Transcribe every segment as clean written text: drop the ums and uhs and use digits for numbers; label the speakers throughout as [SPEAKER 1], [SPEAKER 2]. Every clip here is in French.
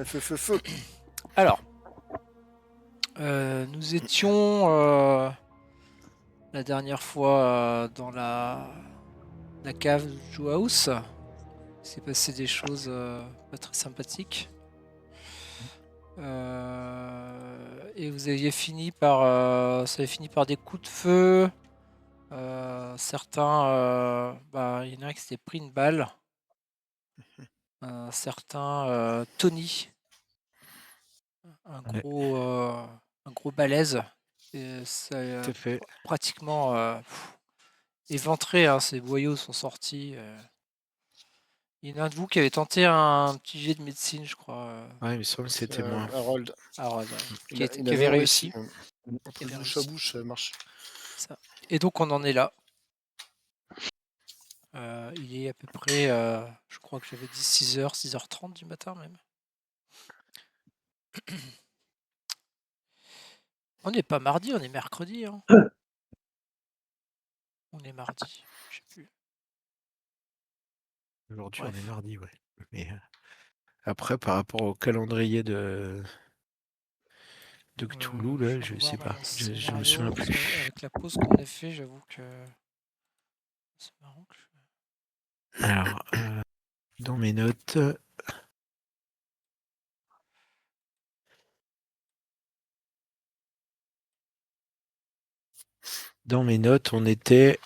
[SPEAKER 1] Feu.
[SPEAKER 2] Alors, nous étions la dernière fois dans la cave de Joe-House. Il s'est passé des choses pas très sympathiques. Et vous aviez fini par, ça avait fini par des coups de feu. Certains, il y en a un qui s'était pris une balle. Certains, Tony, un
[SPEAKER 3] Ouais.
[SPEAKER 2] gros balèze. Et ça a
[SPEAKER 3] Tout à fait.
[SPEAKER 2] pratiquement éventré, hein, ces boyaux sont sortis. Il y en a un de vous qui avait tenté un petit jet de médecine, je crois.
[SPEAKER 3] Ouais, il me semble que c'était moi.
[SPEAKER 1] Harold.
[SPEAKER 2] Harold,
[SPEAKER 1] Il
[SPEAKER 2] qui avait réussi.
[SPEAKER 1] Entre le bouche à bouche, ça marche.
[SPEAKER 2] Ça. Et donc on en est là. Il est à peu près, je crois que j'avais dit 6h, 6h30 du matin même. On n'est pas mardi, on est mercredi. Hein. On est mardi, je sais plus.
[SPEAKER 3] Aujourd'hui,
[SPEAKER 2] Bref.
[SPEAKER 3] on est mardi, ouais. Mais après, par rapport au calendrier de Cthulhu, là, je sais pas. Je me souviens plus.
[SPEAKER 2] Avec la pause qu'on a fait, j'avoue que c'est marrant que
[SPEAKER 3] Alors, dans mes notes. Dans mes notes, on était.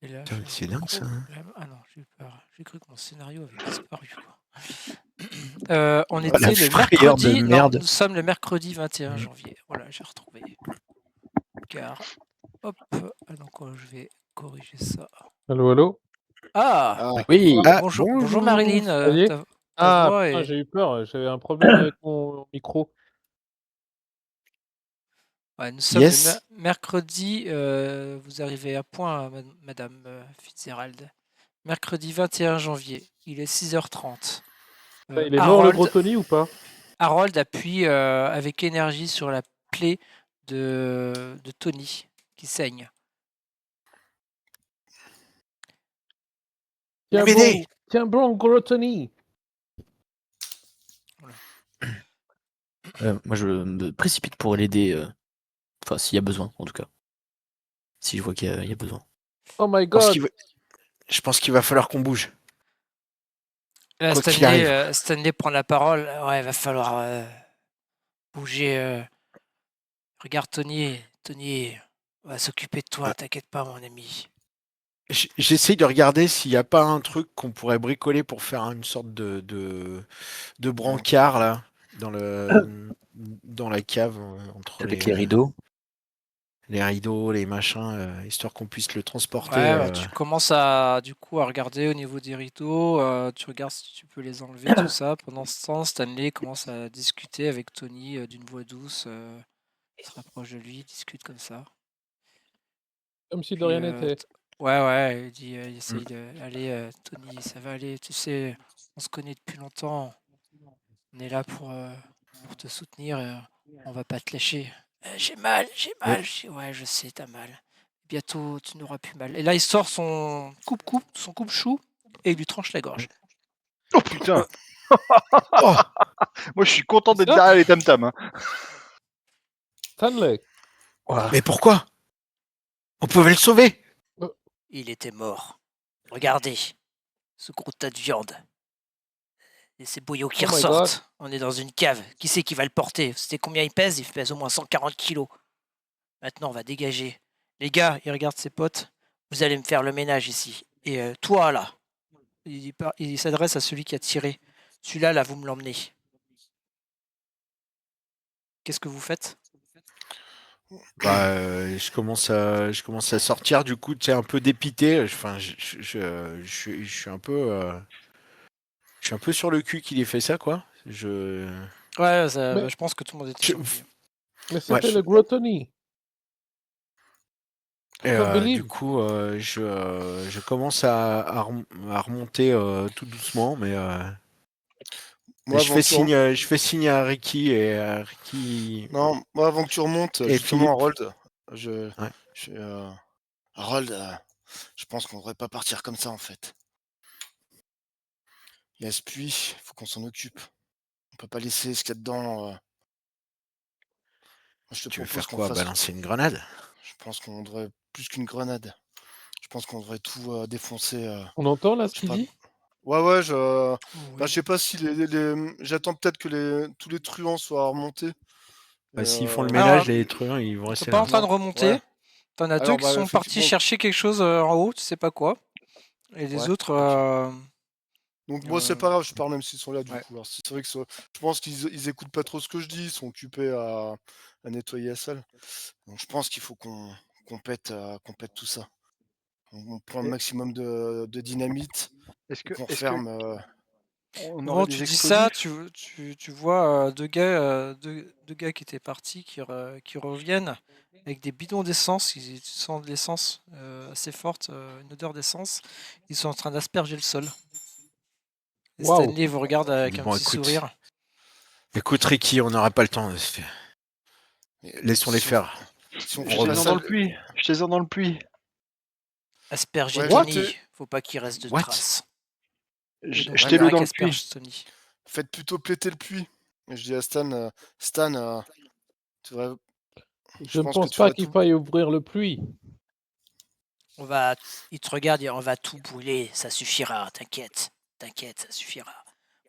[SPEAKER 2] Et là,
[SPEAKER 3] C'est dingue ça. Hein.
[SPEAKER 2] Ah non, j'ai eu peur. J'ai cru que mon scénario avait disparu. Quoi. On était le mercredi. Non, nous sommes le mercredi 21 janvier. Voilà, j'ai retrouvé. Car, hop, donc je vais corriger ça.
[SPEAKER 4] Allô.
[SPEAKER 2] Ah,
[SPEAKER 3] oui.
[SPEAKER 2] Bonjour Marilyn.
[SPEAKER 4] Ta voix est... j'ai eu peur. J'avais un problème avec mon micro.
[SPEAKER 2] Ouais, nous sommes le mercredi. Vous arrivez à point, Madame Fitzgerald. Mercredi 21 janvier. Il est 6h30.
[SPEAKER 4] Il est mort le gros Tony ou pas?
[SPEAKER 2] Harold appuie avec énergie sur la plaie de Tony qui saigne.
[SPEAKER 4] Tiens bon, gros Tony.
[SPEAKER 5] Voilà. Moi, je me précipite pour l'aider. Enfin, s'il y a besoin, en tout cas. Si je vois qu'il y a besoin.
[SPEAKER 4] Oh my god.
[SPEAKER 3] Je pense qu'il va falloir qu'on bouge.
[SPEAKER 2] Stanley prend la parole. Ouais, il va falloir bouger. Regarde Tony, on va s'occuper de toi, t'inquiète pas mon ami.
[SPEAKER 3] J'essaye de regarder s'il n'y a pas un truc qu'on pourrait bricoler pour faire une sorte de brancard là, dans la cave entre
[SPEAKER 5] avec les rideaux.
[SPEAKER 3] Les rideaux, les machins, histoire qu'on puisse le transporter.
[SPEAKER 2] Ouais, tu commences à regarder au niveau des rideaux, tu regardes si tu peux les enlever, tout ça. Pendant ce temps, Stanley commence à discuter avec Tony d'une voix douce. Il se rapproche de lui, discute comme ça.
[SPEAKER 4] Comme si de rien n'était.
[SPEAKER 2] Ouais, il dit, il essaye de... Allez, Tony, ça va aller, tu sais, on se connaît depuis longtemps. On est là pour te soutenir, on va pas te lâcher. J'ai mal. Ouais, je sais, t'as mal. Bientôt, tu n'auras plus mal. Et là, il sort son coupe-chou, et il lui tranche la gorge.
[SPEAKER 6] Oh putain. Moi, je suis content d'être derrière les tam-tams. Hein.
[SPEAKER 4] Stanley.
[SPEAKER 3] Mais pourquoi? On pouvait le sauver.
[SPEAKER 2] Il était mort. Regardez, ce gros tas de viande. Et ces bouillots qui ressortent. On est dans une cave. Qui c'est qui va le porter? Vous savez combien il pèse? Il pèse au moins 140 kilos. Maintenant, on va dégager. Les gars, il regarde ses potes. Vous allez me faire le ménage ici. Et toi, là, il s'adresse à celui qui a tiré. Celui-là, là, vous me l'emmenez. Qu'est-ce que vous faites?
[SPEAKER 3] Je commence à sortir du coup, tu sais, un peu dépité. Enfin, je suis un peu, je suis un peu sur le cul qu'il ait fait ça, quoi.
[SPEAKER 2] Ouais, je pense que tout le monde était choqué.
[SPEAKER 4] Mais c'était le gros Tony.
[SPEAKER 3] Et du coup, je commence à remonter tout doucement, mais moi, je fais signe à Ricky et à Ricky.
[SPEAKER 1] Non, moi avant que tu remontes, justement, Harold, Harold, je pense qu'on devrait pas partir comme ça en fait. Il y a ce puits, faut qu'on s'en occupe. On peut pas laisser ce qu'il y a dedans. Moi, je te
[SPEAKER 3] Tu veux
[SPEAKER 1] propose
[SPEAKER 3] faire
[SPEAKER 1] qu'on
[SPEAKER 3] quoi?
[SPEAKER 1] fasse.
[SPEAKER 3] Balancer une grenade?
[SPEAKER 1] Je pense qu'on devrait plus qu'une grenade. Je pense qu'on devrait tout défoncer.
[SPEAKER 4] On entend là ce
[SPEAKER 1] je sais
[SPEAKER 4] qu'il
[SPEAKER 1] pas.
[SPEAKER 4] dit?
[SPEAKER 1] Ouais, je.
[SPEAKER 2] Oui.
[SPEAKER 1] Je sais pas si j'attends peut-être que tous les truands soient remontés.
[SPEAKER 3] Bah, s'ils font le
[SPEAKER 2] Alors,
[SPEAKER 3] ménage, les truands, ils vont
[SPEAKER 2] Ils sont
[SPEAKER 3] rester
[SPEAKER 2] pas
[SPEAKER 3] là.
[SPEAKER 2] en train de
[SPEAKER 1] Non,
[SPEAKER 2] remonter.
[SPEAKER 1] ouais.
[SPEAKER 2] T'en as deux
[SPEAKER 1] Alors,
[SPEAKER 2] qui sont partis
[SPEAKER 1] effectivement.
[SPEAKER 2] chercher quelque chose en haut, tu sais pas quoi. Et les
[SPEAKER 1] Ouais,
[SPEAKER 2] autres.
[SPEAKER 1] Donc moi c'est pas grave, je pars même s'ils sont là du
[SPEAKER 2] ouais.
[SPEAKER 1] coup. Alors, c'est vrai que je pense qu'ils écoutent pas trop ce que je dis, ils sont occupés à nettoyer la salle. Donc je pense qu'il faut qu'on pète tout ça. On prend le
[SPEAKER 6] Et-
[SPEAKER 1] maximum de dynamite
[SPEAKER 6] Est-ce
[SPEAKER 1] et
[SPEAKER 6] que,
[SPEAKER 1] qu'on
[SPEAKER 6] est-ce que
[SPEAKER 1] ferme.
[SPEAKER 6] on
[SPEAKER 2] Bon,
[SPEAKER 6] aurait
[SPEAKER 2] tu
[SPEAKER 6] des
[SPEAKER 2] dis ça,
[SPEAKER 6] explosifs?
[SPEAKER 2] tu vois deux gars qui étaient partis qui reviennent avec des bidons d'essence. Ils sentent de l'essence assez forte, une odeur d'essence. Ils sont en train d'asperger le sol. Et
[SPEAKER 4] Waouh.
[SPEAKER 2] Stanley vous regarde avec un
[SPEAKER 3] Bon,
[SPEAKER 2] petit
[SPEAKER 3] écoute.
[SPEAKER 2] sourire.
[SPEAKER 3] Écoute, Ricky, on n'aura pas le temps.
[SPEAKER 1] Mais
[SPEAKER 3] Laissons-les
[SPEAKER 1] si on-
[SPEAKER 3] faire.
[SPEAKER 1] Si on
[SPEAKER 3] On
[SPEAKER 1] fait
[SPEAKER 3] revient.
[SPEAKER 1] la
[SPEAKER 6] Jetez-en dans le
[SPEAKER 1] salle.
[SPEAKER 6] puits. Jetez-en dans le puits.
[SPEAKER 2] Asperger
[SPEAKER 1] Ouais,
[SPEAKER 2] Tony. Faut pas qu'il reste de
[SPEAKER 3] What?
[SPEAKER 2] traces. Et donc,
[SPEAKER 6] Jetez-le
[SPEAKER 2] Derek
[SPEAKER 6] dans le
[SPEAKER 2] asperge
[SPEAKER 6] puits.
[SPEAKER 2] Tony.
[SPEAKER 1] Faites plutôt péter le puits. Et je dis à Stan, Stan, tu devrais-
[SPEAKER 4] Je ne
[SPEAKER 1] pense que
[SPEAKER 4] pense
[SPEAKER 1] tu
[SPEAKER 4] pas
[SPEAKER 1] vas
[SPEAKER 4] qu'il
[SPEAKER 1] tout.
[SPEAKER 4] faille ouvrir le puits.
[SPEAKER 2] Il te regarde et on va tout brûler. Ça suffira, t'inquiète. T'inquiète, ça suffira.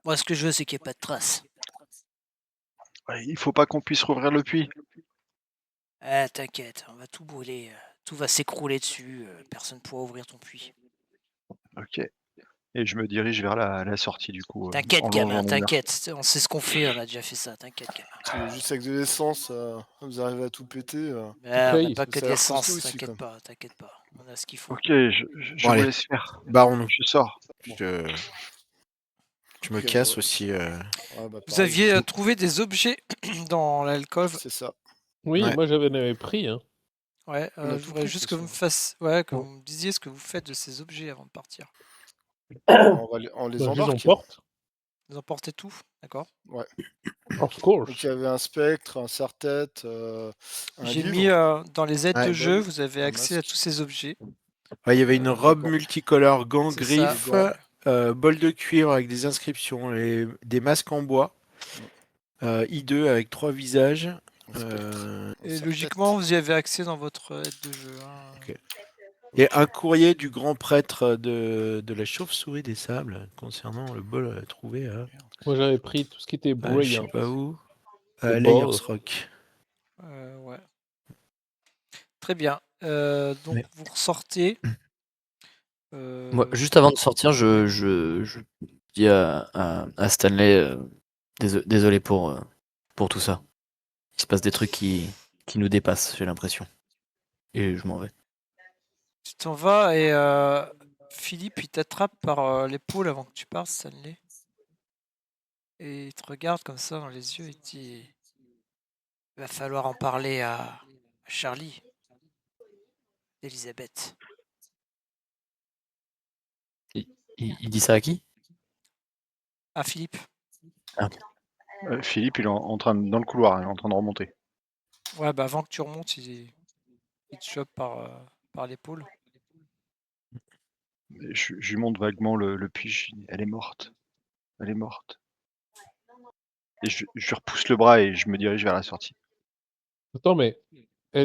[SPEAKER 2] Moi, ce que je veux, c'est qu'il n'y ait pas de traces.
[SPEAKER 6] Ouais, il faut pas qu'on puisse rouvrir le puits.
[SPEAKER 2] T'inquiète, on va tout brûler. Tout va s'écrouler dessus. Personne ne pourra ouvrir ton puits.
[SPEAKER 6] Ok. Et je me dirige vers la sortie du coup.
[SPEAKER 2] T'inquiète,
[SPEAKER 6] En
[SPEAKER 2] gamin,
[SPEAKER 6] longeant mon mur.
[SPEAKER 2] t'inquiète. On sait ce qu'on fait, on a déjà fait ça. T'inquiète, gamin.
[SPEAKER 1] Si juste avec de l'essence, vous arrivez à tout péter.
[SPEAKER 2] On n'a
[SPEAKER 4] Crazy.
[SPEAKER 2] pas que
[SPEAKER 1] Ça
[SPEAKER 2] de
[SPEAKER 1] a l'air costaud
[SPEAKER 2] l'essence.
[SPEAKER 1] aussi,
[SPEAKER 2] T'inquiète
[SPEAKER 1] quand
[SPEAKER 2] pas, t'inquiète pas. On a ce qu'il faut.
[SPEAKER 6] Ok, je
[SPEAKER 3] Bon,
[SPEAKER 6] vous
[SPEAKER 3] allez.
[SPEAKER 6] laisse faire.
[SPEAKER 3] Barrons-nous.
[SPEAKER 6] Je sors.
[SPEAKER 3] Je me
[SPEAKER 1] Ok,
[SPEAKER 3] casse
[SPEAKER 1] ouais.
[SPEAKER 3] aussi.
[SPEAKER 1] Ouais, bah,
[SPEAKER 2] Vous
[SPEAKER 1] pareil,
[SPEAKER 2] aviez trouvé des objets dans l'alcôve.
[SPEAKER 1] c'est ça.
[SPEAKER 4] Oui,
[SPEAKER 3] Ouais.
[SPEAKER 4] moi j'avais pris. Hein.
[SPEAKER 2] Ouais,
[SPEAKER 1] On a
[SPEAKER 2] je
[SPEAKER 1] tout
[SPEAKER 2] voudrais
[SPEAKER 1] pris,
[SPEAKER 2] juste
[SPEAKER 1] de
[SPEAKER 2] que
[SPEAKER 1] toute
[SPEAKER 2] vous me
[SPEAKER 1] façon.
[SPEAKER 2] fassiez, ouais, que vous me disiez ce que vous faites de ces objets avant de partir.
[SPEAKER 1] On les
[SPEAKER 4] Bah, je les
[SPEAKER 1] embarque.
[SPEAKER 4] emporte.
[SPEAKER 2] Vous emportez tout, d'accord?
[SPEAKER 1] Ouais.
[SPEAKER 4] Of course.
[SPEAKER 1] Donc il y avait un spectre, un serre-tête, un
[SPEAKER 2] J'ai
[SPEAKER 1] livre.
[SPEAKER 2] mis dans les aides
[SPEAKER 3] Ouais.
[SPEAKER 2] de jeu, vous avez
[SPEAKER 1] Un
[SPEAKER 2] accès à
[SPEAKER 1] masque.
[SPEAKER 2] tous ces objets.
[SPEAKER 3] Ouais, il y avait une robe
[SPEAKER 1] D'accord.
[SPEAKER 3] multicolore, gants,
[SPEAKER 2] C'est ça.
[SPEAKER 3] griffes,
[SPEAKER 1] Des gants.
[SPEAKER 3] bol de cuivre avec des inscriptions, des masques en bois, I2 avec 3 visages.
[SPEAKER 1] Un spectre. Un
[SPEAKER 2] Et
[SPEAKER 1] serre-tête.
[SPEAKER 2] logiquement, vous y avez accès dans votre aide de jeu. Hein.
[SPEAKER 3] Ok. Et un courrier du grand prêtre de la chauve-souris des sables concernant le bol trouvé à
[SPEAKER 4] Moi j'avais pris tout ce qui était
[SPEAKER 3] je
[SPEAKER 4] brillant.
[SPEAKER 3] sais pas où,
[SPEAKER 4] Le
[SPEAKER 3] à
[SPEAKER 4] bol.
[SPEAKER 3] Layers Rock.
[SPEAKER 2] Ouais. Très bien. Donc
[SPEAKER 5] Ouais.
[SPEAKER 2] vous ressortez.
[SPEAKER 5] Moi, juste avant de sortir, je dis à Stanley, désolé pour tout ça. Il se passe des trucs qui nous dépassent, j'ai l'impression. Et je m'en vais.
[SPEAKER 2] Tu t'en vas et Philippe, il t'attrape par l'épaule avant que tu partes, Stanley. Et il te regarde comme ça dans les yeux et te dit il va falloir en parler à Charlie, Elisabeth.
[SPEAKER 5] Il dit ça à qui?
[SPEAKER 2] Ah, Philippe.
[SPEAKER 6] Philippe, il est en train dans le couloir, il est en train de remonter.
[SPEAKER 2] Ouais, bah avant que tu remontes, il te chope par l'épaule.
[SPEAKER 6] Je lui montre vaguement le puits, je lui dis, elle est morte. Elle est morte. Et je lui repousse le bras et je me dirige vers la sortie.
[SPEAKER 4] Attends, mais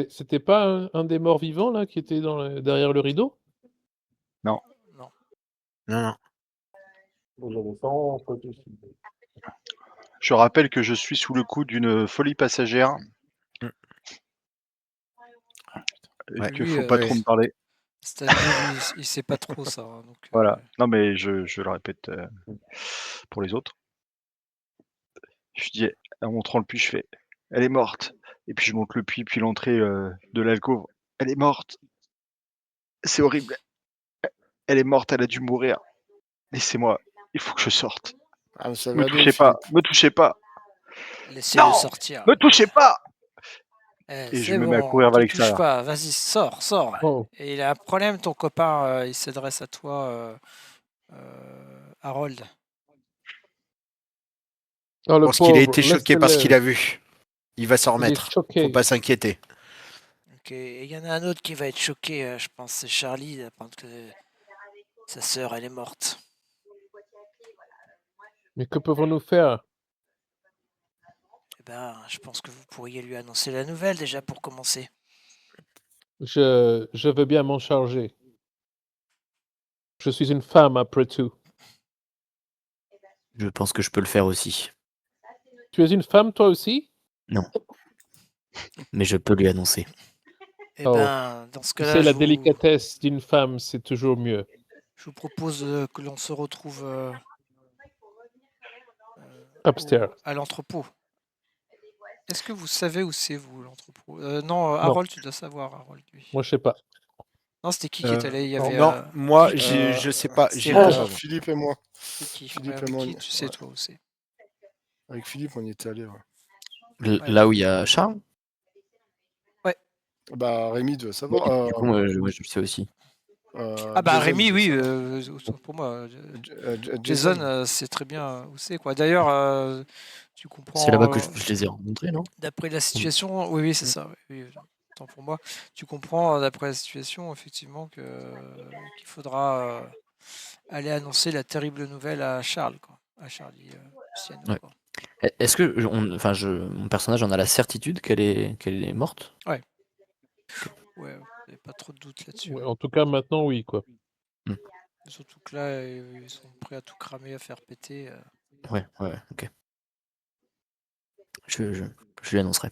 [SPEAKER 4] c'était pas un des morts vivants là qui était derrière le rideau?
[SPEAKER 2] Non.
[SPEAKER 3] Non.
[SPEAKER 6] Je rappelle que je suis sous le coup d'une folie passagère. Et
[SPEAKER 3] Ouais.
[SPEAKER 6] qu'il
[SPEAKER 2] Lui,
[SPEAKER 6] faut pas trop me parler.
[SPEAKER 2] Stanley, lui, il sait pas trop ça. Hein, donc,
[SPEAKER 6] Voilà. Non, mais je le répète pour les autres. Je dis, en montrant le puits, je fais, elle est morte. Et puis je montre le puits, puis l'entrée de l'alcôve. Elle est morte. C'est horrible. Elle est morte, elle a dû mourir. Laissez-moi, il faut que je sorte.
[SPEAKER 1] Ah, mais ça
[SPEAKER 6] Me
[SPEAKER 1] va aller,
[SPEAKER 6] touchez pas,
[SPEAKER 1] Philippe.
[SPEAKER 6] me touchez pas,
[SPEAKER 2] laissez-le
[SPEAKER 6] Non
[SPEAKER 2] sortir.
[SPEAKER 6] me touchez pas. Et je
[SPEAKER 2] C'est
[SPEAKER 6] me mets à
[SPEAKER 2] bon,
[SPEAKER 6] courir vers
[SPEAKER 2] te touche
[SPEAKER 6] l'extérieur.
[SPEAKER 2] pas. Vas-y, sors.
[SPEAKER 4] Oh.
[SPEAKER 2] Et il a un problème, ton copain, il s'adresse à toi, Harold.
[SPEAKER 4] Oh,
[SPEAKER 3] Je
[SPEAKER 4] le
[SPEAKER 3] pense qu'il a
[SPEAKER 4] pauvre,
[SPEAKER 3] été choqué par ce
[SPEAKER 4] laissez-le.
[SPEAKER 3] qu'il a vu. Il va s'en
[SPEAKER 4] Il est
[SPEAKER 3] remettre.
[SPEAKER 4] choqué.
[SPEAKER 3] Faut pas s'inquiéter.
[SPEAKER 2] Ok. Ok, et il y en a un autre qui va être choqué, je pense, c'est Charlie, d'apprendre que sa sœur, elle est morte.
[SPEAKER 4] Mais que pouvons-nous faire?
[SPEAKER 2] Eh ben, je pense que vous pourriez lui annoncer la nouvelle déjà pour commencer.
[SPEAKER 4] Je veux bien m'en charger. Je suis une femme après tout.
[SPEAKER 5] Je pense que je peux le faire aussi.
[SPEAKER 4] Tu es une femme toi aussi?
[SPEAKER 5] Non. Mais je peux lui annoncer.
[SPEAKER 2] Eh
[SPEAKER 4] Oh.
[SPEAKER 2] ben, dans ce
[SPEAKER 4] Tu
[SPEAKER 2] cas-là,
[SPEAKER 4] sais, la
[SPEAKER 2] je
[SPEAKER 4] délicatesse d'une femme, c'est toujours mieux.
[SPEAKER 2] vous propose que l'on se retrouve
[SPEAKER 4] Upstairs.
[SPEAKER 2] à l'entrepôt. Est-ce que vous savez où c'est, vous, l'entrepôt? Non,
[SPEAKER 4] Non,
[SPEAKER 2] Harold, tu dois savoir, Harold, lui.
[SPEAKER 4] moi je sais pas.
[SPEAKER 2] Non, c'était qui est allé? Il y avait
[SPEAKER 3] Non, moi,
[SPEAKER 2] Ricky.
[SPEAKER 3] je sais pas.
[SPEAKER 2] C'était
[SPEAKER 3] J'y étais
[SPEAKER 2] Ricky.
[SPEAKER 3] pas, moi.
[SPEAKER 1] Philippe et moi.
[SPEAKER 2] Ricky.
[SPEAKER 1] Philippe
[SPEAKER 2] Ouais,
[SPEAKER 1] et moi,
[SPEAKER 2] Ricky, tu sais,
[SPEAKER 1] ouais.
[SPEAKER 2] toi, où c'est.
[SPEAKER 1] Avec Philippe, on y était allés. Ouais.
[SPEAKER 2] Ouais.
[SPEAKER 5] Là où il y a Charles?
[SPEAKER 1] Bah, Rémi doit
[SPEAKER 5] Du
[SPEAKER 1] savoir.
[SPEAKER 5] coup, moi, je le sais aussi.
[SPEAKER 2] Ah bah
[SPEAKER 1] Jason,
[SPEAKER 2] Rémi,
[SPEAKER 1] il doit
[SPEAKER 2] oui,
[SPEAKER 1] savoir.
[SPEAKER 2] pour moi.
[SPEAKER 1] Jason.
[SPEAKER 2] Jason, c'est très bien où c'est, quoi. D'ailleurs, tu
[SPEAKER 5] C'est là-bas
[SPEAKER 2] comprends,
[SPEAKER 5] que je les ai rencontrés, non?
[SPEAKER 2] d'après la situation, oui, c'est ça. Oui, tant pour moi. Tu comprends, d'après la situation, effectivement, qu'il faudra aller annoncer la terrible nouvelle à Charles, quoi. À Charlie Luciano,
[SPEAKER 5] Ouais.
[SPEAKER 2] quoi.
[SPEAKER 5] Est-ce que mon personnage en a la certitude qu'elle est morte?
[SPEAKER 2] Ouais, vous n'avez pas trop de doute là-dessus.
[SPEAKER 4] Ouais, en tout cas, maintenant, oui, quoi.
[SPEAKER 2] Surtout que là, ils sont prêts à tout cramer, à faire péter.
[SPEAKER 5] Ouais, ok. Je lui annoncerai.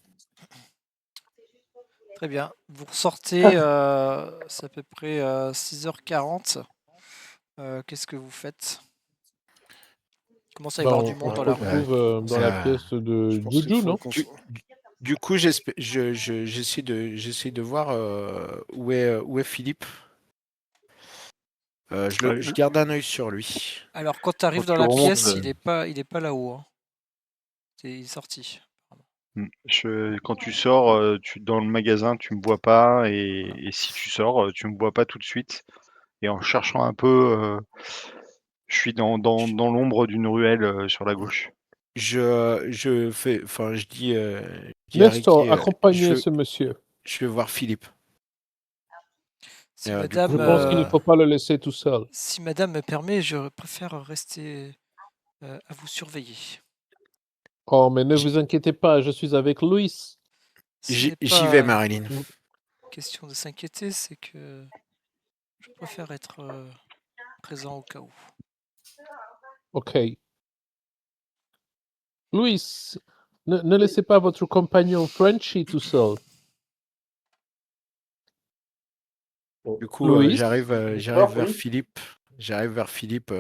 [SPEAKER 2] Très bien. Vous ressortez, c'est à peu près 6h40. Qu'est-ce que vous faites? Il commence à y
[SPEAKER 4] Bah,
[SPEAKER 2] avoir
[SPEAKER 4] on
[SPEAKER 2] du monde
[SPEAKER 4] se
[SPEAKER 2] dans la rue.
[SPEAKER 4] retrouve dans la pièce de
[SPEAKER 1] Je pense qu'il
[SPEAKER 4] Juju,
[SPEAKER 1] faut
[SPEAKER 4] non?
[SPEAKER 1] qu'on
[SPEAKER 3] Du coup, j'essaie de voir où est Philippe. Je garde un œil sur lui.
[SPEAKER 2] Alors, quand tu arrives
[SPEAKER 6] Quand
[SPEAKER 2] dans
[SPEAKER 6] tu
[SPEAKER 2] la
[SPEAKER 6] remontes,
[SPEAKER 2] pièce, il est pas là-haut, hein. Il est sorti.
[SPEAKER 6] quand tu sors, dans le magasin, tu me vois pas, et si tu sors, tu me vois pas tout de suite. Et en cherchant un peu, je suis dans l'ombre d'une ruelle sur la gauche.
[SPEAKER 3] Je dis à Ricky,
[SPEAKER 4] Nestor, accompagnez ce monsieur.
[SPEAKER 3] je vais voir Philippe.
[SPEAKER 2] Si
[SPEAKER 3] Du
[SPEAKER 2] madame,
[SPEAKER 4] Je pense qu'il ne faut pas le laisser tout seul.
[SPEAKER 2] si madame me permet, je préfère rester à vous surveiller.
[SPEAKER 4] Oh, mais ne vous inquiétez pas, je suis avec Louis.
[SPEAKER 2] Ce
[SPEAKER 3] J'y
[SPEAKER 2] n'est
[SPEAKER 3] j'y vais,
[SPEAKER 2] pas
[SPEAKER 3] Marilyn.
[SPEAKER 2] question de s'inquiéter, c'est que je préfère être présent au cas où.
[SPEAKER 4] Ok. Louis, ne laissez pas votre compagnon Frenchy tout seul.
[SPEAKER 3] Du coup,
[SPEAKER 4] Louis,
[SPEAKER 3] j'arrive vers Philippe. J'arrive vers Philippe.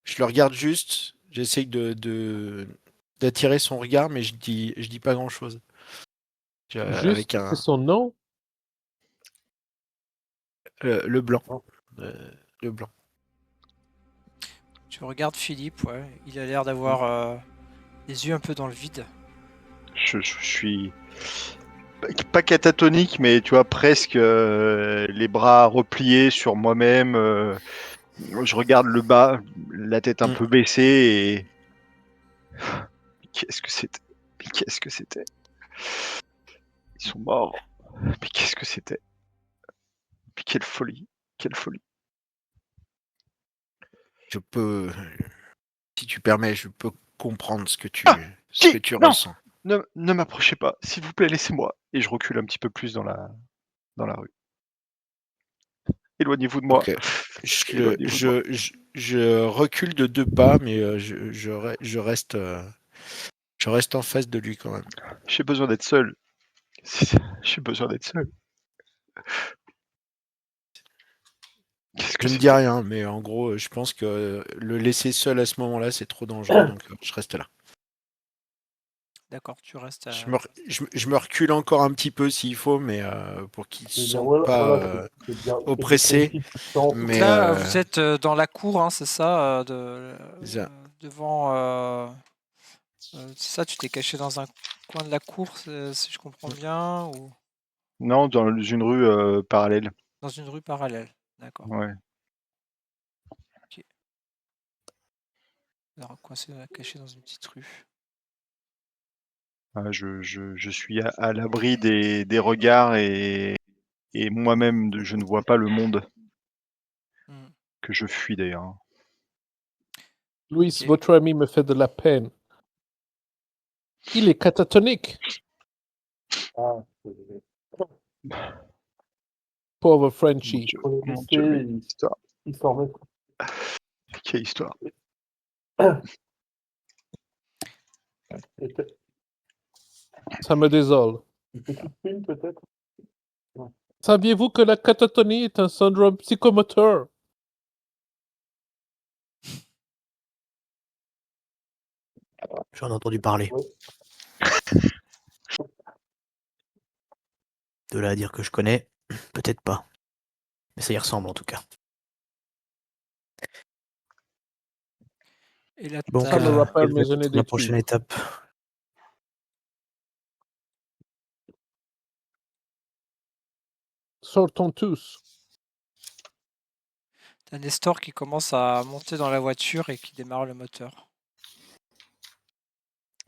[SPEAKER 3] Je le regarde juste. J'essaye d'attirer son regard, mais je dis pas grand-chose. Avec
[SPEAKER 4] juste, c'est son nom.
[SPEAKER 3] le blanc. Le blanc.
[SPEAKER 2] Tu regardes Philippe, ouais. Il a l'air d'avoir les yeux un peu dans le vide.
[SPEAKER 6] Je suis pas catatonique, mais tu vois, presque les bras repliés sur moi-même. Je regarde le bas, la tête un peu baissée, et qu'est-ce que c'était? Mais qu'est-ce que c'était? Ils sont morts. Mais qu'est-ce que c'était? Mais quelle folie! Quelle folie!
[SPEAKER 3] Je peux, si tu permets, je peux comprendre ce que tu
[SPEAKER 6] Non!
[SPEAKER 3] ressens.
[SPEAKER 6] Ne m'approchez pas, s'il vous plaît, laissez-moi. Et je recule un petit peu plus dans la rue. Éloignez-vous de moi.
[SPEAKER 3] Ok.
[SPEAKER 6] Éloignez-vous de moi.
[SPEAKER 3] Je recule de 2 pas, mais je reste en face de lui quand même.
[SPEAKER 6] J'ai besoin d'être seul. J'ai besoin d'être seul. Qu'est-ce que
[SPEAKER 3] Je ne dis
[SPEAKER 6] c'était?
[SPEAKER 3] rien, mais en gros, je pense que le laisser seul à ce moment-là, c'est trop dangereux, donc je reste là.
[SPEAKER 2] D'accord, tu restes à...
[SPEAKER 3] Je me recule encore un petit peu s'il faut, mais pour qu'il ne se sente pas oppressé.
[SPEAKER 2] Donc
[SPEAKER 3] Mais
[SPEAKER 2] là, vous êtes dans la cour, hein, c'est ça,
[SPEAKER 3] c'est ça.
[SPEAKER 2] devant... c'est ça, tu t'es caché dans un coin de la cour, si je comprends bien, ou
[SPEAKER 6] Non, dans une rue parallèle.
[SPEAKER 2] dans une rue parallèle. D'accord.
[SPEAKER 6] Ouais.
[SPEAKER 2] Alors, coincé, caché dans une petite rue.
[SPEAKER 6] Je suis à l'abri des regards et moi-même, je ne vois pas le monde que je fuis d'ailleurs. Hein.
[SPEAKER 4] Louis,
[SPEAKER 2] Ok.
[SPEAKER 4] votre ami me fait de la peine. Il est catatonique. Pauvre Frenchie.
[SPEAKER 6] Mon Dieu, mais histoire. Quelle histoire.
[SPEAKER 4] Ça me désole. Saviez-vous que la catatonie est un syndrome psychomoteur?
[SPEAKER 5] J'en ai entendu parler. De là à dire que je connais, peut-être pas. Mais ça y ressemble en tout cas.
[SPEAKER 2] Et là,
[SPEAKER 5] Bon,
[SPEAKER 4] Ça me rappelle mes années
[SPEAKER 5] la prochaine
[SPEAKER 4] d'études.
[SPEAKER 5] étape.
[SPEAKER 4] Sortons tous.
[SPEAKER 2] t'as Nestor qui commence à monter dans la voiture et qui démarre le moteur.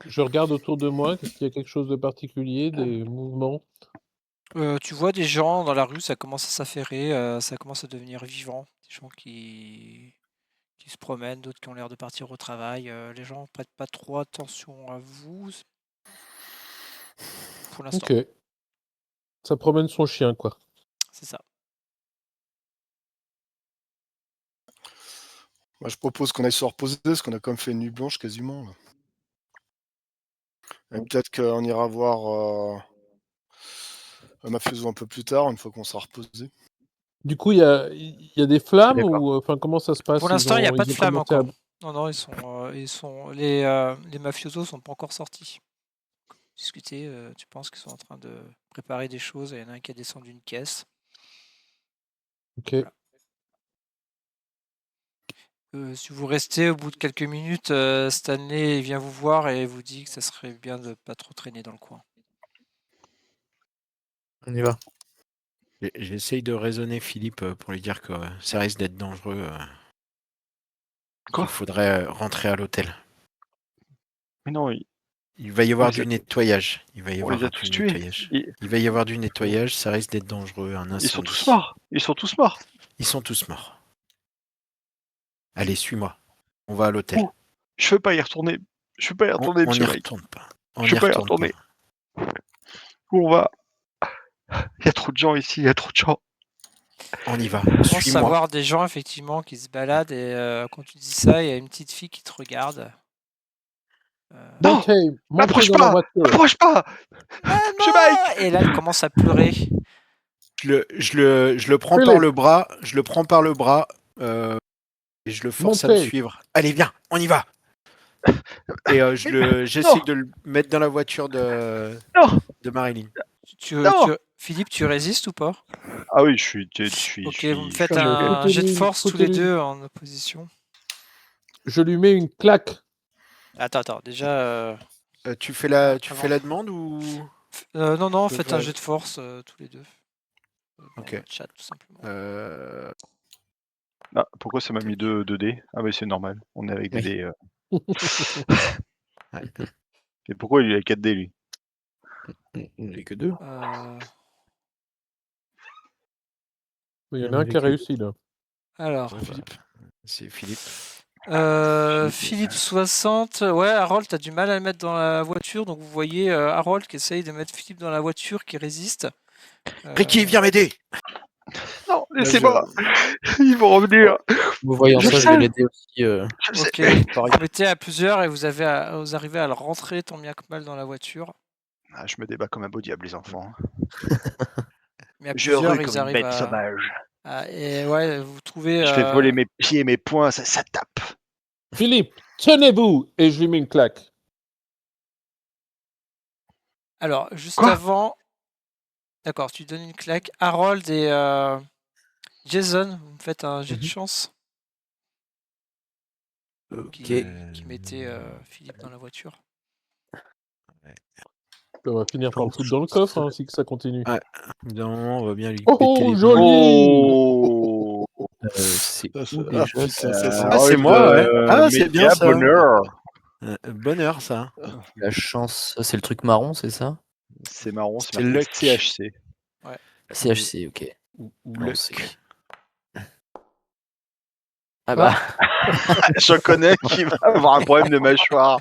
[SPEAKER 4] Je regarde autour de moi. Est-ce qu'il y a quelque chose de particulier, des mouvements?
[SPEAKER 2] Tu vois des gens dans la rue, ça commence à s'affairer, ça commence à devenir vivant. Des gens qui se promènent, d'autres qui ont l'air de partir au travail. Les gens prêtent pas trop attention à vous pour l'instant.
[SPEAKER 4] Ok. Ça promène son chien, quoi.
[SPEAKER 2] C'est ça.
[SPEAKER 1] Moi, je propose qu'on aille se reposer, parce qu'on a quand même fait une nuit blanche quasiment. Là. Et peut-être qu'on ira voir Mafioso un peu plus tard, une fois qu'on sera reposé.
[SPEAKER 4] Du coup, il y a des flammes ou enfin comment ça se passe?
[SPEAKER 2] Pour l'instant, il n'y a pas de flamme
[SPEAKER 4] commencé à-
[SPEAKER 2] encore. Non, les mafiosos sont pas encore sortis. Discuter, tu penses qu'ils sont en train de préparer des choses. Il y en a un qui a descendu une caisse.
[SPEAKER 4] Ok.
[SPEAKER 2] Voilà. Si vous restez au bout de quelques minutes, Stanley vient vous voir et vous dit que ça serait bien de pas trop traîner dans le coin.
[SPEAKER 5] On y va.
[SPEAKER 3] J'essaye de raisonner Philippe pour lui dire que ça risque d'être dangereux.
[SPEAKER 6] Quoi?
[SPEAKER 3] Il faudrait rentrer à l'hôtel.
[SPEAKER 6] Mais non,
[SPEAKER 3] Il va y avoir
[SPEAKER 6] les
[SPEAKER 3] du
[SPEAKER 6] a-
[SPEAKER 3] nettoyage. Il va y
[SPEAKER 6] on
[SPEAKER 3] avoir
[SPEAKER 6] les a
[SPEAKER 3] du
[SPEAKER 6] tous tués.
[SPEAKER 3] nettoyage. Il va y avoir du nettoyage, ça risque d'être dangereux, un incendie.
[SPEAKER 6] Ils sont tous morts. Ils sont tous morts.
[SPEAKER 3] Ils sont tous morts. Allez, suis-moi. On va à l'hôtel.
[SPEAKER 6] Ouh. Je peux pas y retourner. Je peux pas y retourner,
[SPEAKER 3] On n'y
[SPEAKER 6] monsieur Mike.
[SPEAKER 3] retourne pas. On
[SPEAKER 6] Je
[SPEAKER 3] n'y
[SPEAKER 6] peux pas y
[SPEAKER 3] retourne
[SPEAKER 6] retourner.
[SPEAKER 3] pas.
[SPEAKER 6] Où on va? Il y a trop de gens ici, il y a trop de gens.
[SPEAKER 3] On y va.
[SPEAKER 2] On commence à
[SPEAKER 3] Suis-moi.
[SPEAKER 2] voir des gens effectivement qui se baladent et quand tu dis ça, il y a une petite fille qui te regarde.
[SPEAKER 6] Non,
[SPEAKER 4] Montez
[SPEAKER 6] m'approche
[SPEAKER 4] dans la
[SPEAKER 6] pas.
[SPEAKER 4] voiture.
[SPEAKER 6] M'approche pas. Monsieur Mike.
[SPEAKER 2] Et là, elle commence à pleurer.
[SPEAKER 3] Je le prends
[SPEAKER 4] Philippe.
[SPEAKER 3] par le bras. Je le prends par le bras. Et je le force à me
[SPEAKER 4] Montez.
[SPEAKER 3] suivre. Allez, viens, on y va. Et j'essaye de le mettre dans la voiture de Marilyn.
[SPEAKER 2] Philippe, tu résistes ou pas?
[SPEAKER 6] Ah oui, je suis.
[SPEAKER 2] Ok,
[SPEAKER 6] je
[SPEAKER 2] vous me
[SPEAKER 6] suis-
[SPEAKER 2] faites
[SPEAKER 4] je suis-
[SPEAKER 2] un jet de
[SPEAKER 4] Foutez-lui-
[SPEAKER 2] force tous les
[SPEAKER 4] foutez-lui-
[SPEAKER 2] deux en opposition.
[SPEAKER 4] Je lui mets une claque.
[SPEAKER 2] Attends, déjà.
[SPEAKER 3] Tu fais la
[SPEAKER 2] Avant.
[SPEAKER 3] demande ou
[SPEAKER 2] Non,
[SPEAKER 3] Je
[SPEAKER 2] faites un
[SPEAKER 3] vais-
[SPEAKER 2] jet de force tous les deux.
[SPEAKER 3] Ok.
[SPEAKER 2] Dans le chat, tout simplement.
[SPEAKER 6] Ah, pourquoi ça m'a mis 2 dés? Ah oui, c'est normal. On est avec des
[SPEAKER 3] Oui.
[SPEAKER 6] dés.
[SPEAKER 3] Ouais.
[SPEAKER 6] Et pourquoi il a 4 dés, lui?
[SPEAKER 3] On n'est que deux.
[SPEAKER 4] Il y en a un qui a réussi là.
[SPEAKER 2] Alors,
[SPEAKER 3] Philippe. C'est Philippe.
[SPEAKER 2] Philippe 60. Ouais, Harold, t'as du mal à le mettre dans la voiture. Donc vous voyez Harold qui essaye de mettre Philippe dans la voiture, qui résiste.
[SPEAKER 3] Ricky, viens m'aider.
[SPEAKER 6] Non, laissez-moi. Ils vont revenir.
[SPEAKER 5] Vous voyant
[SPEAKER 6] Je
[SPEAKER 5] ça, je
[SPEAKER 6] sais.
[SPEAKER 5] vais l'aider aussi.
[SPEAKER 2] Ok, vous mettez à plusieurs et vous arrivez à le rentrer tant bien que mal dans la voiture.
[SPEAKER 6] Ah, je me débat comme un beau diable, les enfants.
[SPEAKER 2] Mais à
[SPEAKER 6] Je
[SPEAKER 2] plusieurs,
[SPEAKER 6] rue
[SPEAKER 2] ils
[SPEAKER 6] comme une
[SPEAKER 2] arrivent
[SPEAKER 6] bête sauvage.
[SPEAKER 2] et ouais, vous trouvez.
[SPEAKER 6] Je fais voler mes pieds et mes poings, ça tape.
[SPEAKER 4] Philippe, tenez-vous. Et je lui mets une claque.
[SPEAKER 2] Alors, juste
[SPEAKER 6] Quoi?
[SPEAKER 2] avant. D'accord, tu donnes une claque. Harold et Jason, vous me faites un jet de chance. Qui mettait Philippe dans la voiture.
[SPEAKER 4] On va finir par le foutre dans le coffre hein, si que ça continue.
[SPEAKER 3] Ouais. Non, on va bien lui
[SPEAKER 4] Oh,
[SPEAKER 3] péter les
[SPEAKER 4] joli.
[SPEAKER 6] Oh.
[SPEAKER 5] C'est où
[SPEAKER 1] Ah,
[SPEAKER 5] déjà
[SPEAKER 1] putain, ça, c'est-
[SPEAKER 3] Ah, c'est moi, ouais. Ah, c'est bien ça.
[SPEAKER 6] Bonheur.
[SPEAKER 3] Bonheur, ça.
[SPEAKER 5] La chance, c'est le truc marron, c'est ça?
[SPEAKER 6] C'est marrant, c'est
[SPEAKER 3] C'est
[SPEAKER 6] marqué
[SPEAKER 3] luck.
[SPEAKER 6] CHC.
[SPEAKER 5] CHC, ok.
[SPEAKER 3] Ou
[SPEAKER 5] Lancé.
[SPEAKER 3] luck.
[SPEAKER 5] Ah bah,
[SPEAKER 6] Je connais qui va avoir un problème de mâchoire.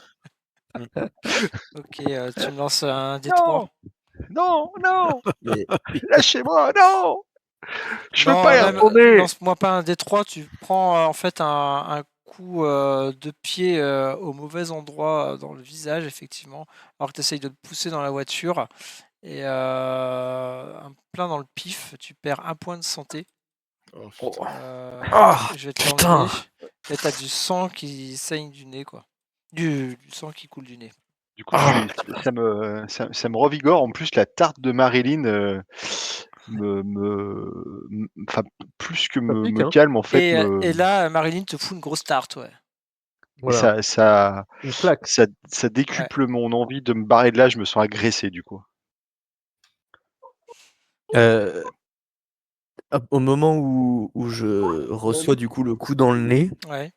[SPEAKER 2] Ok, tu me lances un D3.
[SPEAKER 6] Non, non,
[SPEAKER 5] mais
[SPEAKER 6] lâchez-moi, non. Je veux
[SPEAKER 2] Non,
[SPEAKER 6] pas y
[SPEAKER 2] même,
[SPEAKER 6] retourner.
[SPEAKER 2] lance-moi pas un D3, tu prends en fait un coup de pied au mauvais endroit dans le visage, effectivement, alors que tu essayes de te pousser dans la voiture. Et un plein dans le pif, tu perds un point de santé.
[SPEAKER 1] Oh, putain.
[SPEAKER 2] Je vais te
[SPEAKER 5] putain.
[SPEAKER 2] l'enlever. Et t'as du sang qui saigne du nez, quoi. Du sang qui coule du nez.
[SPEAKER 6] Du coup, ça me revigore. En plus, la tarte de Marilyn enfin, plus que
[SPEAKER 4] Ça pique,
[SPEAKER 6] me
[SPEAKER 4] hein.
[SPEAKER 6] calme, en fait.
[SPEAKER 2] Et là, Marilyn te fout une grosse tarte, ouais.
[SPEAKER 4] Voilà,
[SPEAKER 6] Ça
[SPEAKER 4] une claque.
[SPEAKER 6] décuple mon envie de me barrer de là. Je me sens agressé, du coup.
[SPEAKER 5] Au moment où je reçois du coup le coup dans le nez,
[SPEAKER 2] Ouais.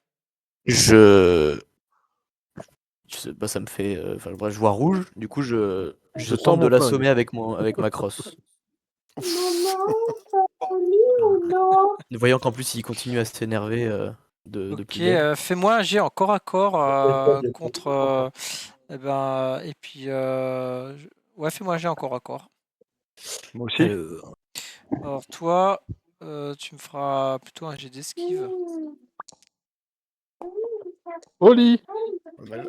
[SPEAKER 5] bah, ça me fait, enfin bref, je vois rouge. Du coup, je
[SPEAKER 4] Je
[SPEAKER 5] tente
[SPEAKER 4] sors
[SPEAKER 5] de
[SPEAKER 4] mon
[SPEAKER 5] l'assommer
[SPEAKER 4] flingue.
[SPEAKER 5] avec ma crosse. Voyant qu'en plus il continue à s'énerver de
[SPEAKER 2] Ok,
[SPEAKER 5] plus belle.
[SPEAKER 2] fais-moi un jet en corps à corps contre. Et puis. Ouais, fais-moi un jet en corps à corps.
[SPEAKER 6] Moi aussi.
[SPEAKER 2] Alors, toi, tu me feras plutôt un jet d'esquive.
[SPEAKER 4] Au lit.
[SPEAKER 1] Pas mal.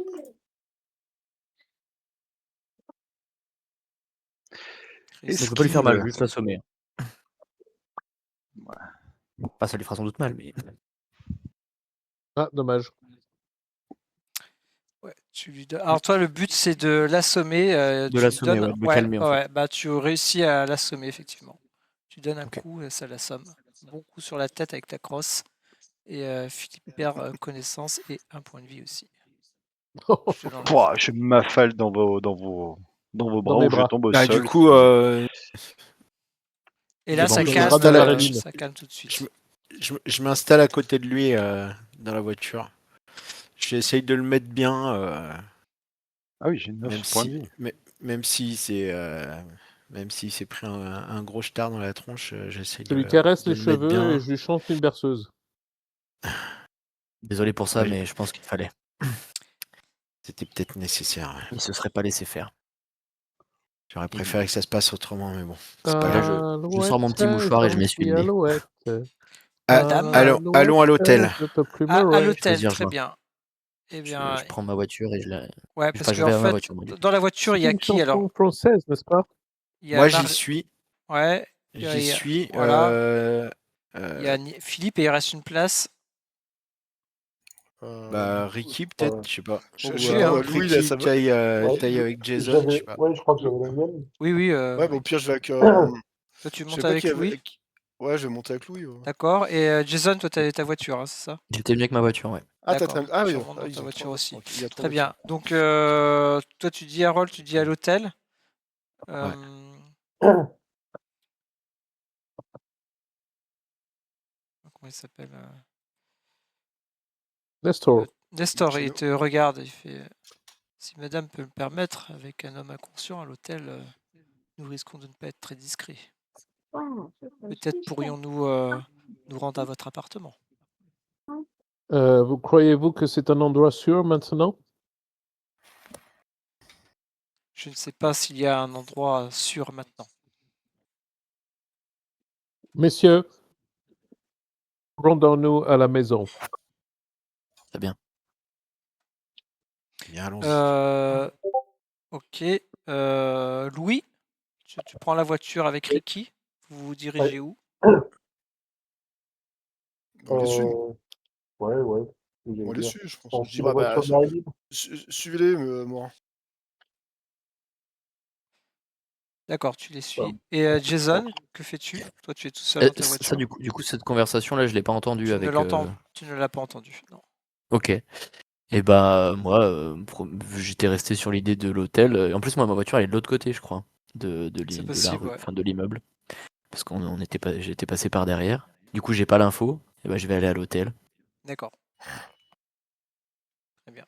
[SPEAKER 5] Donc je peux pas lui faire
[SPEAKER 6] Esquive.
[SPEAKER 5] mal, juste l'assommer. Enfin, ça lui fera sans doute mal, mais.
[SPEAKER 4] Ah, dommage.
[SPEAKER 2] Ouais, tu lui donnes. Alors toi, le but c'est de l'assommer.
[SPEAKER 5] De
[SPEAKER 2] Tu lui
[SPEAKER 5] l'assommer,
[SPEAKER 2] donnes.
[SPEAKER 5] ouais, de le
[SPEAKER 2] Ouais,
[SPEAKER 5] calmer en fait.
[SPEAKER 2] ouais. Bah tu réussis à l'assommer effectivement. Tu donnes un
[SPEAKER 5] Ok.
[SPEAKER 2] coup et ça l'assomme. Bon coup sur la tête avec ta crosse. Et Philippe perd connaissance et un point de vie aussi. Je te l'enlève.
[SPEAKER 6] Pouah, je m'affale dans vos bras
[SPEAKER 4] mes
[SPEAKER 6] ou je
[SPEAKER 4] bras.
[SPEAKER 6] tombe au
[SPEAKER 3] Bah,
[SPEAKER 6] sol.
[SPEAKER 3] du coup,
[SPEAKER 2] Et là,
[SPEAKER 3] je-
[SPEAKER 2] ça
[SPEAKER 3] je
[SPEAKER 2] calme.
[SPEAKER 3] m'installe à-
[SPEAKER 2] Ça calme tout de suite.
[SPEAKER 3] je m'installe à côté de lui dans la voiture. J'essaye de le mettre bien,
[SPEAKER 6] Ah oui, j'ai 9
[SPEAKER 3] même
[SPEAKER 6] points de
[SPEAKER 3] si,
[SPEAKER 6] vie.
[SPEAKER 3] même si même s'il s'est pris un gros jetard dans la tronche, j'essaye
[SPEAKER 4] Je lui caresse
[SPEAKER 3] de
[SPEAKER 4] les
[SPEAKER 3] le mettre
[SPEAKER 4] cheveux et
[SPEAKER 3] bien.
[SPEAKER 4] je lui chante une berceuse.
[SPEAKER 5] Désolé pour ça,
[SPEAKER 6] Ouais,
[SPEAKER 5] mais je pense qu'il fallait.
[SPEAKER 3] C'était peut-être nécessaire. Ouais.
[SPEAKER 5] Il se serait pas laissé faire.
[SPEAKER 3] J'aurais préféré que ça se passe autrement, mais bon, c'est pas
[SPEAKER 5] Là,
[SPEAKER 3] grave.
[SPEAKER 5] je sors mon petit mouchoir et je m'essuie le nez.
[SPEAKER 4] Alouette.
[SPEAKER 2] Madame.
[SPEAKER 3] Allons à l'hôtel.
[SPEAKER 4] Je peux plus
[SPEAKER 2] À
[SPEAKER 4] me
[SPEAKER 2] l'hôtel,
[SPEAKER 5] Choisir,
[SPEAKER 2] très
[SPEAKER 5] je
[SPEAKER 2] bien. Eh bien,
[SPEAKER 5] Je prends ma voiture et je la.
[SPEAKER 2] ouais, parce
[SPEAKER 5] Je
[SPEAKER 2] qu'en
[SPEAKER 5] vais à ma
[SPEAKER 2] fait,
[SPEAKER 5] voiture, moi, du coup.
[SPEAKER 2] dans la voiture, il y
[SPEAKER 4] C'est
[SPEAKER 2] a
[SPEAKER 4] une
[SPEAKER 2] qui alors?
[SPEAKER 4] chanson française, n'est-ce pas?
[SPEAKER 2] Il y a
[SPEAKER 3] Moi, j'y suis.
[SPEAKER 2] Ouais.
[SPEAKER 3] J'y suis.
[SPEAKER 2] Voilà. Il y a Philippe et il reste une place.
[SPEAKER 3] Bah, Ricky, peut-être, je sais pas.
[SPEAKER 2] Au
[SPEAKER 1] Je
[SPEAKER 3] Ou
[SPEAKER 1] sais
[SPEAKER 2] hein.
[SPEAKER 1] pas,
[SPEAKER 3] ou que
[SPEAKER 1] Louis, il a
[SPEAKER 3] Ricky
[SPEAKER 1] sa
[SPEAKER 3] taille avec Jason, je sais pas.
[SPEAKER 7] Ouais, je crois que j'avais la mienne.
[SPEAKER 2] Oui, oui.
[SPEAKER 1] Ouais, bah, au pire, je vais avec.
[SPEAKER 2] Toi, tu
[SPEAKER 1] Je sais
[SPEAKER 2] montes
[SPEAKER 1] pas qui
[SPEAKER 2] avec Louis.
[SPEAKER 1] avec. Ouais, je vais monter avec Louis. Ouais.
[SPEAKER 2] D'accord. Et Jason, toi, t'as ta voiture, hein, c'est ça?
[SPEAKER 5] J'étais venu avec ma voiture, ouais.
[SPEAKER 1] Ah,
[SPEAKER 2] D'accord.
[SPEAKER 1] Ah oui,
[SPEAKER 2] Tu remontes dans
[SPEAKER 1] ils
[SPEAKER 2] ta
[SPEAKER 1] ont
[SPEAKER 2] voiture
[SPEAKER 1] trois.
[SPEAKER 2] aussi.
[SPEAKER 1] Ok, il y a trois
[SPEAKER 2] Très
[SPEAKER 1] voitures.
[SPEAKER 2] bien. Donc, toi, tu dis Harold, tu dis à l'hôtel. Comment il s'appelle
[SPEAKER 4] Nestor.
[SPEAKER 2] Nestor, il
[SPEAKER 1] Gino.
[SPEAKER 2] te regarde, il fait si madame peut le permettre, avec un homme inconscient à l'hôtel, nous risquons de ne pas être très discrets. Peut-être pourrions-nous nous rendre à votre appartement.
[SPEAKER 4] Vous croyez-vous que c'est un endroit sûr maintenant?
[SPEAKER 2] Je ne sais pas s'il y a un endroit sûr maintenant.
[SPEAKER 4] Messieurs, rendons-nous à la maison.
[SPEAKER 5] Très bien.
[SPEAKER 3] Bien, allons-y.
[SPEAKER 2] Ok. Louis, tu prends la voiture avec Ricky. Vous vous dirigez où?
[SPEAKER 1] On les suit.
[SPEAKER 7] Ouais.
[SPEAKER 1] On les suit, je pense.
[SPEAKER 7] On
[SPEAKER 1] Je dis,
[SPEAKER 7] suit la
[SPEAKER 1] bah,
[SPEAKER 7] voiture de Marilyn.
[SPEAKER 1] suivez-les, moi.
[SPEAKER 2] D'accord, tu les suis. Et Jason, que fais-tu? Toi, tu es tout seul dans ta voiture.
[SPEAKER 5] Ça, du coup, cette conversation-là, je l'ai pas entendue
[SPEAKER 2] Tu
[SPEAKER 5] avec.
[SPEAKER 2] ne l'as pas entendu, non.
[SPEAKER 5] Ok. Et bah, moi, j'étais resté sur l'idée de l'hôtel. En plus, moi, ma voiture, elle est de l'autre côté, je crois, de
[SPEAKER 2] C'est
[SPEAKER 5] la
[SPEAKER 2] possible,
[SPEAKER 5] rue,
[SPEAKER 2] ouais.
[SPEAKER 5] enfin de l'immeuble. Parce j'étais passé par derrière. Du coup, j'ai pas l'info. Et bah, je vais aller à l'hôtel.
[SPEAKER 2] D'accord. Très bien.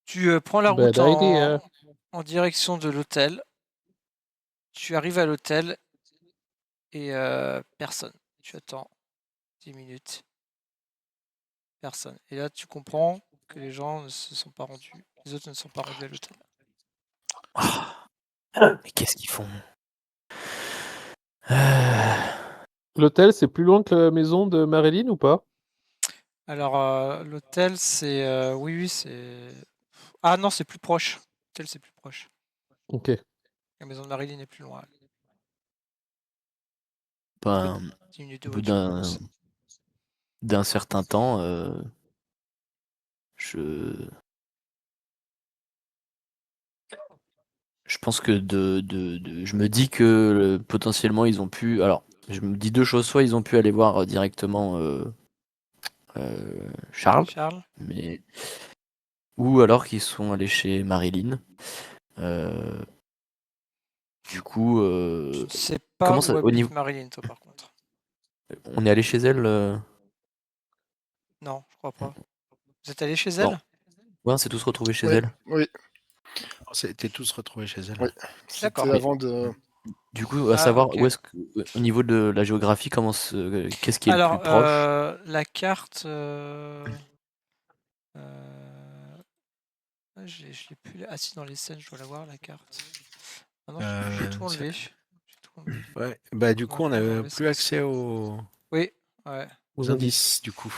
[SPEAKER 2] Tu prends la
[SPEAKER 4] Bad
[SPEAKER 2] route
[SPEAKER 4] idea.
[SPEAKER 2] en direction de l'hôtel. Tu arrives à l'hôtel et personne. Tu attends 10 minutes. Personne. Et là, tu comprends que les gens ne se sont pas rendus. Les autres ne sont pas rendus à l'hôtel.
[SPEAKER 5] Mais qu'est-ce qu'ils font?
[SPEAKER 4] L'hôtel, c'est plus loin que la maison de Marilyn ou pas?
[SPEAKER 2] Alors, l'hôtel, c'est... oui, c'est... Ah non, c'est plus proche. L'hôtel, c'est plus proche.
[SPEAKER 4] Ok.
[SPEAKER 2] La maison de Marilyn est plus loin.
[SPEAKER 5] Ben,
[SPEAKER 2] 10 minutes de
[SPEAKER 5] au bout
[SPEAKER 2] voiture.
[SPEAKER 5] d'un certain temps, je pense que je me dis que potentiellement ils ont pu. Alors, je me dis deux choses. Soit ils ont pu aller voir directement Charles,
[SPEAKER 2] Charles.
[SPEAKER 5] mais ou alors qu'ils sont allés chez Marilyn. Du coup,
[SPEAKER 2] Je ne sais pas
[SPEAKER 5] comment
[SPEAKER 2] où
[SPEAKER 5] ça au
[SPEAKER 2] habite
[SPEAKER 5] niveau
[SPEAKER 2] Marilyn, toi, par contre.
[SPEAKER 5] on est allé chez elle
[SPEAKER 2] Non, je crois pas. Vous êtes allé chez
[SPEAKER 5] Non.
[SPEAKER 2] elle?
[SPEAKER 5] Ouais, on s'est tous retrouvés chez
[SPEAKER 1] Oui,
[SPEAKER 5] elle.
[SPEAKER 1] oui,
[SPEAKER 3] On s'était tous retrouvés chez elle.
[SPEAKER 1] oui.
[SPEAKER 2] D'accord.
[SPEAKER 1] C'était avant de.
[SPEAKER 5] Du coup, à
[SPEAKER 2] Ah,
[SPEAKER 5] savoir
[SPEAKER 2] ok.
[SPEAKER 5] où est-ce que, au niveau de la géographie, qu'est-ce qui est le
[SPEAKER 2] Alors,
[SPEAKER 5] plus proche?
[SPEAKER 2] la carte... je l'ai plus... Ah si, dans les scènes, je dois l'avoir, la carte. Ah non, j'ai tout enlevé. J'ai tout enlevé.
[SPEAKER 3] Ouais, bah du coup, on
[SPEAKER 2] Maintenant,
[SPEAKER 3] n'a
[SPEAKER 2] enlever
[SPEAKER 3] plus
[SPEAKER 2] ça.
[SPEAKER 3] accès aux
[SPEAKER 2] Oui, ouais.
[SPEAKER 3] indices, du coup.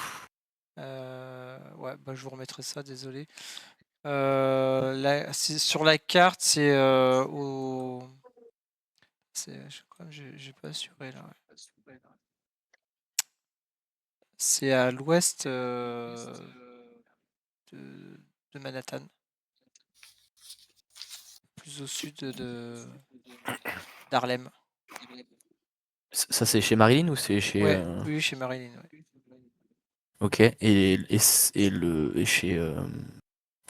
[SPEAKER 2] Ouais, bah, je vous remettrai ça, désolé. Sur la carte, c'est au... Je crois que j'ai pas assuré là. Ouais. C'est à l'ouest de Manhattan. Plus au sud d'Harlem.
[SPEAKER 5] Ça, c'est chez Marilyn ou c'est chez...
[SPEAKER 2] Ouais, oui, chez Marilyn. Ouais.
[SPEAKER 5] Ok, et chez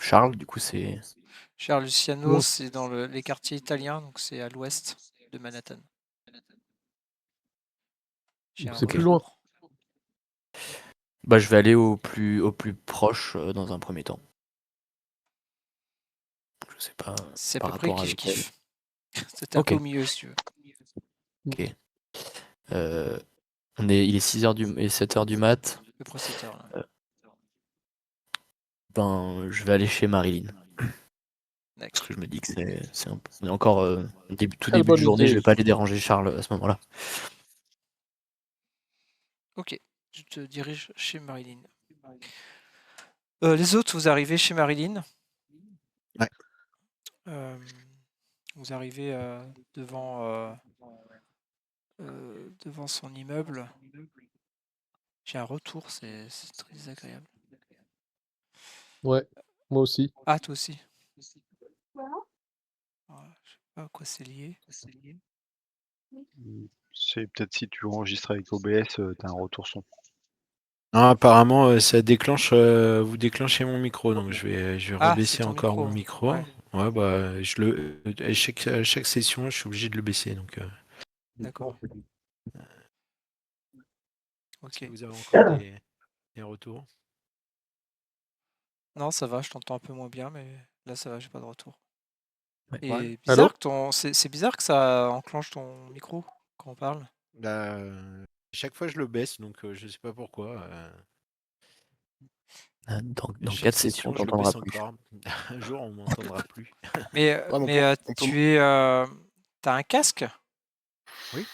[SPEAKER 5] Charles, du coup, c'est...
[SPEAKER 2] Charles Luciano, c'est dans les quartiers italiens, donc c'est à l'ouest de Manhattan.
[SPEAKER 4] C'est plus loin.
[SPEAKER 5] Bah, je vais aller au plus proche dans un premier temps. Je sais pas,
[SPEAKER 2] C'est à
[SPEAKER 5] par
[SPEAKER 2] peu près
[SPEAKER 5] rapport à l'hôtel.
[SPEAKER 2] kiff-kiff. C'est un
[SPEAKER 5] Ok.
[SPEAKER 2] peu au milieu, si tu veux.
[SPEAKER 5] Ok. Il est 6h et 7h du mat.
[SPEAKER 2] Le processeur, là.
[SPEAKER 5] Ben, je vais aller chez Marilyn. Parce
[SPEAKER 2] D'accord.
[SPEAKER 5] que je me dis que on est encore tout
[SPEAKER 4] Quelle
[SPEAKER 5] début de
[SPEAKER 4] bonne
[SPEAKER 5] journée,
[SPEAKER 4] idée.
[SPEAKER 5] je vais pas aller déranger Charles à ce moment-là.
[SPEAKER 2] Ok, je te dirige chez Marilyn. Les autres, vous arrivez chez Marilyn.
[SPEAKER 3] Ouais.
[SPEAKER 2] Vous arrivez devant son immeuble. J'ai un retour, c'est très désagréable.
[SPEAKER 4] Ouais, moi aussi.
[SPEAKER 2] Ah, toi aussi. Voilà, je sais pas à quoi c'est lié.
[SPEAKER 6] C'est peut-être si tu enregistres avec OBS, t'as un retour son.
[SPEAKER 3] Non, apparemment, ça déclenche. Vous déclenchez mon micro, donc je vais
[SPEAKER 2] Ah,
[SPEAKER 3] rebaisser
[SPEAKER 2] c'est ton
[SPEAKER 3] encore
[SPEAKER 2] micro.
[SPEAKER 3] mon micro.
[SPEAKER 2] Ouais.
[SPEAKER 3] Ouais, bah, à chaque session, je suis obligé de le baisser. Donc,
[SPEAKER 2] D'accord.
[SPEAKER 3] est-ce que
[SPEAKER 2] Ok.
[SPEAKER 3] vous avez encore des retours?
[SPEAKER 2] Non, ça va, je t'entends un peu moins bien, mais là, ça va, j'ai pas de retour.
[SPEAKER 5] Ouais.
[SPEAKER 2] Et
[SPEAKER 3] Ouais.
[SPEAKER 2] bizarre c'est bizarre que ça enclenche ton micro quand on parle.
[SPEAKER 3] Bah, chaque fois, je le baisse, donc je sais pas pourquoi.
[SPEAKER 5] Dans
[SPEAKER 3] Chaque
[SPEAKER 5] 4 sessions,
[SPEAKER 3] session, je le
[SPEAKER 5] t'entendras
[SPEAKER 3] baisse
[SPEAKER 5] plus.
[SPEAKER 3] encore. Un jour, on m'entendra plus.
[SPEAKER 2] Mais,
[SPEAKER 1] Ouais,
[SPEAKER 2] mais t'as un casque?
[SPEAKER 3] Oui.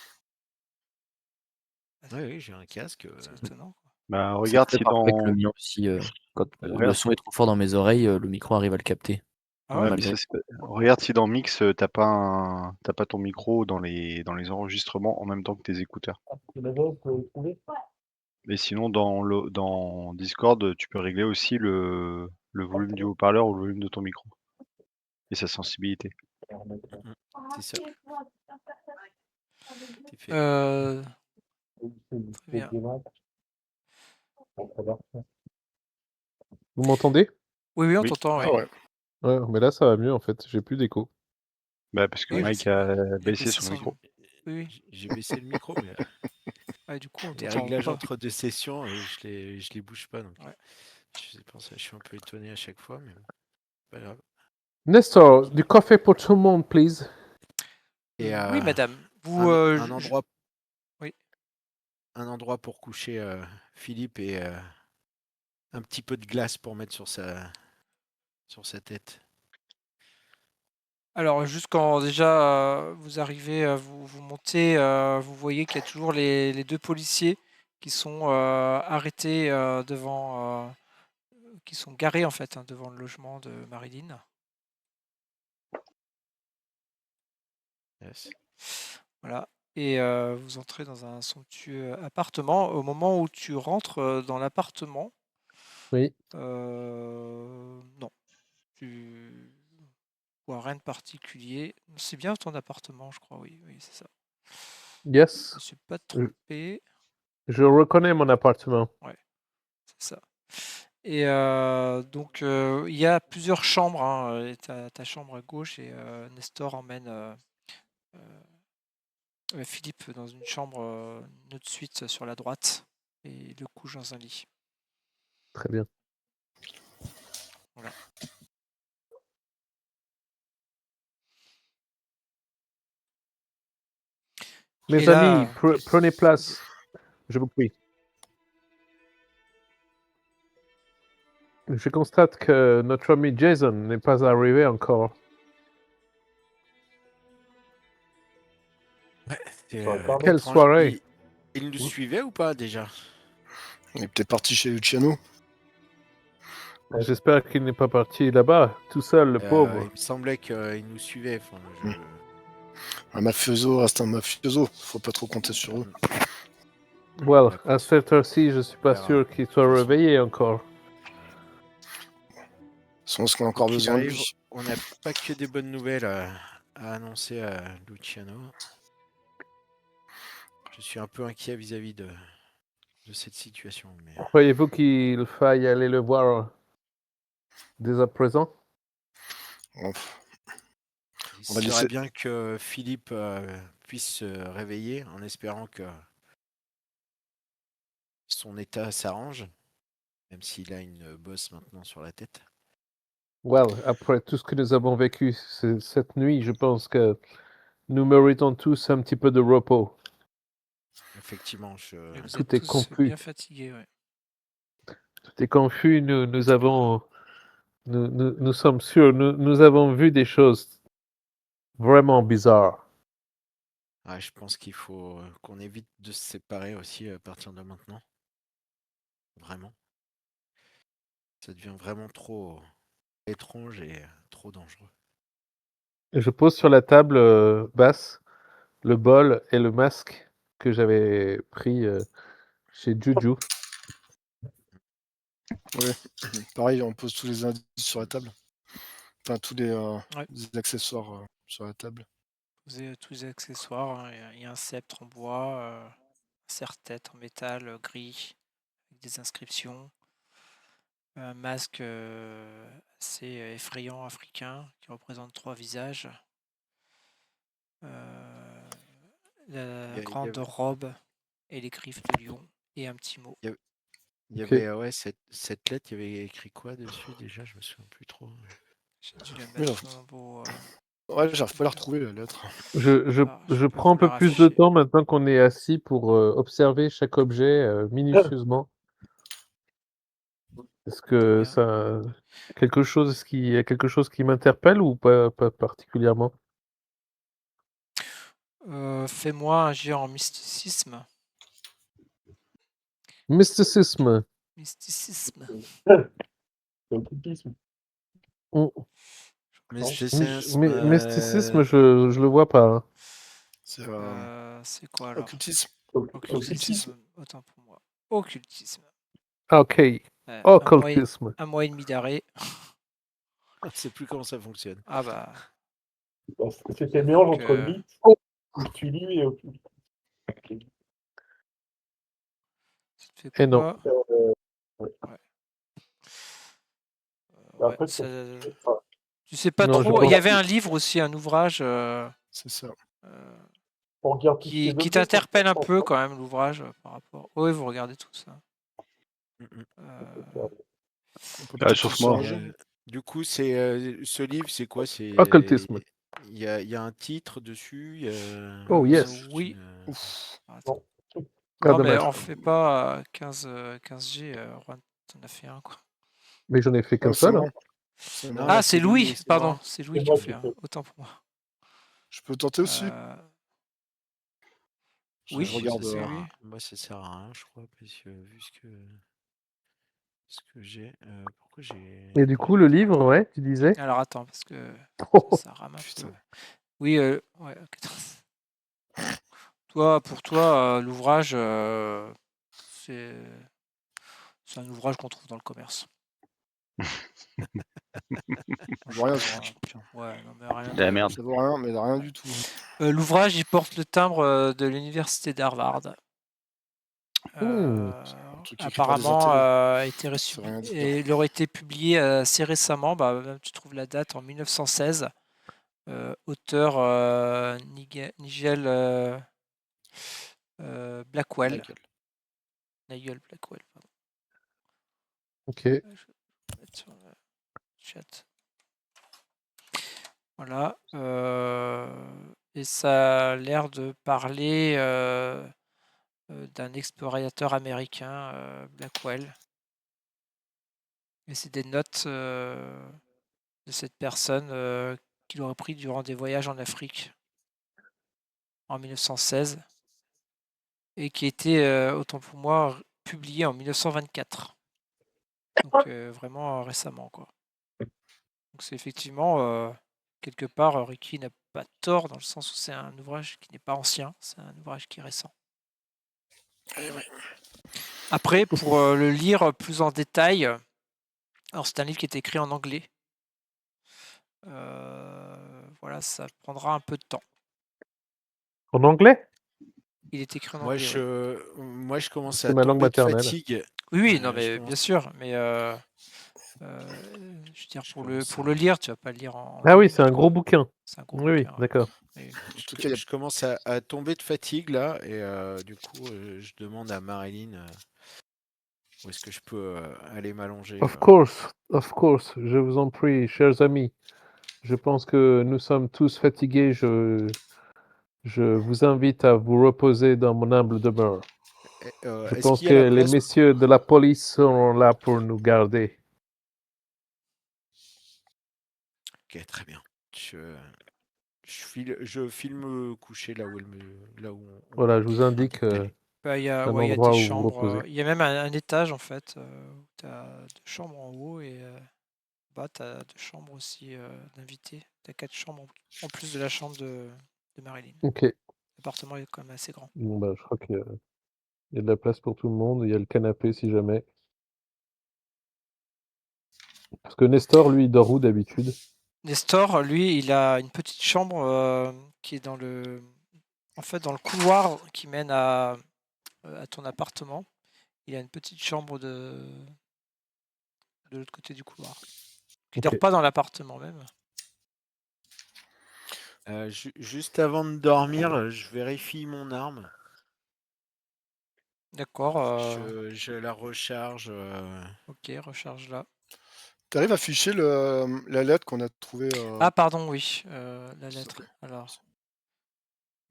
[SPEAKER 3] Oui, j'ai un casque.
[SPEAKER 2] C'est étonnant.
[SPEAKER 6] Bah,
[SPEAKER 5] C'est
[SPEAKER 6] regarde
[SPEAKER 5] très
[SPEAKER 6] si
[SPEAKER 5] parfait que le
[SPEAKER 6] dans.
[SPEAKER 5] mien aussi, quand le
[SPEAKER 6] Regarde
[SPEAKER 5] son est trop fort dans mes oreilles, le micro arrive à le capter.
[SPEAKER 2] Ah
[SPEAKER 6] Ouais,
[SPEAKER 2] ouais?
[SPEAKER 6] mais
[SPEAKER 5] Malgré.
[SPEAKER 6] regarde si dans Mix, t'as pas ton micro dans les enregistrements en même temps que tes écouteurs. Et sinon, dans Discord, tu peux régler aussi le volume du haut-parleur ou le volume de ton micro. Et sa sensibilité.
[SPEAKER 3] C'est ça. C'est fait.
[SPEAKER 2] Très bien.
[SPEAKER 4] Vous m'entendez?
[SPEAKER 2] Oui, on
[SPEAKER 6] Oui.
[SPEAKER 2] t'entend,
[SPEAKER 1] Ah
[SPEAKER 2] ouais.
[SPEAKER 1] ouais.
[SPEAKER 4] Ouais, mais là, ça va mieux en fait. J'ai plus d'écho.
[SPEAKER 6] Bah, parce que
[SPEAKER 2] Oui,
[SPEAKER 6] Mike
[SPEAKER 2] il
[SPEAKER 6] a
[SPEAKER 2] a
[SPEAKER 6] baissé
[SPEAKER 2] baissé
[SPEAKER 6] son
[SPEAKER 2] son-
[SPEAKER 6] micro.
[SPEAKER 2] Oui,
[SPEAKER 3] J'ai baissé le micro, mais
[SPEAKER 2] ouais, du coup, on
[SPEAKER 3] les
[SPEAKER 2] t'entend
[SPEAKER 3] réglages
[SPEAKER 2] pas.
[SPEAKER 3] entre deux sessions, je les bouge pas. Donc,
[SPEAKER 2] Ouais.
[SPEAKER 3] c'est pour ça que je suis un peu étonné à chaque fois. Mais... pas grave.
[SPEAKER 4] Nestor, du café pour tout le monde, please.
[SPEAKER 3] Et
[SPEAKER 2] Oui, madame. Vous,
[SPEAKER 3] un endroit.
[SPEAKER 2] Oui.
[SPEAKER 3] Un endroit pour coucher Philippe et un petit peu de glace pour mettre sur sa tête.
[SPEAKER 2] Alors, juste quand déjà vous arrivez, vous montez, vous voyez qu'il y a toujours les 2 policiers qui sont arrêtés devant, qui sont garés en fait devant le logement de Marilyn.
[SPEAKER 3] Yes.
[SPEAKER 2] Voilà. Et vous entrez dans un somptueux appartement. Au moment où tu rentres dans l'appartement,
[SPEAKER 4] Oui.
[SPEAKER 2] non, tu vois rien de particulier. C'est bien ton appartement, je crois. Oui, oui, c'est ça. Je
[SPEAKER 4] Yes.
[SPEAKER 2] me suis pas trompé.
[SPEAKER 4] Je reconnais mon appartement.
[SPEAKER 2] C'est ça. Et donc, il y a plusieurs chambres. Hein. Ta chambre à gauche et Nestor emmène Philippe dans une chambre, une autre suite sur la droite, et le couche dans un lit.
[SPEAKER 4] Très bien.
[SPEAKER 2] Voilà.
[SPEAKER 4] Mes
[SPEAKER 2] Et là,
[SPEAKER 4] amis, prenez place. Je vous prie. Je constate que notre ami Jason n'est pas arrivé encore. Quelle
[SPEAKER 3] étrange.
[SPEAKER 4] soirée.
[SPEAKER 3] Il nous suivait ou pas déjà?
[SPEAKER 1] Il est peut-être parti chez Luciano.
[SPEAKER 4] J'espère qu'il n'est pas parti là-bas, tout seul, le pauvre.
[SPEAKER 3] Il me semblait qu'il nous suivait.
[SPEAKER 1] Un mafioso reste un mafioso. Faut pas trop compter sur eux.
[SPEAKER 4] Well, à cette heure-ci, je suis pas
[SPEAKER 3] verra.
[SPEAKER 4] sûr qu'il soit
[SPEAKER 3] De toute façon.
[SPEAKER 4] réveillé encore.
[SPEAKER 1] Est-ce qu'on a encore
[SPEAKER 3] Qu'il
[SPEAKER 1] besoin de
[SPEAKER 3] arrive,
[SPEAKER 1] lui?
[SPEAKER 3] on n'a pas que des bonnes nouvelles à annoncer à Luciano. Je suis un peu inquiet vis-à-vis de cette situation. Mais...
[SPEAKER 4] Croyez-vous qu'il faille aller le voir dès à présent?
[SPEAKER 1] Bon,
[SPEAKER 3] Il
[SPEAKER 1] on va
[SPEAKER 3] serait
[SPEAKER 1] laisser-
[SPEAKER 3] bien que Philippe puisse se réveiller en espérant que son état s'arrange, même s'il a une bosse maintenant sur la tête.
[SPEAKER 4] Well, après tout ce que nous avons vécu cette nuit, je pense que nous méritons tous un petit peu de repos.
[SPEAKER 3] Effectivement,
[SPEAKER 2] et vous
[SPEAKER 4] Tout
[SPEAKER 2] êtes
[SPEAKER 4] est
[SPEAKER 2] tous
[SPEAKER 4] confus.
[SPEAKER 2] bien fatigués. Ouais.
[SPEAKER 4] Tout est confus. Nous sommes sûrs. Nous avons vu des choses vraiment bizarres.
[SPEAKER 3] Ouais, je pense qu'il faut qu'on évite de se séparer aussi à partir de maintenant. Vraiment. Ça devient vraiment trop étrange et trop dangereux.
[SPEAKER 4] Je pose sur la table basse le bol et le masque que j'avais pris chez Juju.
[SPEAKER 1] Pareil, on pose tous les indices sur la table. Enfin, tous les
[SPEAKER 2] Ouais.
[SPEAKER 1] accessoires sur la table.
[SPEAKER 2] Vous avez tous les accessoires. Hein. Il y a un sceptre en bois, un serre-tête en métal gris avec des inscriptions. Un masque assez effrayant africain qui représente 3 visages. La grande robe et les griffes de lion et un petit mot.
[SPEAKER 3] Il y avait cette lettre, il y avait écrit quoi dessus déjà? Je me souviens plus trop.
[SPEAKER 2] J'ai dû la mettre dans vos.
[SPEAKER 1] Ouais, j'arrive pas à la retrouver la lettre.
[SPEAKER 4] Je prends un peu plus de temps maintenant qu'on est assis pour observer chaque objet minutieusement. Est-ce que ça est-ce qu'il y a quelque chose qui m'interpelle ou pas particulièrement?
[SPEAKER 2] Fais-moi un jet en mysticisme.
[SPEAKER 4] Mysticisme.
[SPEAKER 2] Mysticisme.
[SPEAKER 4] Mysticisme, je le vois pas. Hein.
[SPEAKER 2] C'est quoi alors?
[SPEAKER 1] Occultisme.
[SPEAKER 2] Occultisme. Autant pour moi. Occultisme.
[SPEAKER 4] Ok. Occultisme.
[SPEAKER 2] Un mois et demi d'arrêt.
[SPEAKER 3] Je ne sais plus comment ça fonctionne.
[SPEAKER 2] Ah bah.
[SPEAKER 7] C'était le mélange entre mythe, mythulu et occulte.
[SPEAKER 4] Et non.
[SPEAKER 7] Après,
[SPEAKER 2] tu sais pas trop. Il y avait un livre aussi, un ouvrage.
[SPEAKER 1] C'est ça.
[SPEAKER 2] Qui t'interpelle un peu quand même, l'ouvrage par rapport. Oui, vous regardez tout ça.
[SPEAKER 6] Sauf moi.
[SPEAKER 3] Du coup, c'est ce livre, c'est quoi? C'est
[SPEAKER 4] Occultisme.
[SPEAKER 3] il y a un titre dessus.
[SPEAKER 4] Oh, yes.
[SPEAKER 3] C'est
[SPEAKER 2] Oui.
[SPEAKER 3] une,
[SPEAKER 1] Ouf.
[SPEAKER 2] Attends.
[SPEAKER 4] Ah,
[SPEAKER 2] Non, mais
[SPEAKER 4] dommage.
[SPEAKER 2] on fait pas 15G, Juan, t'en as fait un, quoi.
[SPEAKER 4] Mais j'en ai fait qu'un
[SPEAKER 1] Ouais, c'est
[SPEAKER 4] seul.
[SPEAKER 1] moi.
[SPEAKER 4] Hein.
[SPEAKER 1] C'est
[SPEAKER 3] Non,
[SPEAKER 1] moi.
[SPEAKER 3] là,
[SPEAKER 2] Ah, c'est Louis,
[SPEAKER 3] c'est
[SPEAKER 2] pardon,
[SPEAKER 3] moi.
[SPEAKER 2] c'est Louis
[SPEAKER 7] C'est
[SPEAKER 2] qui en
[SPEAKER 7] moi
[SPEAKER 2] fait
[SPEAKER 7] qui
[SPEAKER 2] un.
[SPEAKER 7] fais.
[SPEAKER 2] Autant pour moi.
[SPEAKER 1] Je peux tenter aussi.
[SPEAKER 2] Oui,
[SPEAKER 1] Je
[SPEAKER 2] oui,
[SPEAKER 1] regarde.
[SPEAKER 2] oui,
[SPEAKER 3] sert
[SPEAKER 2] oui.
[SPEAKER 3] Moi, ça sert à rien, je crois, parce que vu ce que j'ai, pourquoi j'ai.
[SPEAKER 4] Et du coup, le livre, ouais, tu disais
[SPEAKER 2] Alors attends, parce que
[SPEAKER 4] Oh,
[SPEAKER 2] ça rame un peu.
[SPEAKER 3] Putain.
[SPEAKER 2] Oui, ouais, ok. Pour toi, l'ouvrage, c'est c'est un ouvrage qu'on trouve dans le commerce.
[SPEAKER 1] Ça vaut rien ce
[SPEAKER 2] Franchement,
[SPEAKER 1] bouquin.
[SPEAKER 2] ouais, non, mais rien
[SPEAKER 6] De la
[SPEAKER 2] de...
[SPEAKER 6] merde.
[SPEAKER 1] Ça vaut rien, mais rien du tout.
[SPEAKER 2] L'ouvrage, il porte le timbre de l'université d'Harvard.
[SPEAKER 1] Un truc écrit par des
[SPEAKER 2] Apparemment,
[SPEAKER 1] intellos.
[SPEAKER 2] a été
[SPEAKER 1] Ça veut rien dire.
[SPEAKER 2] et il aurait été publié assez récemment. Bah, même tu trouves la date en 1916. Auteur Nigel Blackwell. Nigel Blackwell, pardon.
[SPEAKER 4] ok.
[SPEAKER 2] Je vais mettre sur le chat. Voilà. Et ça a l'air de parler d'un explorateur américain, Blackwell. Et c'est des notes de cette personne qu'il aurait pris durant des voyages en Afrique en 1916 et qui était, autant pour moi, publié en 1924. Donc vraiment récemment, quoi. Donc c'est effectivement, quelque part, Ricky n'a pas tort dans le sens où c'est un ouvrage qui n'est pas ancien, c'est un ouvrage qui est récent. Après, pour le lire plus en détail, alors c'est un livre qui est écrit en anglais. Voilà, ça prendra un peu de temps.
[SPEAKER 4] En anglais
[SPEAKER 2] Il est écrit en
[SPEAKER 3] Moi,
[SPEAKER 2] anglais, ouais.
[SPEAKER 3] moi, je commence
[SPEAKER 4] C'est
[SPEAKER 3] à
[SPEAKER 4] ma langue
[SPEAKER 3] tomber de
[SPEAKER 4] maternelle.
[SPEAKER 3] fatigue.
[SPEAKER 2] Oui, non,
[SPEAKER 3] Je
[SPEAKER 2] mais
[SPEAKER 3] commence-
[SPEAKER 2] bien sûr, mais je veux dire,
[SPEAKER 3] Je
[SPEAKER 2] pour
[SPEAKER 3] commence
[SPEAKER 2] le
[SPEAKER 3] à-
[SPEAKER 2] lire, tu vas pas le lire en
[SPEAKER 4] Ah
[SPEAKER 2] 10
[SPEAKER 4] oui, c'est un
[SPEAKER 2] minutes,
[SPEAKER 4] gros
[SPEAKER 2] quoi.
[SPEAKER 4] bouquin.
[SPEAKER 2] C'est un gros
[SPEAKER 4] Oui, oui,
[SPEAKER 2] bouquin, ouais.
[SPEAKER 4] d'accord.
[SPEAKER 2] Oui.
[SPEAKER 1] En tout cas, il y a
[SPEAKER 3] Je commence à tomber de fatigue là, et du coup, je demande à Marilyn où est-ce que je peux aller m'allonger.
[SPEAKER 4] Of course, je vous en prie, chers amis. Je pense que nous sommes tous fatigués. Je vous invite à vous reposer dans mon humble demeure. Je
[SPEAKER 3] Est-ce
[SPEAKER 4] pense
[SPEAKER 3] qu'il y
[SPEAKER 4] que
[SPEAKER 3] a la
[SPEAKER 4] les
[SPEAKER 3] place?
[SPEAKER 4] messieurs de la police seront là pour nous garder.
[SPEAKER 3] Ok, très bien. Je filme coucher là où
[SPEAKER 4] Voilà, je vous
[SPEAKER 3] elle
[SPEAKER 4] indique
[SPEAKER 3] est.
[SPEAKER 2] Bah, il y a
[SPEAKER 4] un
[SPEAKER 2] ouais, il y a
[SPEAKER 4] endroit
[SPEAKER 2] des
[SPEAKER 4] où vous
[SPEAKER 2] chambres,
[SPEAKER 4] reposer.
[SPEAKER 2] il y a même un étage en fait, où tu as 2 chambres en haut et bas tu as 2 chambres aussi, d'invités. Tu as 4 chambres en plus de la chambre de Marilyn.
[SPEAKER 4] Ok.
[SPEAKER 2] L'appartement est quand même assez grand.
[SPEAKER 4] Bon, bah, je crois qu'il y a de la place pour tout le monde. Il y a le canapé si jamais. Parce que Nestor, lui, il dort où d'habitude?
[SPEAKER 2] Nestor, lui, il a une petite chambre, qui est dans le couloir qui mène à ton appartement. Il a une petite chambre de l'autre côté du couloir. Il dort
[SPEAKER 4] Ok.
[SPEAKER 2] pas dans l'appartement même.
[SPEAKER 3] Juste avant de dormir, je vérifie mon arme.
[SPEAKER 2] D'accord.
[SPEAKER 3] Je la recharge.
[SPEAKER 2] Ok, recharge là.
[SPEAKER 1] T'arrives à afficher la lettre qu'on a trouvée.
[SPEAKER 2] Ah, pardon, oui, la
[SPEAKER 1] s'il te
[SPEAKER 2] lettre.
[SPEAKER 1] plaît.
[SPEAKER 2] Alors,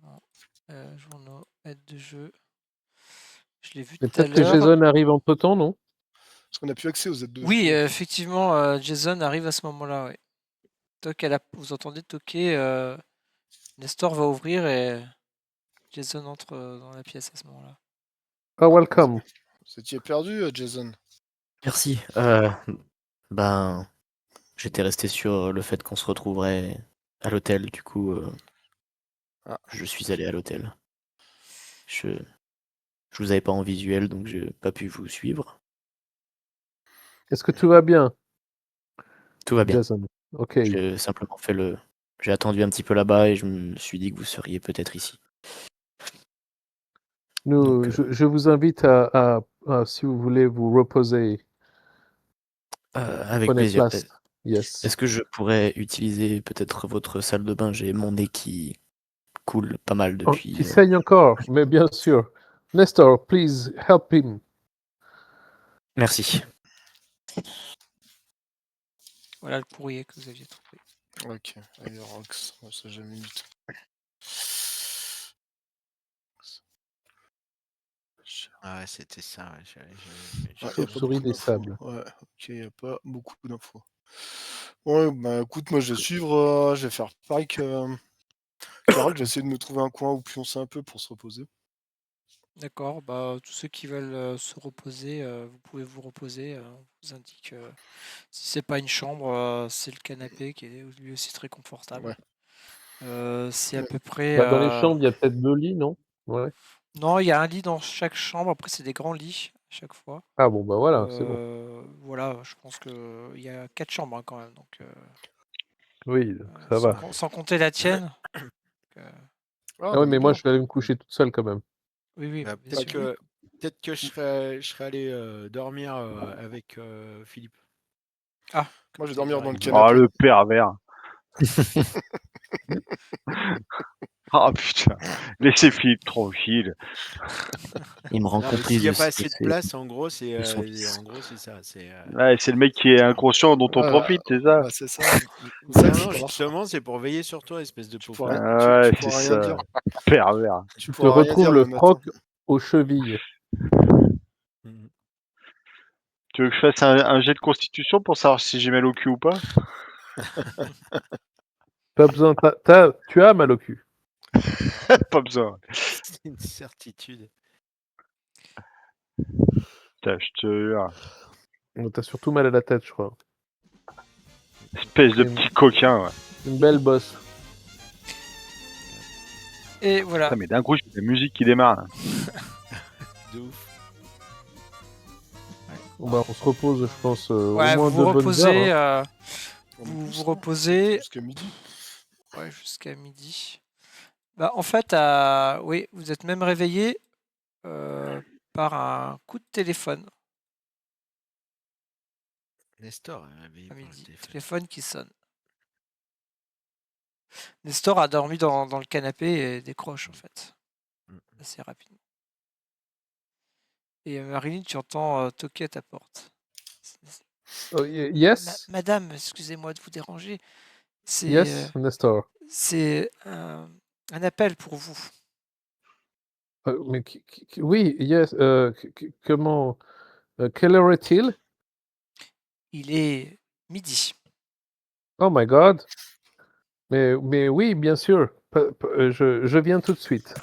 [SPEAKER 2] non, journaux, aide de jeu. Je l'ai vu
[SPEAKER 4] Mais
[SPEAKER 2] tout à
[SPEAKER 4] peut-être que
[SPEAKER 2] l'heure.
[SPEAKER 4] Jason arrive entre temps, non?
[SPEAKER 1] Parce qu'on n'a plus accès aux aides de
[SPEAKER 2] Oui,
[SPEAKER 1] jeu.
[SPEAKER 2] effectivement, Jason arrive à ce moment-là, oui. Toc vous entendez toquer, Nestor va ouvrir et Jason entre dans la pièce à ce moment-là.
[SPEAKER 4] Ah, welcome.
[SPEAKER 1] Vous étiez perdu, Jason.
[SPEAKER 5] Merci. Ben, j'étais resté sur le fait qu'on se retrouverait à l'hôtel, du coup,
[SPEAKER 1] Ah.
[SPEAKER 5] je suis allé à l'hôtel. Je vous avais pas en visuel, donc j'ai pas pu vous suivre.
[SPEAKER 4] Est-ce que tout va bien,
[SPEAKER 5] Tout va bien.
[SPEAKER 4] Jason? Ok.
[SPEAKER 5] J'ai simplement j'ai attendu un petit peu là-bas et je me suis dit que vous seriez peut-être ici. Donc,
[SPEAKER 4] Je vous invite à, si vous voulez, vous reposer.
[SPEAKER 5] avec
[SPEAKER 4] Prenez
[SPEAKER 5] plaisir.
[SPEAKER 4] place. Yes.
[SPEAKER 5] Est-ce que je pourrais utiliser peut-être votre salle de bain? J'ai mon nez qui coule pas mal
[SPEAKER 4] Oh,
[SPEAKER 5] depuis.
[SPEAKER 4] qui saigne encore, mais bien sûr. Nestor, please help him.
[SPEAKER 5] Merci.
[SPEAKER 2] Voilà le courrier que vous aviez trouvé.
[SPEAKER 1] Ok, Aerox, ouais, ça j'ai mis du tout.
[SPEAKER 3] Ah, c'était ça. Ouais,
[SPEAKER 1] Ouais, y a pas
[SPEAKER 4] Chauve-souris
[SPEAKER 1] beaucoup
[SPEAKER 4] des
[SPEAKER 1] d'infos.
[SPEAKER 4] sables.
[SPEAKER 1] Ouais, ok, y a pas beaucoup d'infos. Ouais, bah écoute, moi je vais suivre, je vais faire pareil que Carole, je vais essayer de me trouver un coin où pioncer un peu pour se reposer.
[SPEAKER 2] D'accord, bah tous ceux qui veulent se reposer, vous pouvez vous reposer. On vous indique si c'est pas une chambre, c'est le canapé qui est lui aussi très confortable. C'est à
[SPEAKER 1] Ouais.
[SPEAKER 2] peu près.
[SPEAKER 4] Bah, dans les chambres, il y a peut-être 2 lits, non? Ouais.
[SPEAKER 2] Non, il y a un lit dans chaque chambre. Après, c'est des grands lits à chaque fois.
[SPEAKER 4] Ah bon, bah voilà, c'est bon.
[SPEAKER 2] Voilà, je pense qu'il y a 4 chambres quand même. Donc,
[SPEAKER 4] Oui, ça va.
[SPEAKER 2] sans compter la tienne.
[SPEAKER 1] Ah,
[SPEAKER 4] Ah ouais, mais moi,
[SPEAKER 1] d'accord.
[SPEAKER 4] je vais aller me coucher toute seule quand même.
[SPEAKER 2] Oui, oui,
[SPEAKER 3] Bah,
[SPEAKER 2] bien sûr.
[SPEAKER 3] peut-être que je serais allé dormir avec Philippe.
[SPEAKER 2] Ah,
[SPEAKER 1] Moi je vais dormir dans le
[SPEAKER 6] Oh,
[SPEAKER 1] canapé.
[SPEAKER 6] le pervers. Ah putain, laissez Philippe tranquille.
[SPEAKER 5] Il me rend
[SPEAKER 3] Non, mais
[SPEAKER 5] complice
[SPEAKER 3] s'il n'y a
[SPEAKER 5] de
[SPEAKER 3] pas assez de place, en gros,
[SPEAKER 5] de son fils.
[SPEAKER 3] c'est ça.
[SPEAKER 6] Ouais, c'est le mec qui est inconscient dont on
[SPEAKER 1] Ouais,
[SPEAKER 6] profite, c'est ça?
[SPEAKER 1] bah, c'est ça. C'est ça
[SPEAKER 3] Non,
[SPEAKER 1] que
[SPEAKER 3] non,
[SPEAKER 1] ça marche.
[SPEAKER 3] justement, c'est pour veiller sur toi, espèce de
[SPEAKER 1] Tu
[SPEAKER 3] pauvre.
[SPEAKER 1] pourras,
[SPEAKER 6] Ouais,
[SPEAKER 1] tu
[SPEAKER 6] c'est
[SPEAKER 1] pourras rien
[SPEAKER 6] ça.
[SPEAKER 1] dire.
[SPEAKER 6] Pervers.
[SPEAKER 1] Tu
[SPEAKER 4] Tu te
[SPEAKER 1] pourras rien
[SPEAKER 4] retrouves
[SPEAKER 1] dire
[SPEAKER 4] le
[SPEAKER 1] le matin.
[SPEAKER 4] froc aux chevilles.
[SPEAKER 3] Mhm.
[SPEAKER 6] Tu veux que je fasse un jet de constitution pour savoir si j'ai mal au cul ou pas?
[SPEAKER 4] Pas besoin, tu as mal au cul.
[SPEAKER 6] Pas besoin.
[SPEAKER 3] C'est une certitude.
[SPEAKER 6] Putain, je te jure.
[SPEAKER 4] T'as surtout mal à la tête, je crois.
[SPEAKER 6] Espèce de
[SPEAKER 4] C'est
[SPEAKER 6] petit coquin, ouais.
[SPEAKER 4] une belle bosse.
[SPEAKER 2] Et voilà.
[SPEAKER 6] Putain, mais d'un coup, j'ai la musique qui démarre, là.
[SPEAKER 3] De ouf.
[SPEAKER 4] Bon, bah, on se repose, je pense, au
[SPEAKER 2] Ouais,
[SPEAKER 4] moins
[SPEAKER 2] vous vous
[SPEAKER 4] 2 bonnes heures.
[SPEAKER 2] reposez.
[SPEAKER 4] Hein.
[SPEAKER 2] Vous
[SPEAKER 1] Plus,
[SPEAKER 2] vous
[SPEAKER 1] hein.
[SPEAKER 2] reposez.
[SPEAKER 1] Jusqu'à midi.
[SPEAKER 2] Ouais, jusqu'à midi. Bah, en fait, oui, vous êtes même réveillé par un coup de téléphone
[SPEAKER 3] Nestor est réveillé
[SPEAKER 2] à
[SPEAKER 3] par le
[SPEAKER 2] midi.
[SPEAKER 3] téléphone.
[SPEAKER 2] Téléphone qui sonne. Nestor a dormi dans le canapé et décroche en fait, assez rapidement. Et Marilyn, tu entends toquer à ta porte.
[SPEAKER 4] Oh, yes,
[SPEAKER 2] Madame, excusez-moi de vous déranger.
[SPEAKER 4] yes, Nestor.
[SPEAKER 2] C'est un appel pour vous.
[SPEAKER 4] Mais oui, yes. Comment quelle heure est-il?
[SPEAKER 2] Il est midi.
[SPEAKER 4] Oh my God. Mais oui, bien sûr. Je viens tout de suite.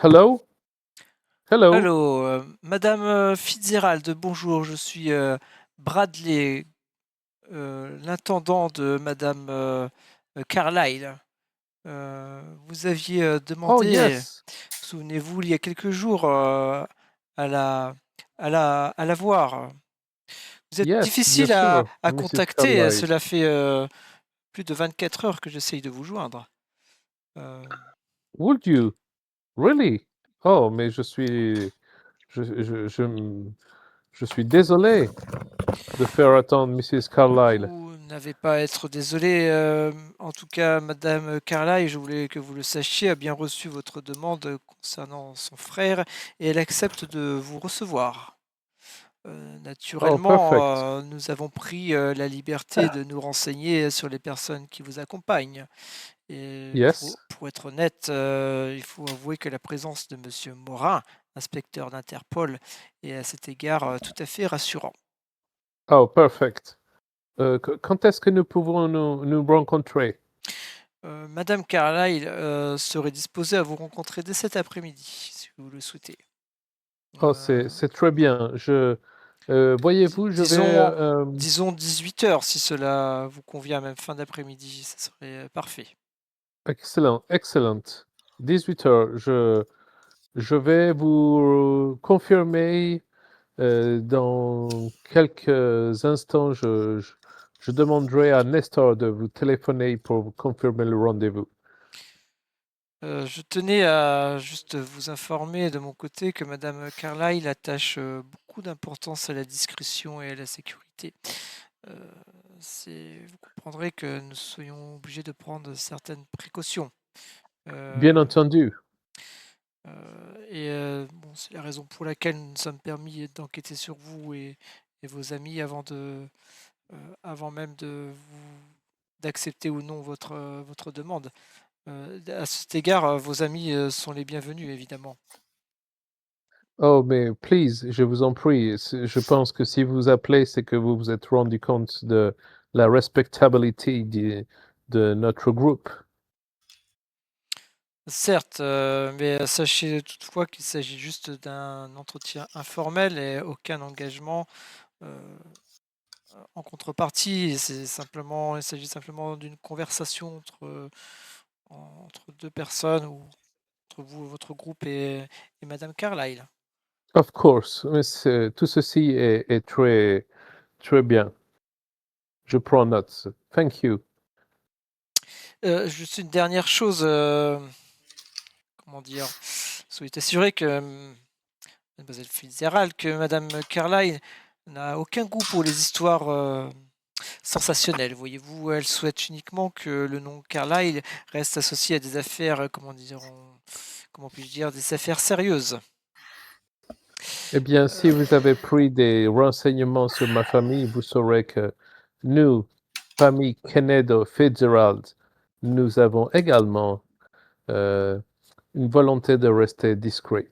[SPEAKER 4] Hello? Hello?
[SPEAKER 2] Allô, Madame Fitzgerald, bonjour, je suis Bradley, l'intendant de Madame Carlyle. Vous aviez
[SPEAKER 4] Oh
[SPEAKER 2] demandé,
[SPEAKER 4] yes.
[SPEAKER 2] souvenez-vous, il y a quelques jours, à la voir. Vous êtes
[SPEAKER 4] Yes, bien
[SPEAKER 2] difficile
[SPEAKER 4] sûr,
[SPEAKER 2] à
[SPEAKER 4] Mrs.
[SPEAKER 2] contacter,
[SPEAKER 4] Carlyle.
[SPEAKER 2] cela fait plus de 24 heures que j'essaye de vous joindre.
[SPEAKER 4] Would you? Really? Oh, mais je suis désolé de faire attendre Mrs. Carlyle.
[SPEAKER 2] Vous n'avez pas à être désolé. En tout cas, Madame Carlyle, je voulais que vous le sachiez, a bien reçu votre demande concernant son frère et elle accepte de vous recevoir.
[SPEAKER 4] Oh,
[SPEAKER 2] Naturellement,
[SPEAKER 4] perfect.
[SPEAKER 2] nous avons pris la liberté de nous renseigner sur les personnes qui vous accompagnent. Et
[SPEAKER 4] Yes.
[SPEAKER 2] pour être honnête, il faut avouer que la présence de Monsieur Morin, inspecteur d'Interpol, est à cet égard tout à fait rassurant.
[SPEAKER 4] Oh, perfect. Quand est-ce que nous pouvons nous rencontrer?
[SPEAKER 2] Madame Carlyle serait disposée à vous rencontrer dès cet après-midi, si vous le souhaitez.
[SPEAKER 4] Oh, c'est très bien. Voyez-vous, je vais...
[SPEAKER 2] Disons 18h, si cela vous convient, même fin d'après-midi, ça serait parfait.
[SPEAKER 4] Excellent, excellent. 18 heures. Je vais vous confirmer dans quelques instants. Je demanderai à Nestor de vous téléphoner pour vous confirmer le rendez-vous.
[SPEAKER 2] Je tenais à juste vous informer de mon côté que Madame Carlyle attache beaucoup d'importance à la discrétion et à la sécurité. Vous comprendrez que nous soyons obligés de prendre certaines précautions.
[SPEAKER 4] Bien entendu.
[SPEAKER 2] Bon, c'est la raison pour laquelle nous nous sommes permis d'enquêter sur vous et vos amis avant de avant même d'accepter ou non votre demande. À cet égard, vos amis sont les bienvenus, évidemment.
[SPEAKER 4] Oh, mais please, je vous en prie, je pense que si vous appelez, c'est que vous vous êtes rendu compte de la respectabilité de notre groupe.
[SPEAKER 2] Certes, mais sachez toutefois qu'il s'agit juste d'un entretien informel et aucun engagement en contrepartie. Il s'agit simplement d'une conversation entre deux personnes ou entre vous, votre groupe et Madame Carlyle.
[SPEAKER 4] Of course, mais tout ceci est très, très bien. Je prends note. Thank you.
[SPEAKER 2] Juste une dernière chose, comment dire, soyez assuré que Mademoiselle Fitzgerald, que Madame Carlyle n'a aucun goût pour les histoires sensationnelles. Voyez-vous, elle souhaite uniquement que le nom Carlyle reste associé à des affaires, comment puis-je dire, des affaires sérieuses.
[SPEAKER 4] Eh bien, si vous avez pris des renseignements sur ma famille, vous saurez que nous, famille Kennedy Fitzgerald, nous avons également une volonté de rester discret.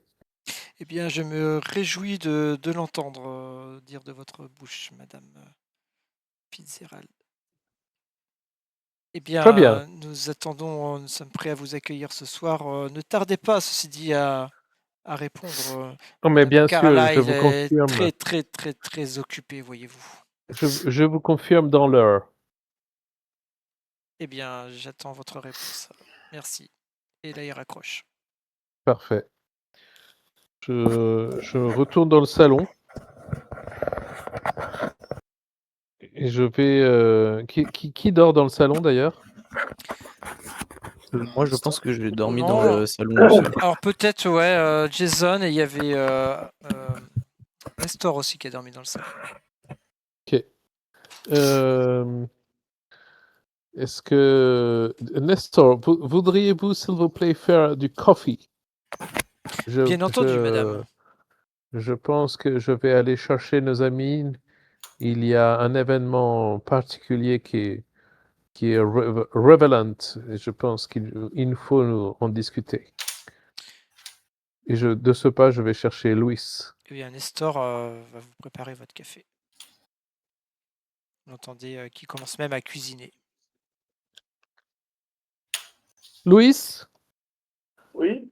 [SPEAKER 2] Eh bien, je me réjouis de l'entendre dire de votre bouche, Madame Fitzgerald. Eh
[SPEAKER 4] Très bien.
[SPEAKER 2] bien, nous sommes prêts à vous accueillir ce soir. Ne tardez pas, ceci dit, à répondre.
[SPEAKER 4] Oh, mais
[SPEAKER 2] Madame
[SPEAKER 4] bien sûr, je
[SPEAKER 2] Carlyle
[SPEAKER 4] vous
[SPEAKER 2] est
[SPEAKER 4] confirme.
[SPEAKER 2] très, très, très, très occupée, voyez-vous.
[SPEAKER 4] Je vous confirme dans l'heure.
[SPEAKER 2] Eh bien, j'attends votre réponse. Merci. Et là, il raccroche.
[SPEAKER 4] Parfait. Je retourne dans le salon. Et je vais. Qui dort dans le salon d'ailleurs?
[SPEAKER 5] Moi, je pense que j'ai dormi
[SPEAKER 2] Non,
[SPEAKER 5] dans le salon seul.
[SPEAKER 2] alors peut-être, ouais, Jason, et il y avait Nestor aussi qui a dormi dans le salon.
[SPEAKER 4] Ok. Est-ce que. Nestor, voudriez-vous, s'il vous plaît, faire du coffee?
[SPEAKER 2] Bien entendu, madame.
[SPEAKER 4] Je pense que je vais aller chercher nos amis. Il y a un événement particulier qui est relevant et je pense qu'il faut nous en discuter. Et de ce pas, je vais chercher Louis.
[SPEAKER 2] Eh bien, Nestor va vous préparer votre café. Vous entendez qu'il commence même à cuisiner.
[SPEAKER 4] Louis,
[SPEAKER 7] Oui,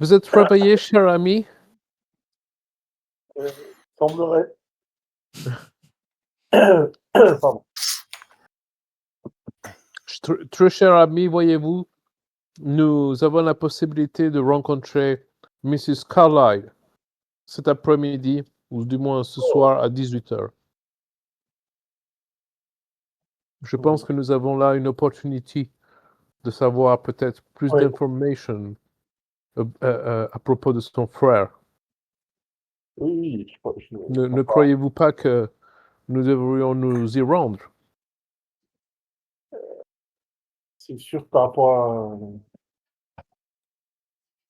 [SPEAKER 4] vous êtes réveillé, cher ami?
[SPEAKER 7] semblerait. Pardon.
[SPEAKER 4] Très cher ami, voyez-vous, nous avons la possibilité de rencontrer Mrs. Carlyle cet après-midi, ou du moins ce soir à 18h. Je pense que nous avons là une opportunité de savoir peut-être plus
[SPEAKER 7] Oui.
[SPEAKER 4] d'informations à propos de son frère.
[SPEAKER 7] Oui,
[SPEAKER 4] Ne croyez-vous pas que nous devrions nous y rendre?
[SPEAKER 7] c'est sûr que par rapport à,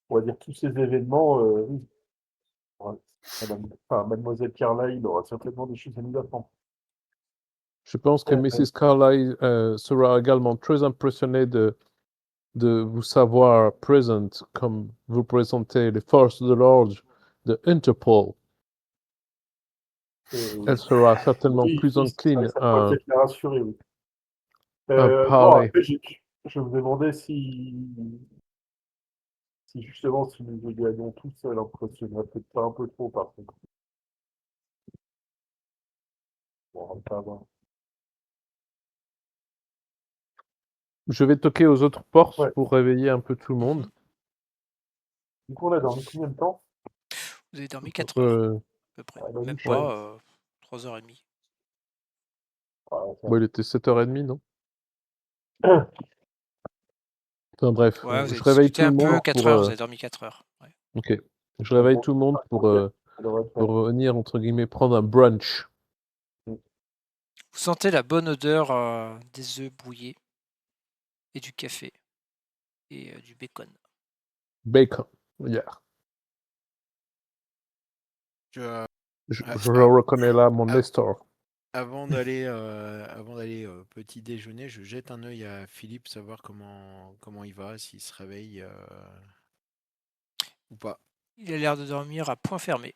[SPEAKER 7] on va dire, tous ces événements, oui. Mademoiselle Carlyle aura certainement des choses à nous apprendre.
[SPEAKER 4] Je pense que Mrs. Carlyle sera également très impressionnée de vous savoir présent comme vous présentez les forces de l'ordre de Interpol. Elle sera certainement plus encline
[SPEAKER 7] ça pourrait peut-être la rassurer, oui. Bon,
[SPEAKER 4] parler.
[SPEAKER 7] après, je me demandais si justement, si nous y gagnons tous, ça l'impressionnerait peut-être pas un peu trop, par contre. Bon, on va pas voir.
[SPEAKER 4] Je vais toquer aux autres portes
[SPEAKER 7] Ouais.
[SPEAKER 4] pour réveiller un peu tout le monde.
[SPEAKER 7] Du coup, on a dormi combien de temps?
[SPEAKER 2] Vous avez dormi 4 heures, à peu près.
[SPEAKER 7] bah,
[SPEAKER 2] Même
[SPEAKER 7] oui,
[SPEAKER 2] pas 3h30.
[SPEAKER 4] Il était 7h30, non? Enfin bref,
[SPEAKER 2] Ouais, vous avez
[SPEAKER 4] je réveille
[SPEAKER 2] discuté
[SPEAKER 4] tout
[SPEAKER 2] un
[SPEAKER 4] le
[SPEAKER 2] peu,
[SPEAKER 4] monde
[SPEAKER 2] 4
[SPEAKER 4] pour...
[SPEAKER 2] heures, vous avez dormi 4 heures. Ouais.
[SPEAKER 4] Ok. Je réveille tout le monde pour venir, entre guillemets, prendre un brunch.
[SPEAKER 2] Vous sentez la bonne odeur des œufs brouillés et du café et du bacon.
[SPEAKER 4] Bacon, yeah.
[SPEAKER 3] Je,
[SPEAKER 4] Je reconnais là mon Nestor.
[SPEAKER 3] Avant d'aller petit déjeuner, je jette un œil à Philippe, savoir comment il va, s'il se réveille ou pas.
[SPEAKER 2] Il a l'air de dormir à point fermé.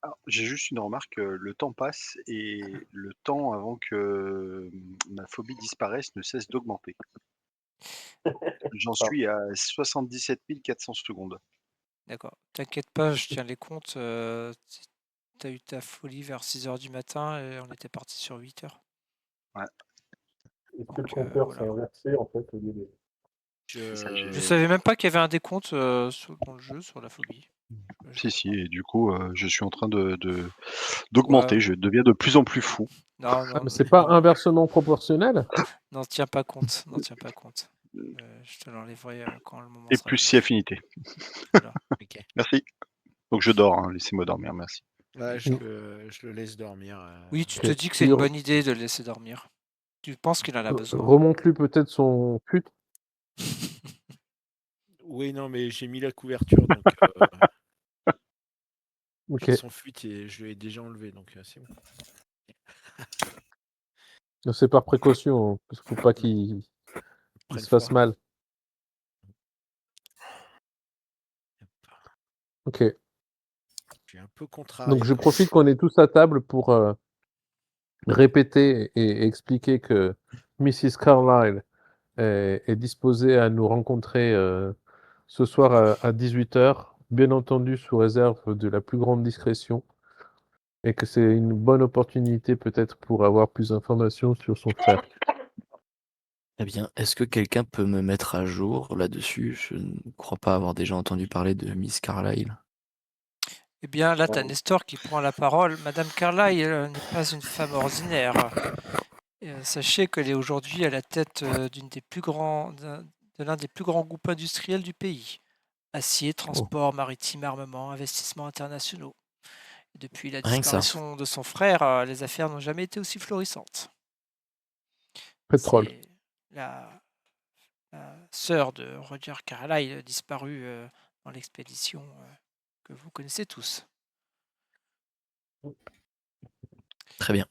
[SPEAKER 6] Alors, j'ai juste une remarque, le temps passe et le temps avant que, ma phobie disparaisse ne cesse d'augmenter. J'en
[SPEAKER 7] Ah.
[SPEAKER 6] suis à 77 400 secondes.
[SPEAKER 2] D'accord. T'inquiète pas, je tiens les comptes. Tu as eu ta folie vers 6 h du matin et on était parti sur 8 h.
[SPEAKER 6] Ouais,
[SPEAKER 7] Est-ce que le
[SPEAKER 2] Donc
[SPEAKER 7] compteur s'est
[SPEAKER 2] voilà.
[SPEAKER 7] inversé en fait au lieu de...
[SPEAKER 6] c'est ça,
[SPEAKER 2] Je
[SPEAKER 6] j'ai
[SPEAKER 2] savais même pas qu'il y avait un décompte dans le jeu sur la phobie. Je
[SPEAKER 6] si,
[SPEAKER 2] sais
[SPEAKER 6] si
[SPEAKER 2] pas.
[SPEAKER 6] et du coup, je suis en train de
[SPEAKER 2] Ouais.
[SPEAKER 6] d'augmenter, je deviens de plus en plus fou.
[SPEAKER 2] Non,
[SPEAKER 4] Ah,
[SPEAKER 2] non,
[SPEAKER 4] mais c'est pas
[SPEAKER 2] non,
[SPEAKER 4] inversement proportionnel?
[SPEAKER 2] n'en tiens pas compte. N'en tiens pas compte. Je te l'enlèverai quand le moment
[SPEAKER 6] Et
[SPEAKER 2] sera
[SPEAKER 6] plus si
[SPEAKER 2] venu.
[SPEAKER 6] affinité.
[SPEAKER 2] Voilà.
[SPEAKER 3] Ok.
[SPEAKER 6] Merci. Donc je dors, hein, laissez-moi dormir, merci.
[SPEAKER 3] Ouais,
[SPEAKER 4] Mm.
[SPEAKER 3] je le laisse dormir.
[SPEAKER 2] Oui, tu te
[SPEAKER 4] Ok.
[SPEAKER 2] dis que c'est une bonne idée de le laisser dormir. Tu penses qu'il en a besoin.
[SPEAKER 4] Remonte-lui peut-être son fut.
[SPEAKER 3] Oui, non, mais j'ai mis la couverture, donc
[SPEAKER 4] Ok.
[SPEAKER 3] puis son fuite, je l'ai déjà enlevé, donc c'est bon.
[SPEAKER 4] C'est par précaution, hein, parce qu'il faut pas qu'il
[SPEAKER 3] Prenne
[SPEAKER 4] se fasse
[SPEAKER 3] froid.
[SPEAKER 4] mal. Ok.
[SPEAKER 3] Je suis un peu
[SPEAKER 4] Donc
[SPEAKER 3] contrarié
[SPEAKER 4] je
[SPEAKER 3] quand même.
[SPEAKER 4] profite qu'on est tous à table pour répéter et expliquer que Mrs. Carlyle est disposée à nous rencontrer ce soir à 18 h, bien entendu sous réserve de la plus grande discrétion, et que c'est une bonne opportunité peut-être pour avoir plus d'informations sur son frère.
[SPEAKER 5] Eh bien, est-ce que quelqu'un peut me mettre à jour là-dessus? Je ne crois pas avoir déjà entendu parler de Miss Carlyle.
[SPEAKER 2] Eh bien, là, tu as Nestor qui prend la parole. Madame Carlyle n'est pas une femme ordinaire. Sachez qu'elle est aujourd'hui à la tête de l'un des plus grands groupes industriels du pays. Acier,
[SPEAKER 4] Oh,
[SPEAKER 2] transport maritime, armement, investissements internationaux. Depuis la
[SPEAKER 5] Rien que ça.
[SPEAKER 2] disparition de son frère, les affaires n'ont jamais été aussi florissantes.
[SPEAKER 4] pétrole.
[SPEAKER 2] C'est la sœur de Roger Carlyle, disparue dans l'expédition que vous connaissez tous.
[SPEAKER 5] Très bien.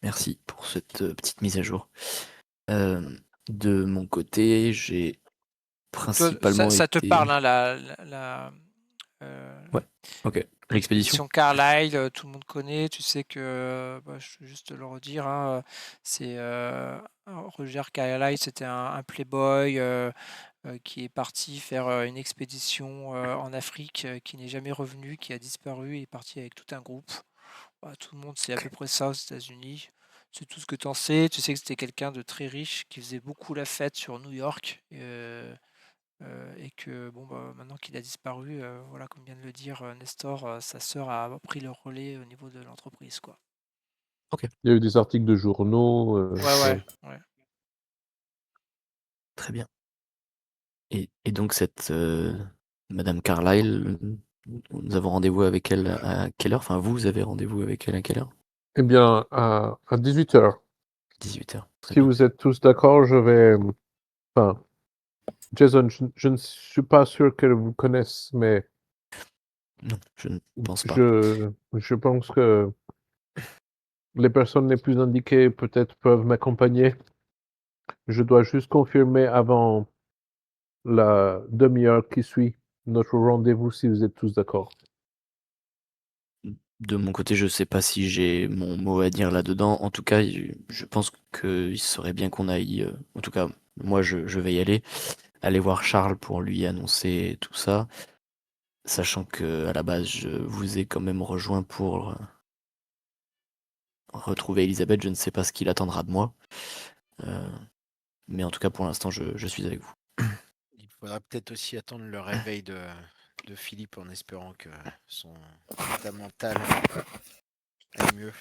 [SPEAKER 5] Merci pour cette petite mise à jour. De mon côté, j'ai
[SPEAKER 2] Donc toi,
[SPEAKER 5] principalement
[SPEAKER 2] ça te
[SPEAKER 5] été...
[SPEAKER 2] parle, hein, euh,
[SPEAKER 5] Ouais, ok. L'expédition.
[SPEAKER 2] l'expédition Carlyle, tout le monde connaît. Tu sais que, je vais juste le redire, hein, c'est Roger Carlyle, c'était un playboy qui est parti faire une expédition en Afrique, qui n'est jamais revenu, qui a disparu et est parti avec tout un groupe. Bah, tout le monde sait à peu près ça aux États-Unis. C'est tout ce que tu en sais. Tu sais que c'était quelqu'un de très riche qui faisait beaucoup la fête sur New York. Et que bon, bah, maintenant qu'il a disparu, voilà, comme vient de le dire Nestor, sa sœur a pris le relais au niveau de l'entreprise, quoi.
[SPEAKER 4] Il y a eu des articles de journaux.
[SPEAKER 2] Ouais.
[SPEAKER 5] Très bien. Et donc cette Madame Carlyle, nous avons rendez-vous avec elle à quelle heure? Enfin, vous avez rendez-vous avec elle à quelle heure?
[SPEAKER 4] Eh bien, à 18 h.
[SPEAKER 5] 18 h. Très
[SPEAKER 4] Si
[SPEAKER 5] bien.
[SPEAKER 4] vous êtes tous d'accord, je vais. Enfin, Jason, je ne suis pas sûr qu'elle vous connaisse, mais
[SPEAKER 5] Non, je ne pense pas.
[SPEAKER 4] je pense que les personnes les plus indiquées peut-être peuvent m'accompagner. Je dois juste confirmer avant la demi-heure qui suit notre rendez-vous si vous êtes tous d'accord.
[SPEAKER 5] De mon côté, je sais pas si j'ai mon mot à dire là-dedans. En tout cas, je pense qu'il serait bien qu'on aille. En tout cas, moi, je vais y aller voir Charles pour lui annoncer tout ça, sachant que à la base, je vous ai quand même rejoint pour retrouver Elisabeth. Je ne sais pas ce qu'il attendra de moi, Euh, mais en tout cas, pour l'instant, je suis avec vous.
[SPEAKER 3] Il faudra peut-être aussi attendre le réveil de Philippe en espérant que son état mental aille mieux.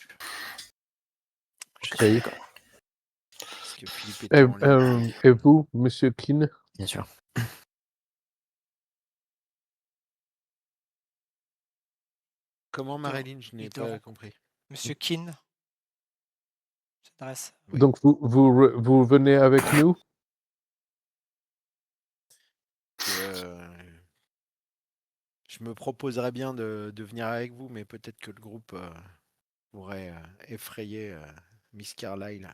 [SPEAKER 5] Je
[SPEAKER 4] Ok.
[SPEAKER 5] suis d'accord,
[SPEAKER 3] Parce que Philippe était en ligne.
[SPEAKER 4] Et vous, Monsieur Keane?
[SPEAKER 5] bien sûr.
[SPEAKER 3] Comment,
[SPEAKER 2] Il dort.
[SPEAKER 3] Marilyn? Je n'ai
[SPEAKER 2] Il dort
[SPEAKER 3] pas
[SPEAKER 2] encore.
[SPEAKER 3] compris.
[SPEAKER 2] Monsieur Keane s'adresse.
[SPEAKER 3] Oui.
[SPEAKER 4] Donc vous venez avec nous?
[SPEAKER 3] Je me proposerais bien de venir avec vous, mais peut-être que le groupe pourrait effrayer Miss Carlyle.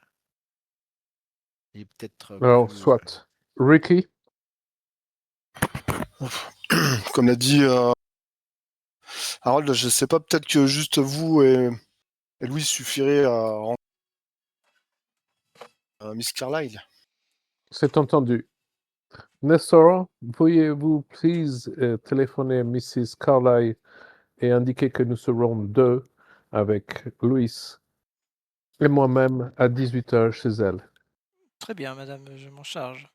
[SPEAKER 3] Il est peut-être
[SPEAKER 4] Alors,
[SPEAKER 3] plus.
[SPEAKER 4] soit. Ricky,
[SPEAKER 1] Comme l'a dit Harold, je sais pas, peut-être que juste vous et Louis suffirait à Miss Carlyle.
[SPEAKER 4] c'est entendu. Nestor, pourriez-vous please téléphoner Mrs. Carlyle et indiquer que nous serons 2 avec Louis et moi-même à 18h chez elle.
[SPEAKER 2] Très bien, madame, je m'en charge.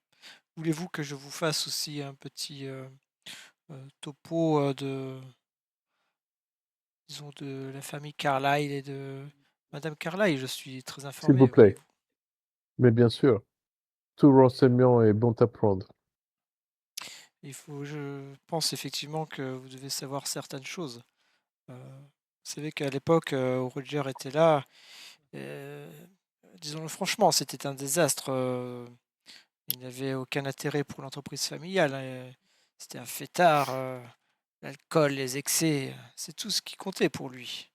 [SPEAKER 2] Voulez-vous que je vous fasse aussi un petit topo disons, de la famille Carlyle et de madame Carlyle? Je suis très
[SPEAKER 4] S'il
[SPEAKER 2] informé,
[SPEAKER 4] vous plaît.
[SPEAKER 2] voyez-vous.
[SPEAKER 4] Mais bien sûr, tout renseignement est bon à prendre.
[SPEAKER 2] Je pense effectivement que vous devez savoir certaines choses. Vous savez qu'à l'époque où Roger était là, disons-le franchement, c'était un désastre. Il n'avait aucun intérêt pour l'entreprise familiale, hein. C'était un fêtard. L'alcool, les excès, c'est tout ce qui comptait pour lui.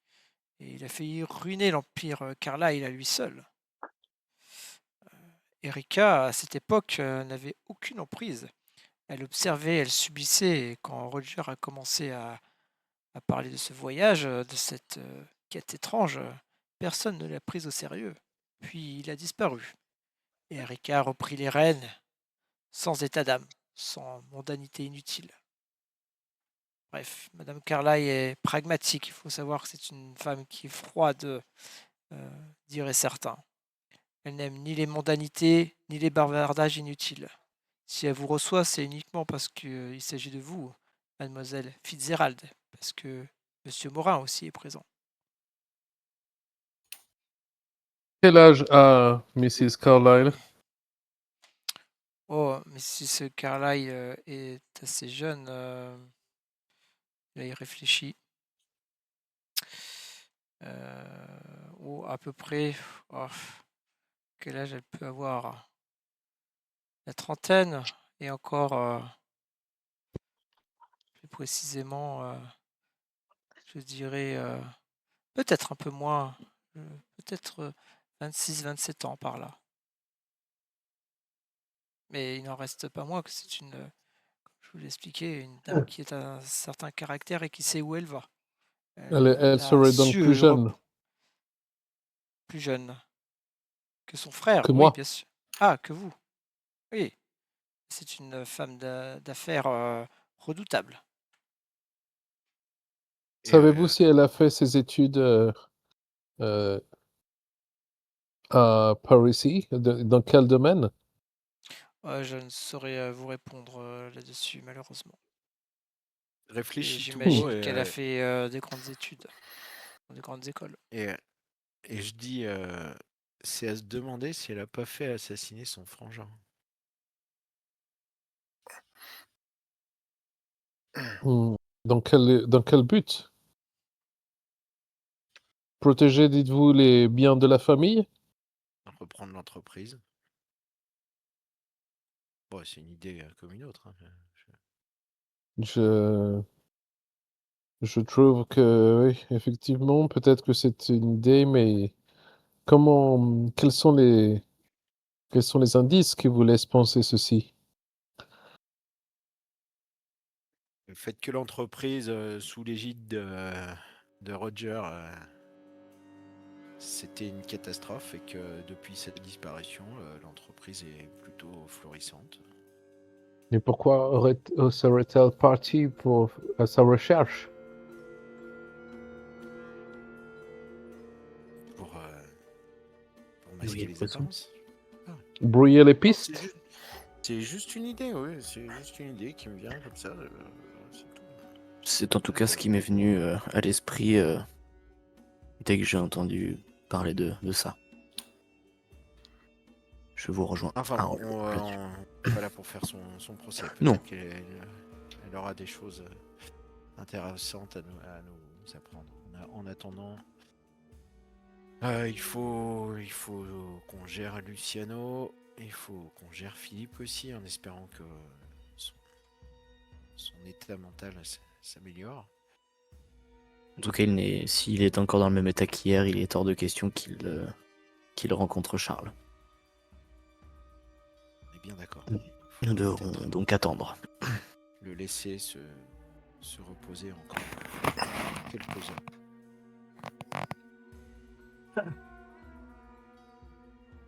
[SPEAKER 2] Et il a failli ruiner l'empire Carlyle à lui seul. Erika, à cette époque, n'avait aucune emprise. Elle observait, elle subissait. Et quand Roger a commencé à parler de ce voyage, de cette quête étrange, personne ne l'a prise au sérieux. Puis il a disparu. Et Erika a repris les rênes, sans état d'âme, sans mondanité inutile. Bref, Madame Carlyle est pragmatique. Il faut savoir que c'est une femme qui est froide, diraient certains. Elle n'aime ni les mondanités, ni les bavardages inutiles. Si elle vous reçoit, c'est uniquement parce qu'il s'agit de vous, mademoiselle Fitzgerald, parce que monsieur Morin aussi est présent.
[SPEAKER 4] Quel âge a Mrs. Carlyle?
[SPEAKER 2] Oh, Mrs. Carlyle est assez jeune. Là, il réfléchit. Ou à peu près. Oh, quel âge elle peut avoir? La trentaine. Et encore, plus précisément, je dirais peut-être un peu moins. Peut-être 26-27 ans par là. Mais il n'en reste pas moins que c'est une, comme je vous l'ai expliqué, une dame qui a un certain caractère et qui sait où elle va.
[SPEAKER 4] Elle
[SPEAKER 2] Elle a
[SPEAKER 4] serait donc plus
[SPEAKER 2] su
[SPEAKER 4] jeune
[SPEAKER 2] plus jeune que son frère,
[SPEAKER 4] que
[SPEAKER 2] oui,
[SPEAKER 4] moi.
[SPEAKER 2] bien sûr. Ah, que vous, oui. C'est une femme d'affaires redoutable.
[SPEAKER 3] Et,
[SPEAKER 4] Savez-vous si elle a fait ses études euh, à Paris, dans quel domaine?
[SPEAKER 2] Je ne saurais vous répondre là-dessus, malheureusement. Et
[SPEAKER 3] réfléchis tout haut
[SPEAKER 2] j'imagine qu'elle a
[SPEAKER 3] et,
[SPEAKER 2] fait des grandes études, dans des grandes écoles.
[SPEAKER 3] et, et je dis, c'est à se demander si elle a pas fait assassiner son frangin.
[SPEAKER 4] Dans quel but? Protéger, dites-vous, les biens de la famille?
[SPEAKER 3] Reprendre l'entreprise. Bon, c'est une idée comme une autre, hein.
[SPEAKER 4] Je, je trouve que, oui, effectivement, peut-être que c'est une idée, mais quels sont les indices qui vous laissent penser ceci?
[SPEAKER 3] Le fait que l'entreprise sous l'égide de Roger, c'était une catastrophe et que depuis sa disparition, l'entreprise est plutôt florissante.
[SPEAKER 4] Et pourquoi serait-elle partie à sa recherche?
[SPEAKER 3] Pour
[SPEAKER 5] Oui,
[SPEAKER 3] masquer les
[SPEAKER 5] poisson.
[SPEAKER 3] apparences.
[SPEAKER 4] Brouiller les
[SPEAKER 3] Non,
[SPEAKER 4] pistes?
[SPEAKER 3] c'est juste une idée, oui. C'est juste une idée qui me vient comme ça. C'est tout.
[SPEAKER 5] C'est en tout cas ce qui m'est venu à l'esprit dès que j'ai entendu parler de ça. Je vous rejoins.
[SPEAKER 3] Enfin,
[SPEAKER 5] Harold,
[SPEAKER 3] on
[SPEAKER 5] là-dessus.
[SPEAKER 3] n'est pas là pour faire son procès.
[SPEAKER 5] Non.
[SPEAKER 3] Peut-être qu'elle aura des choses intéressantes à nous apprendre. En attendant, il faut qu'on gère Luciano. Il faut qu'on gère Philippe aussi, en espérant que son état mental s'améliore.
[SPEAKER 5] En tout cas, s'il est encore dans le même état qu'hier, il est hors de question qu'il rencontre Charles.
[SPEAKER 3] On est bien d'accord.
[SPEAKER 5] Nous devrons donc attendre.
[SPEAKER 3] Le laisser se reposer encore quelques heures.
[SPEAKER 5] En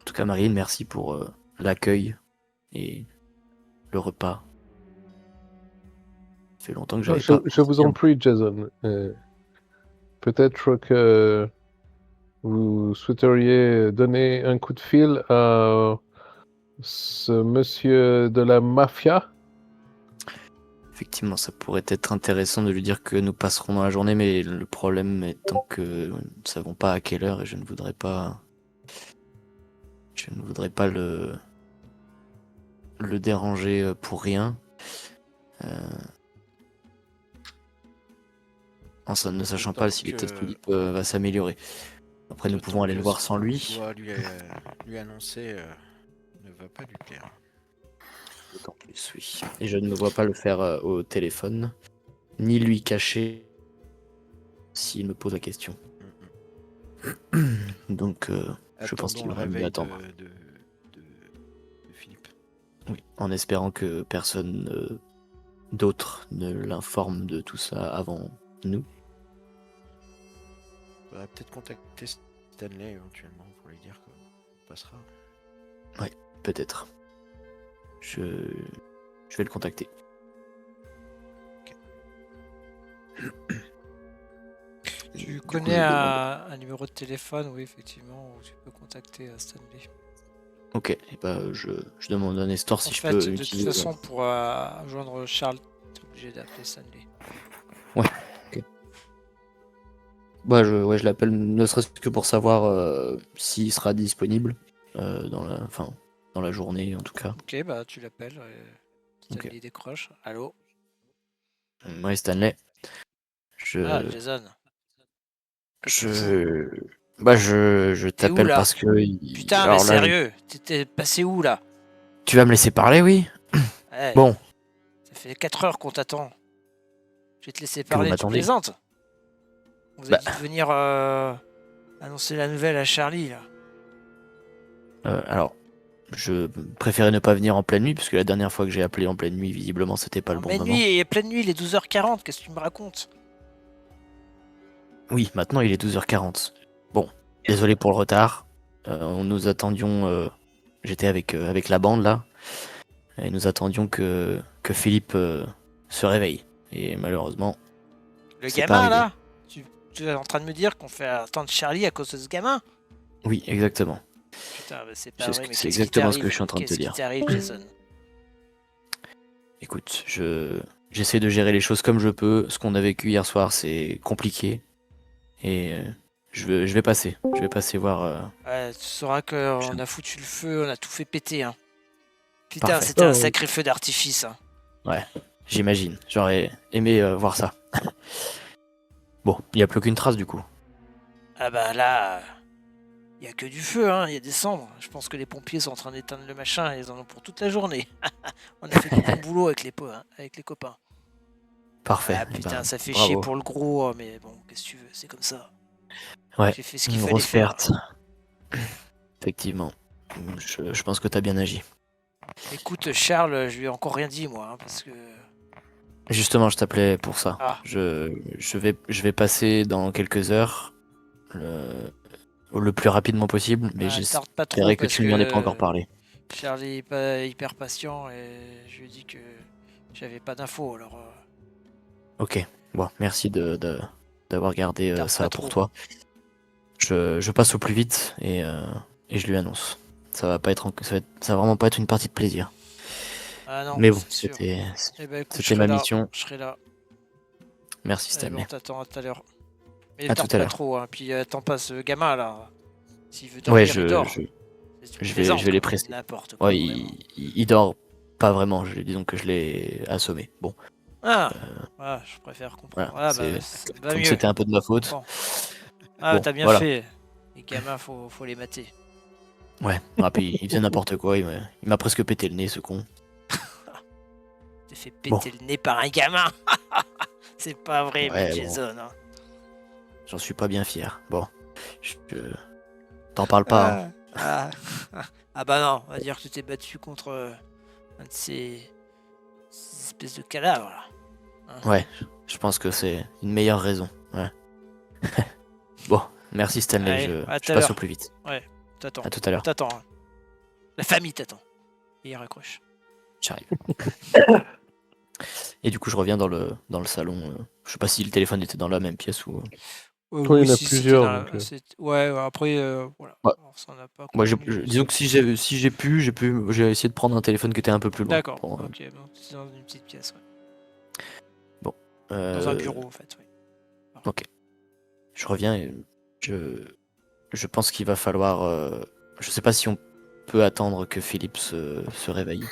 [SPEAKER 5] tout cas, Marine, merci pour l'accueil et le repas. Ça fait longtemps que j'avais pas.
[SPEAKER 4] Je vous en prie, Jason. Peut-être que vous souhaiteriez donner un coup de fil à ce monsieur de la mafia.
[SPEAKER 5] Effectivement, ça pourrait être intéressant de lui dire que nous passerons dans la journée, mais le problème étant que nous ne savons pas à quelle heure et je ne voudrais pas le déranger pour rien. En ne sachant pas si l'état de Philippe va s'améliorer. Après, nous pouvons aller le voir sans lui.
[SPEAKER 3] On doit lui annoncer ne va pas lui plaire.
[SPEAKER 5] D'autant plus, oui. Et je ne me vois pas le faire au téléphone, ni lui cacher s'il me pose la question. Donc, je pense qu'il aurait mieux attendre.
[SPEAKER 3] De Philippe.
[SPEAKER 5] Oui, en espérant que personne d'autre ne l'informe de tout ça avant nous.
[SPEAKER 3] On va peut-être contacter Stanley éventuellement pour lui dire qu'on passera.
[SPEAKER 5] Oui, peut-être. Je vais le contacter.
[SPEAKER 2] Tu connais un numéro de téléphone, oui, effectivement, où tu peux contacter Stanley.
[SPEAKER 5] Ok, et je demande à Nestor si je peux
[SPEAKER 2] de
[SPEAKER 5] utiliser...
[SPEAKER 2] toute façon, pour joindre Charles, tu es obligé d'appeler Stanley.
[SPEAKER 5] Ouais, ok. Je l'appelle ne serait-ce que pour savoir s'il sera disponible dans la journée, en tout cas.
[SPEAKER 2] Ok, bah tu l'appelles. Stanley décroche. Allô?
[SPEAKER 5] Ouais, Stanley.
[SPEAKER 2] Jason.
[SPEAKER 5] Je t'appelle parce que...
[SPEAKER 2] Putain, mais sérieux, t'étais passé où là?
[SPEAKER 5] Tu vas me laisser parler, oui?
[SPEAKER 2] Ouais.
[SPEAKER 5] Bon.
[SPEAKER 2] Ça fait 4 heures qu'on t'attend. Je vais te laisser parler, tu plaisantes? On vous a dit de venir annoncer la nouvelle à Charlie là.
[SPEAKER 5] Alors, je préférais ne pas venir en pleine nuit, puisque la dernière fois que j'ai appelé en pleine nuit, visiblement c'était pas le bon moment.
[SPEAKER 2] Pleine nuit, il est 12h40, qu'est-ce que tu me racontes?
[SPEAKER 5] Oui, maintenant il est 12h40. Bon, désolé pour le retard. Nous attendions... J'étais avec la bande là, et nous attendions que Philippe se réveille. Et malheureusement...
[SPEAKER 2] Le gamin là? Tu es en train de me dire qu'on fait attendre Charlie à cause de ce gamin?
[SPEAKER 5] Oui, exactement.
[SPEAKER 2] Putain, bah c'est pas vrai, mais
[SPEAKER 5] c'est exactement ce que je suis en train de te dire.
[SPEAKER 2] Qu'est-ce qui t'arrive, Jason?
[SPEAKER 5] Écoute, j'essaie de gérer les choses comme je peux. Ce qu'on a vécu hier soir, c'est compliqué. Et je vais passer. Je vais passer voir...
[SPEAKER 2] Ouais, tu sauras qu'on a foutu le feu, on a tout fait péter. Hein. Putain,
[SPEAKER 5] Parfait.
[SPEAKER 2] c'était un sacré feu d'artifice. Hein.
[SPEAKER 5] Ouais, j'imagine. J'aurais aimé voir ça. Bon, il n'y a plus qu'une trace du coup.
[SPEAKER 2] Ah bah là, il n'y a que du feu, hein. Il y a des cendres. Je pense que les pompiers sont en train d'éteindre le machin et ils en ont pour toute la journée. On a fait du bon boulot avec les copains.
[SPEAKER 5] Parfait.
[SPEAKER 2] Ah putain, ça fait chier pour le gros, mais bon, qu'est-ce que tu veux, c'est comme ça.
[SPEAKER 5] Ouais,
[SPEAKER 2] j'ai fait ce qu'il
[SPEAKER 5] une
[SPEAKER 2] fallait
[SPEAKER 5] grosse
[SPEAKER 2] faire.
[SPEAKER 5] perte. Effectivement. Je pense que t'as bien agi.
[SPEAKER 2] Écoute, Charles, je lui ai encore rien dit, moi, hein, parce que...
[SPEAKER 5] Justement, je t'appelais pour ça.
[SPEAKER 2] Ah.
[SPEAKER 5] Je vais passer dans quelques heures, le plus rapidement possible, mais j'espérais que tu ne lui en aies pas encore parlé.
[SPEAKER 2] Charlie est pas hyper patient et je lui ai dit que j'avais pas d'infos, alors...
[SPEAKER 5] Ok, bon, merci d'avoir gardé ça pour toi. Je passe au plus vite et je lui annonce. Ça va vraiment pas être une partie de plaisir.
[SPEAKER 2] Ah non,
[SPEAKER 5] mais bon, c'était ma mission.
[SPEAKER 2] Je serai là.
[SPEAKER 5] Merci Stanley.
[SPEAKER 2] Bon, t'attends à tout à l'heure. Mais
[SPEAKER 5] à tout à
[SPEAKER 2] pas
[SPEAKER 5] l'heure.
[SPEAKER 2] trop, hein. Puis attends pas ce gamin là. S'il veut dormir, il dort.
[SPEAKER 5] Je vais les presser.
[SPEAKER 2] N'importe quoi.
[SPEAKER 5] Ouais, il dort pas vraiment. Disons que je l'ai assommé. Bon.
[SPEAKER 2] Je préfère comprendre.
[SPEAKER 5] Voilà, donc c'était un peu de ma faute.
[SPEAKER 2] Bon. Ah, t'as bien fait. Les gamins, faut les mater.
[SPEAKER 5] Ouais, puis il faisait n'importe quoi. Il m'a presque pété le nez, ce con.
[SPEAKER 2] T'es fait péter le nez par un gamin. C'est pas vrai, mais Jason. Hein.
[SPEAKER 5] J'en suis pas bien fier. Bon, je t'en parle pas. Hein.
[SPEAKER 2] Ah bah non, on va dire que tu t'es battu contre un de ces espèces de cadavres là. Hein.
[SPEAKER 5] Ouais, je pense que c'est une meilleure raison. Ouais. Bon, merci Stanley,
[SPEAKER 2] Allez,
[SPEAKER 5] je
[SPEAKER 2] à tout
[SPEAKER 5] je
[SPEAKER 2] à
[SPEAKER 5] passe
[SPEAKER 2] l'heure.
[SPEAKER 5] au plus vite.
[SPEAKER 2] Ouais, t'attends.
[SPEAKER 5] À tout à l'heure.
[SPEAKER 2] T'attends. Hein. La famille t'attend. Et il raccroche.
[SPEAKER 5] J'arrive. Et du coup, je reviens dans le salon. Je sais pas si le téléphone était dans la même pièce ou.
[SPEAKER 4] Oui, il y en a
[SPEAKER 2] si,
[SPEAKER 4] plusieurs,
[SPEAKER 2] c'était dans
[SPEAKER 4] donc,
[SPEAKER 2] Ouais, après, voilà.
[SPEAKER 5] Ouais.
[SPEAKER 2] Alors, ça n'a pas
[SPEAKER 5] Moi,
[SPEAKER 2] convenu, mais
[SPEAKER 5] disons que si j'ai pu, j'ai essayé de prendre un téléphone qui était un peu plus loin.
[SPEAKER 2] D'accord,
[SPEAKER 5] pour,
[SPEAKER 2] ok, donc c'est dans une petite pièce, ouais.
[SPEAKER 5] Bon.
[SPEAKER 2] Dans un bureau, en fait, oui.
[SPEAKER 5] Ok. Je reviens et je pense qu'il va falloir. Je sais pas si on peut attendre que Philippe se réveille.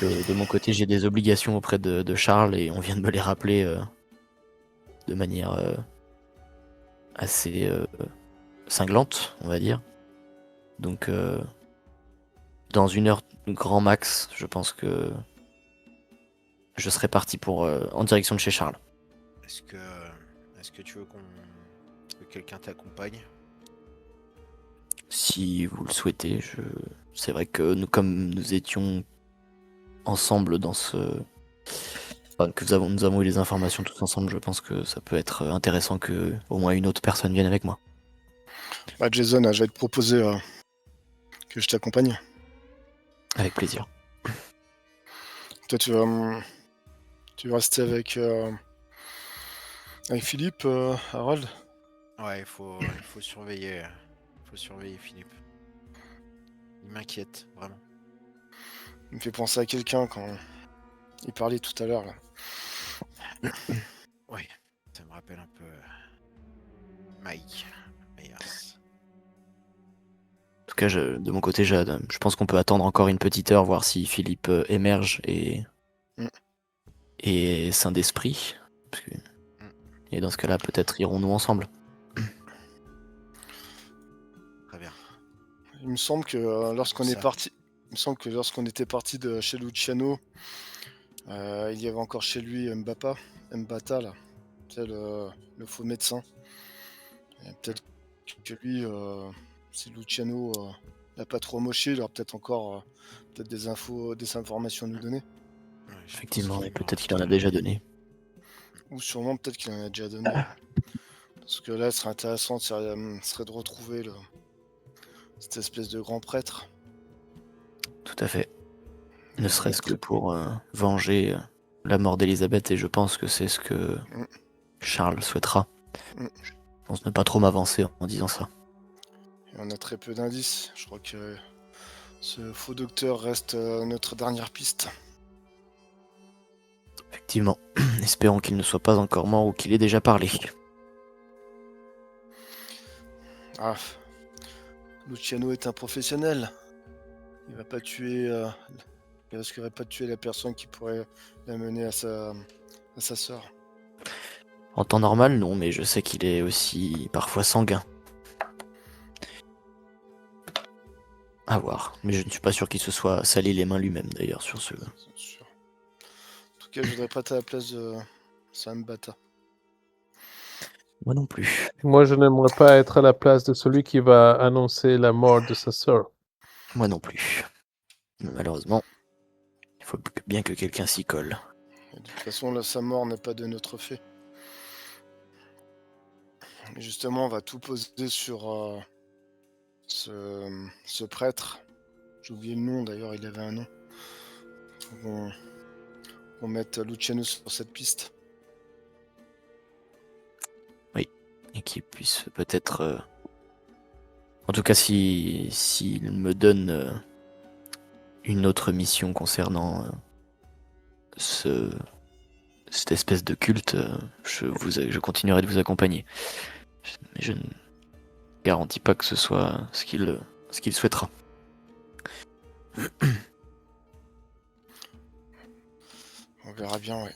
[SPEAKER 5] De mon côté, j'ai des obligations auprès de Charles et on vient de me les rappeler de manière assez cinglante, on va dire. Donc, dans 1 heure grand max, je pense que je serai parti en direction de chez Charles.
[SPEAKER 3] Est-ce que tu veux que quelqu'un t'accompagne?
[SPEAKER 5] Si vous le souhaitez, c'est vrai que comme nous étions ensemble dans nous avons eu les informations tous ensemble, je pense que ça peut être intéressant que au moins une autre personne vienne avec moi.
[SPEAKER 1] Bah, Jason, je vais te proposer que je t'accompagne.
[SPEAKER 5] Avec plaisir.
[SPEAKER 1] Toi, tu vas rester avec Philippe, Harold.
[SPEAKER 3] Ouais, il faut surveiller. Faut surveiller Philippe. Il m'inquiète, vraiment.
[SPEAKER 1] Il me fait penser à quelqu'un quand il parlait tout à l'heure, là.
[SPEAKER 3] Oui, ça me rappelle un peu Mike Myers.
[SPEAKER 5] En tout cas, de mon côté, je pense qu'on peut attendre encore une petite heure, voir si Philippe émerge et sain d'esprit. Et dans ce cas-là, peut-être irons-nous ensemble.
[SPEAKER 3] Très bien.
[SPEAKER 1] Il me semble que lorsqu'on était parti de chez Luciano, il y avait encore chez lui Mbata là, c'est le faux médecin. Et peut-être que lui, si Luciano n'a pas trop moché, il aura peut-être encore des informations à nous donner.
[SPEAKER 3] Ouais,
[SPEAKER 5] Effectivement, et peut-être qu'il en a déjà donné.
[SPEAKER 1] Ou sûrement peut-être qu'il en a déjà donné. Parce que là, ce serait intéressant serait de retrouver cette espèce de grand prêtre.
[SPEAKER 5] Tout à fait. Ne serait-ce que pour venger la mort d'Elisabeth, et je pense que c'est ce que Charles souhaitera. Je pense ne pas trop m'avancer en disant ça.
[SPEAKER 1] Et on a très peu d'indices. Je crois que ce faux docteur reste notre dernière piste.
[SPEAKER 5] Effectivement. Espérons qu'il ne soit pas encore mort ou qu'il ait déjà parlé.
[SPEAKER 1] Ah, Luciano est un professionnel. Il va pas tuer. Il risquerait pas de tuer la personne qui pourrait l'amener à sa sœur.
[SPEAKER 5] En temps normal, non, mais je sais qu'il est aussi parfois sanguin. À voir. Mais je ne suis pas sûr qu'il se soit sali les mains lui-même d'ailleurs sur ce.
[SPEAKER 1] C'est sûr. En tout cas, je voudrais pas être à la place de Sam Bata.
[SPEAKER 5] Moi non plus.
[SPEAKER 4] Moi, je n'aimerais pas être à la place de celui qui va annoncer la mort de sa sœur.
[SPEAKER 5] Moi non plus. Mais malheureusement, il faut bien que quelqu'un s'y colle.
[SPEAKER 1] Et de toute façon, là, sa mort n'est pas de notre fait. Et justement, on va tout poser sur ce prêtre. J'ai oublié le nom d'ailleurs, il avait un nom. Faut qu'on mette Luciano sur cette piste.
[SPEAKER 5] Oui, et qu'il puisse peut-être... En tout cas, s'il me donne une autre mission concernant cette espèce de culte, je continuerai de vous accompagner. Mais je ne garantis pas que ce soit ce qu'il souhaitera.
[SPEAKER 1] On verra bien, ouais.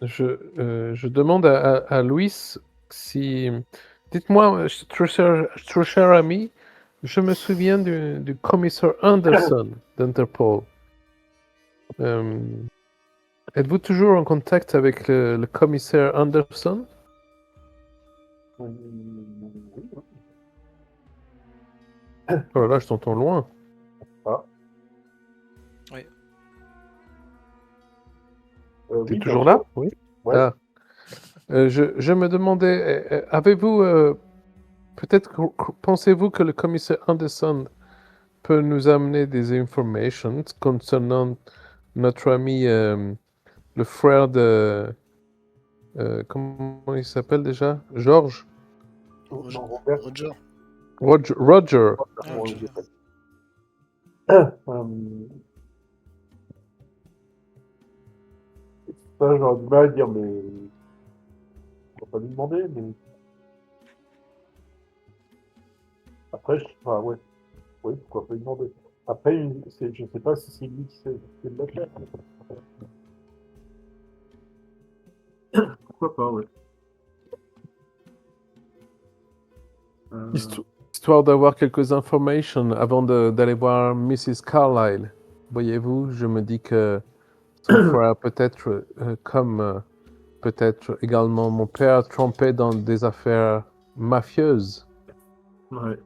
[SPEAKER 4] Je demande à Louis si... Dites-moi, trop cher ami, je me souviens du commissaire Anderson d'Interpol. Êtes-vous toujours en contact avec le commissaire Anderson?
[SPEAKER 7] Oui.
[SPEAKER 4] Oh là là, je t'entends loin.
[SPEAKER 7] Ah.
[SPEAKER 2] Oui.
[SPEAKER 4] T'es
[SPEAKER 7] Oui,
[SPEAKER 4] toujours
[SPEAKER 7] bien
[SPEAKER 4] là?
[SPEAKER 7] sûr.
[SPEAKER 4] Oui.
[SPEAKER 7] Ouais.
[SPEAKER 4] Ah. Je me demandais, avez-vous peut-être pensez-vous que le commissaire Anderson peut nous amener des informations concernant notre ami, le frère de comment il s'appelle déjà? George?
[SPEAKER 1] Roger.
[SPEAKER 7] Non, Robert.
[SPEAKER 1] Roger.
[SPEAKER 4] Roger.
[SPEAKER 2] Ah,
[SPEAKER 7] Ouais,
[SPEAKER 2] je-
[SPEAKER 7] j'ai fait. Ça, j'aurais du mal à dire, mais on va pas lui demander, mais après, enfin, ouais, oui, pourquoi pas lui demander. Après, je sais pas si c'est lui qui sait le faire. Pourquoi pas, ouais.
[SPEAKER 4] Histoire d'avoir quelques informations avant d'aller voir Mrs. Carlyle. Voyez-vous, je me dis que son frère peut-être, comme peut-être également mon père, trompé dans des affaires mafieuses.
[SPEAKER 7] Ouais.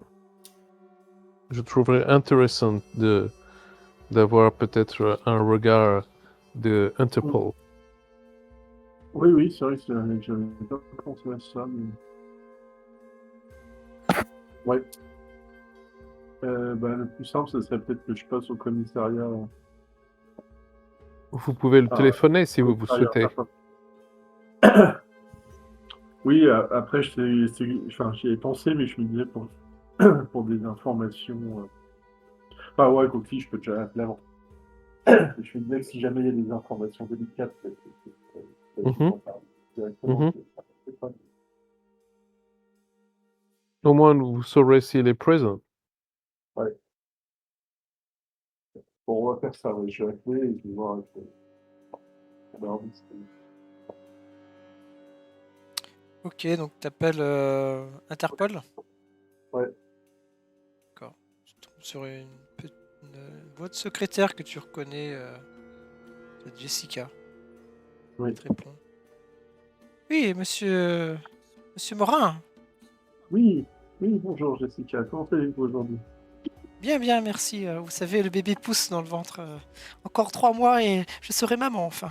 [SPEAKER 4] Je trouverais intéressant d'avoir peut-être un regard de Interpol.
[SPEAKER 7] Oui, oui, c'est vrai que j'avais pas pensé à ça, mais... Ouais. Le plus simple, ce serait peut-être que je passe au commissariat.
[SPEAKER 4] Vous pouvez le
[SPEAKER 7] Ah,
[SPEAKER 4] téléphoner si vous
[SPEAKER 7] commissariat,
[SPEAKER 4] souhaitez.
[SPEAKER 7] Oui, après, enfin, j'y ai pensé, mais je me disais pour des informations. Enfin, ouais, Coquille, je peux déjà appeler avant. Je me disais que si jamais il y a des informations délicates,
[SPEAKER 4] Mhm.
[SPEAKER 7] directement.
[SPEAKER 4] Mhm. Au moins, vous saurez s'il est présent.
[SPEAKER 7] Ouais. Bon, on va faire ça, ouais. Je vais appeler et je vais voir. On va voir si
[SPEAKER 2] Ok, donc t'appelles Interpol?
[SPEAKER 7] Ouais.
[SPEAKER 2] D'accord. Tu tombes sur une voix de secrétaire que tu reconnais, c'est Jessica.
[SPEAKER 7] Oui.
[SPEAKER 2] Elle te répond. Oui, monsieur Morin.
[SPEAKER 7] Oui, oui, bonjour Jessica, comment allez-vous aujourd'hui?
[SPEAKER 2] Bien, bien, merci. Vous savez, le bébé pousse dans le ventre. Encore 3 mois et je serai maman, enfin.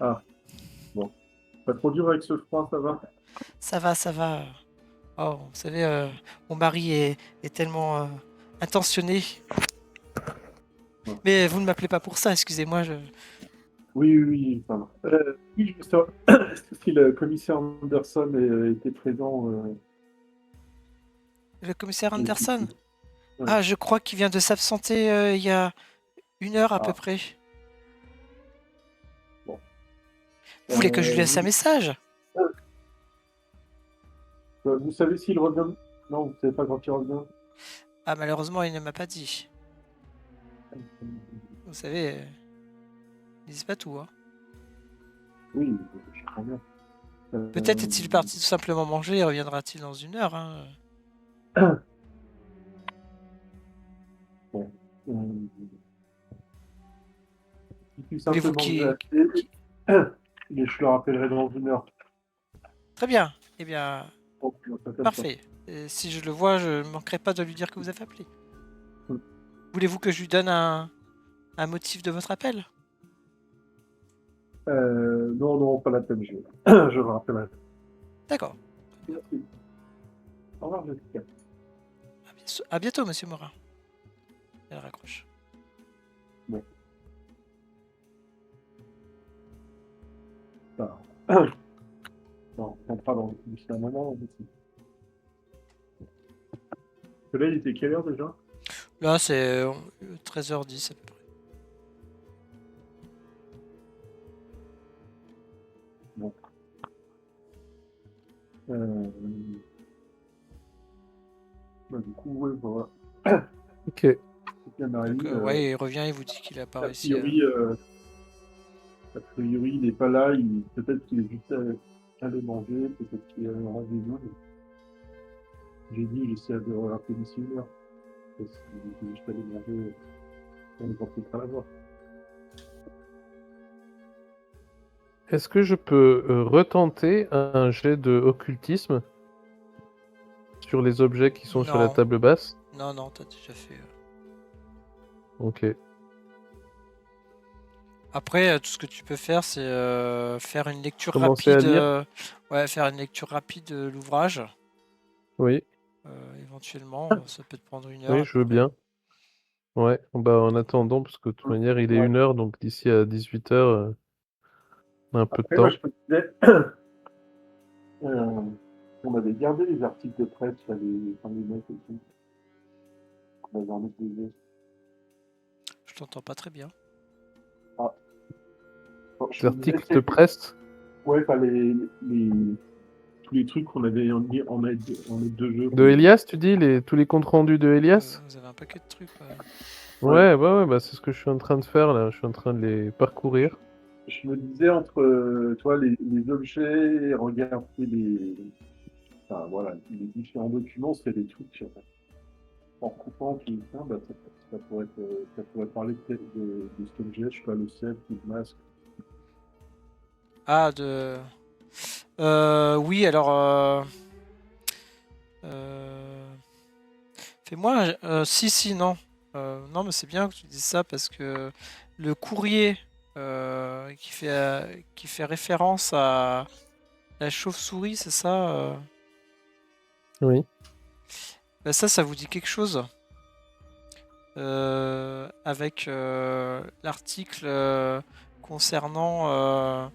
[SPEAKER 7] Ah, bon. Pas trop dur avec ce froid, ça va?
[SPEAKER 2] Ça va, ça va. Oh, vous savez, mon mari est tellement intentionné.
[SPEAKER 7] Ouais.
[SPEAKER 2] Mais vous ne m'appelez pas pour ça, excusez-moi.
[SPEAKER 7] Oui, oui, oui, pardon. Oui, je veux savoir si le commissaire Anderson était présent.
[SPEAKER 2] Le commissaire
[SPEAKER 7] Ici.
[SPEAKER 2] Anderson?
[SPEAKER 7] Ouais.
[SPEAKER 2] Ah, je crois qu'il vient de s'absenter il y a 1 heure à peu
[SPEAKER 7] Ah.
[SPEAKER 2] près.
[SPEAKER 7] Bon.
[SPEAKER 2] Vous voulez que je lui laisse un message?
[SPEAKER 7] Vous savez s'il revient? Non, vous ne savez pas quand il revient?
[SPEAKER 2] Ah, malheureusement, il ne m'a pas dit. Vous savez, ils disent pas tout, hein.
[SPEAKER 7] Oui, je crois bien.
[SPEAKER 2] Peut-être est-il parti tout simplement manger et reviendra-t-il dans 1 heure, hein.
[SPEAKER 7] Bon. Plus
[SPEAKER 2] Voulez-vous
[SPEAKER 7] simplement, je vais appeler et je le rappellerai dans 1 heure.
[SPEAKER 2] Très bien. Eh bien,
[SPEAKER 7] Bon, on va faire comme ça.
[SPEAKER 2] parfait. Et si je le vois, je ne manquerai pas de lui dire que vous avez appelé.
[SPEAKER 7] Mm.
[SPEAKER 2] Voulez-vous que je lui donne un motif de votre appel?
[SPEAKER 7] Non, non, pas la peine, je le rappellerai.
[SPEAKER 2] D'accord.
[SPEAKER 7] Merci. Au revoir, Jessica.
[SPEAKER 2] À bientôt, monsieur Morin. Elle raccroche.
[SPEAKER 7] Bon. Ça. Non, on rentrera d'ici un moment. Aussi. Là, il était quelle heure déjà?
[SPEAKER 2] Là, c'est 13h10 à peu près.
[SPEAKER 7] Bon. Du coup, ouais, voilà.
[SPEAKER 4] Ok.
[SPEAKER 2] Donc, ouais, il revient, il vous dit qu'il a pas réussi à...
[SPEAKER 7] A priori, il n'est pas là. Peut-être qu'il est juste allé manger. Peut-être qu'il a un rendez-vous. J'ai dit, j'essaie de rappeler d'ici 1 heure. Parce qu'il est juste allé manger. On est porté à la voir.
[SPEAKER 4] Est-ce que je peux retenter un jet de occultisme sur les objets qui sont sur la
[SPEAKER 2] Non.
[SPEAKER 4] table basse?
[SPEAKER 2] Non, t'as déjà fait.
[SPEAKER 4] Ok.
[SPEAKER 2] Après, tout ce que tu peux faire, c'est faire une lecture
[SPEAKER 4] Commencer à
[SPEAKER 2] rapide.
[SPEAKER 4] lire.
[SPEAKER 2] Ouais, faire une lecture rapide de l'ouvrage.
[SPEAKER 4] Oui,
[SPEAKER 2] Éventuellement, ça peut te prendre 1 heure.
[SPEAKER 4] oui,
[SPEAKER 2] à
[SPEAKER 4] je
[SPEAKER 2] peu
[SPEAKER 4] veux
[SPEAKER 2] près.
[SPEAKER 4] bien. Ouais, bah en attendant, parce que de toute manière, il est 1h, donc d'ici à 18h, on a un peu de
[SPEAKER 7] Après, moi,
[SPEAKER 4] temps.
[SPEAKER 7] je me disais, on avait gardé les articles de presse, là, les notes et tout. On avait envie de les...
[SPEAKER 2] Je t'entends pas très bien.
[SPEAKER 7] Bon,
[SPEAKER 4] Les articles de presse?
[SPEAKER 7] Ouais, enfin, tous les trucs qu'on avait mis en aide de jeu.
[SPEAKER 4] De Elias, tu dis tous les comptes rendus de Elias?
[SPEAKER 2] Vous avez un paquet de trucs.
[SPEAKER 4] Ouais, bah c'est ce que je suis en train de faire là. Je suis en train de les parcourir.
[SPEAKER 7] Je me disais entre toi, les objets, regarder enfin, voilà, les différents documents, c'est des trucs en coupant tout ça, bah, ça pourrait parler peut-être de cet objet, je sais pas, le sceptre, le masque.
[SPEAKER 2] Ah, oui, alors... Fais-moi... si, non. Non, mais c'est bien que tu dises ça parce que le courrier qui fait référence à la chauve-souris, c'est ça
[SPEAKER 4] Oui.
[SPEAKER 2] Bah ça vous dit quelque chose avec l'article concernant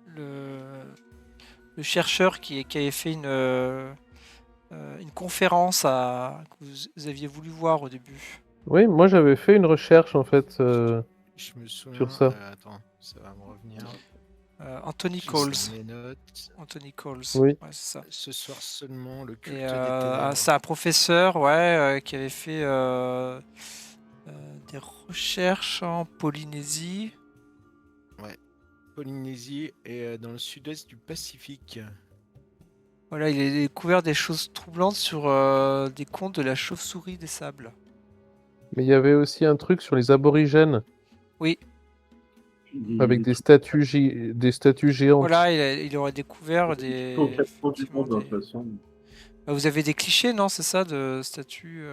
[SPEAKER 2] le chercheur qui avait fait une conférence que vous aviez voulu voir au début.
[SPEAKER 4] Oui, moi j'avais fait une recherche en fait
[SPEAKER 3] Je me souviens.
[SPEAKER 4] sur ça.
[SPEAKER 3] Attends, ça va me revenir.
[SPEAKER 2] Anthony
[SPEAKER 3] Juste
[SPEAKER 2] Coles.
[SPEAKER 3] dans mes notes.
[SPEAKER 2] Anthony Coles.
[SPEAKER 4] Oui.
[SPEAKER 2] Ouais, c'est ça.
[SPEAKER 3] Ce soir seulement, le culte
[SPEAKER 2] Et
[SPEAKER 3] des ténèbres.
[SPEAKER 2] c'est un professeur, ouais, qui avait fait des recherches en Polynésie.
[SPEAKER 3] Ouais. Polynésie et dans le sud-est du Pacifique.
[SPEAKER 2] Voilà, il a découvert des choses troublantes sur des contes de la chauve-souris des sables.
[SPEAKER 4] Mais il y avait aussi un truc sur les aborigènes.
[SPEAKER 2] Oui.
[SPEAKER 4] Avec des statues géantes.
[SPEAKER 2] Voilà, il aurait découvert des...
[SPEAKER 7] Du monde, de toute façon.
[SPEAKER 2] Bah, vous avez des clichés, non? C'est ça, de statues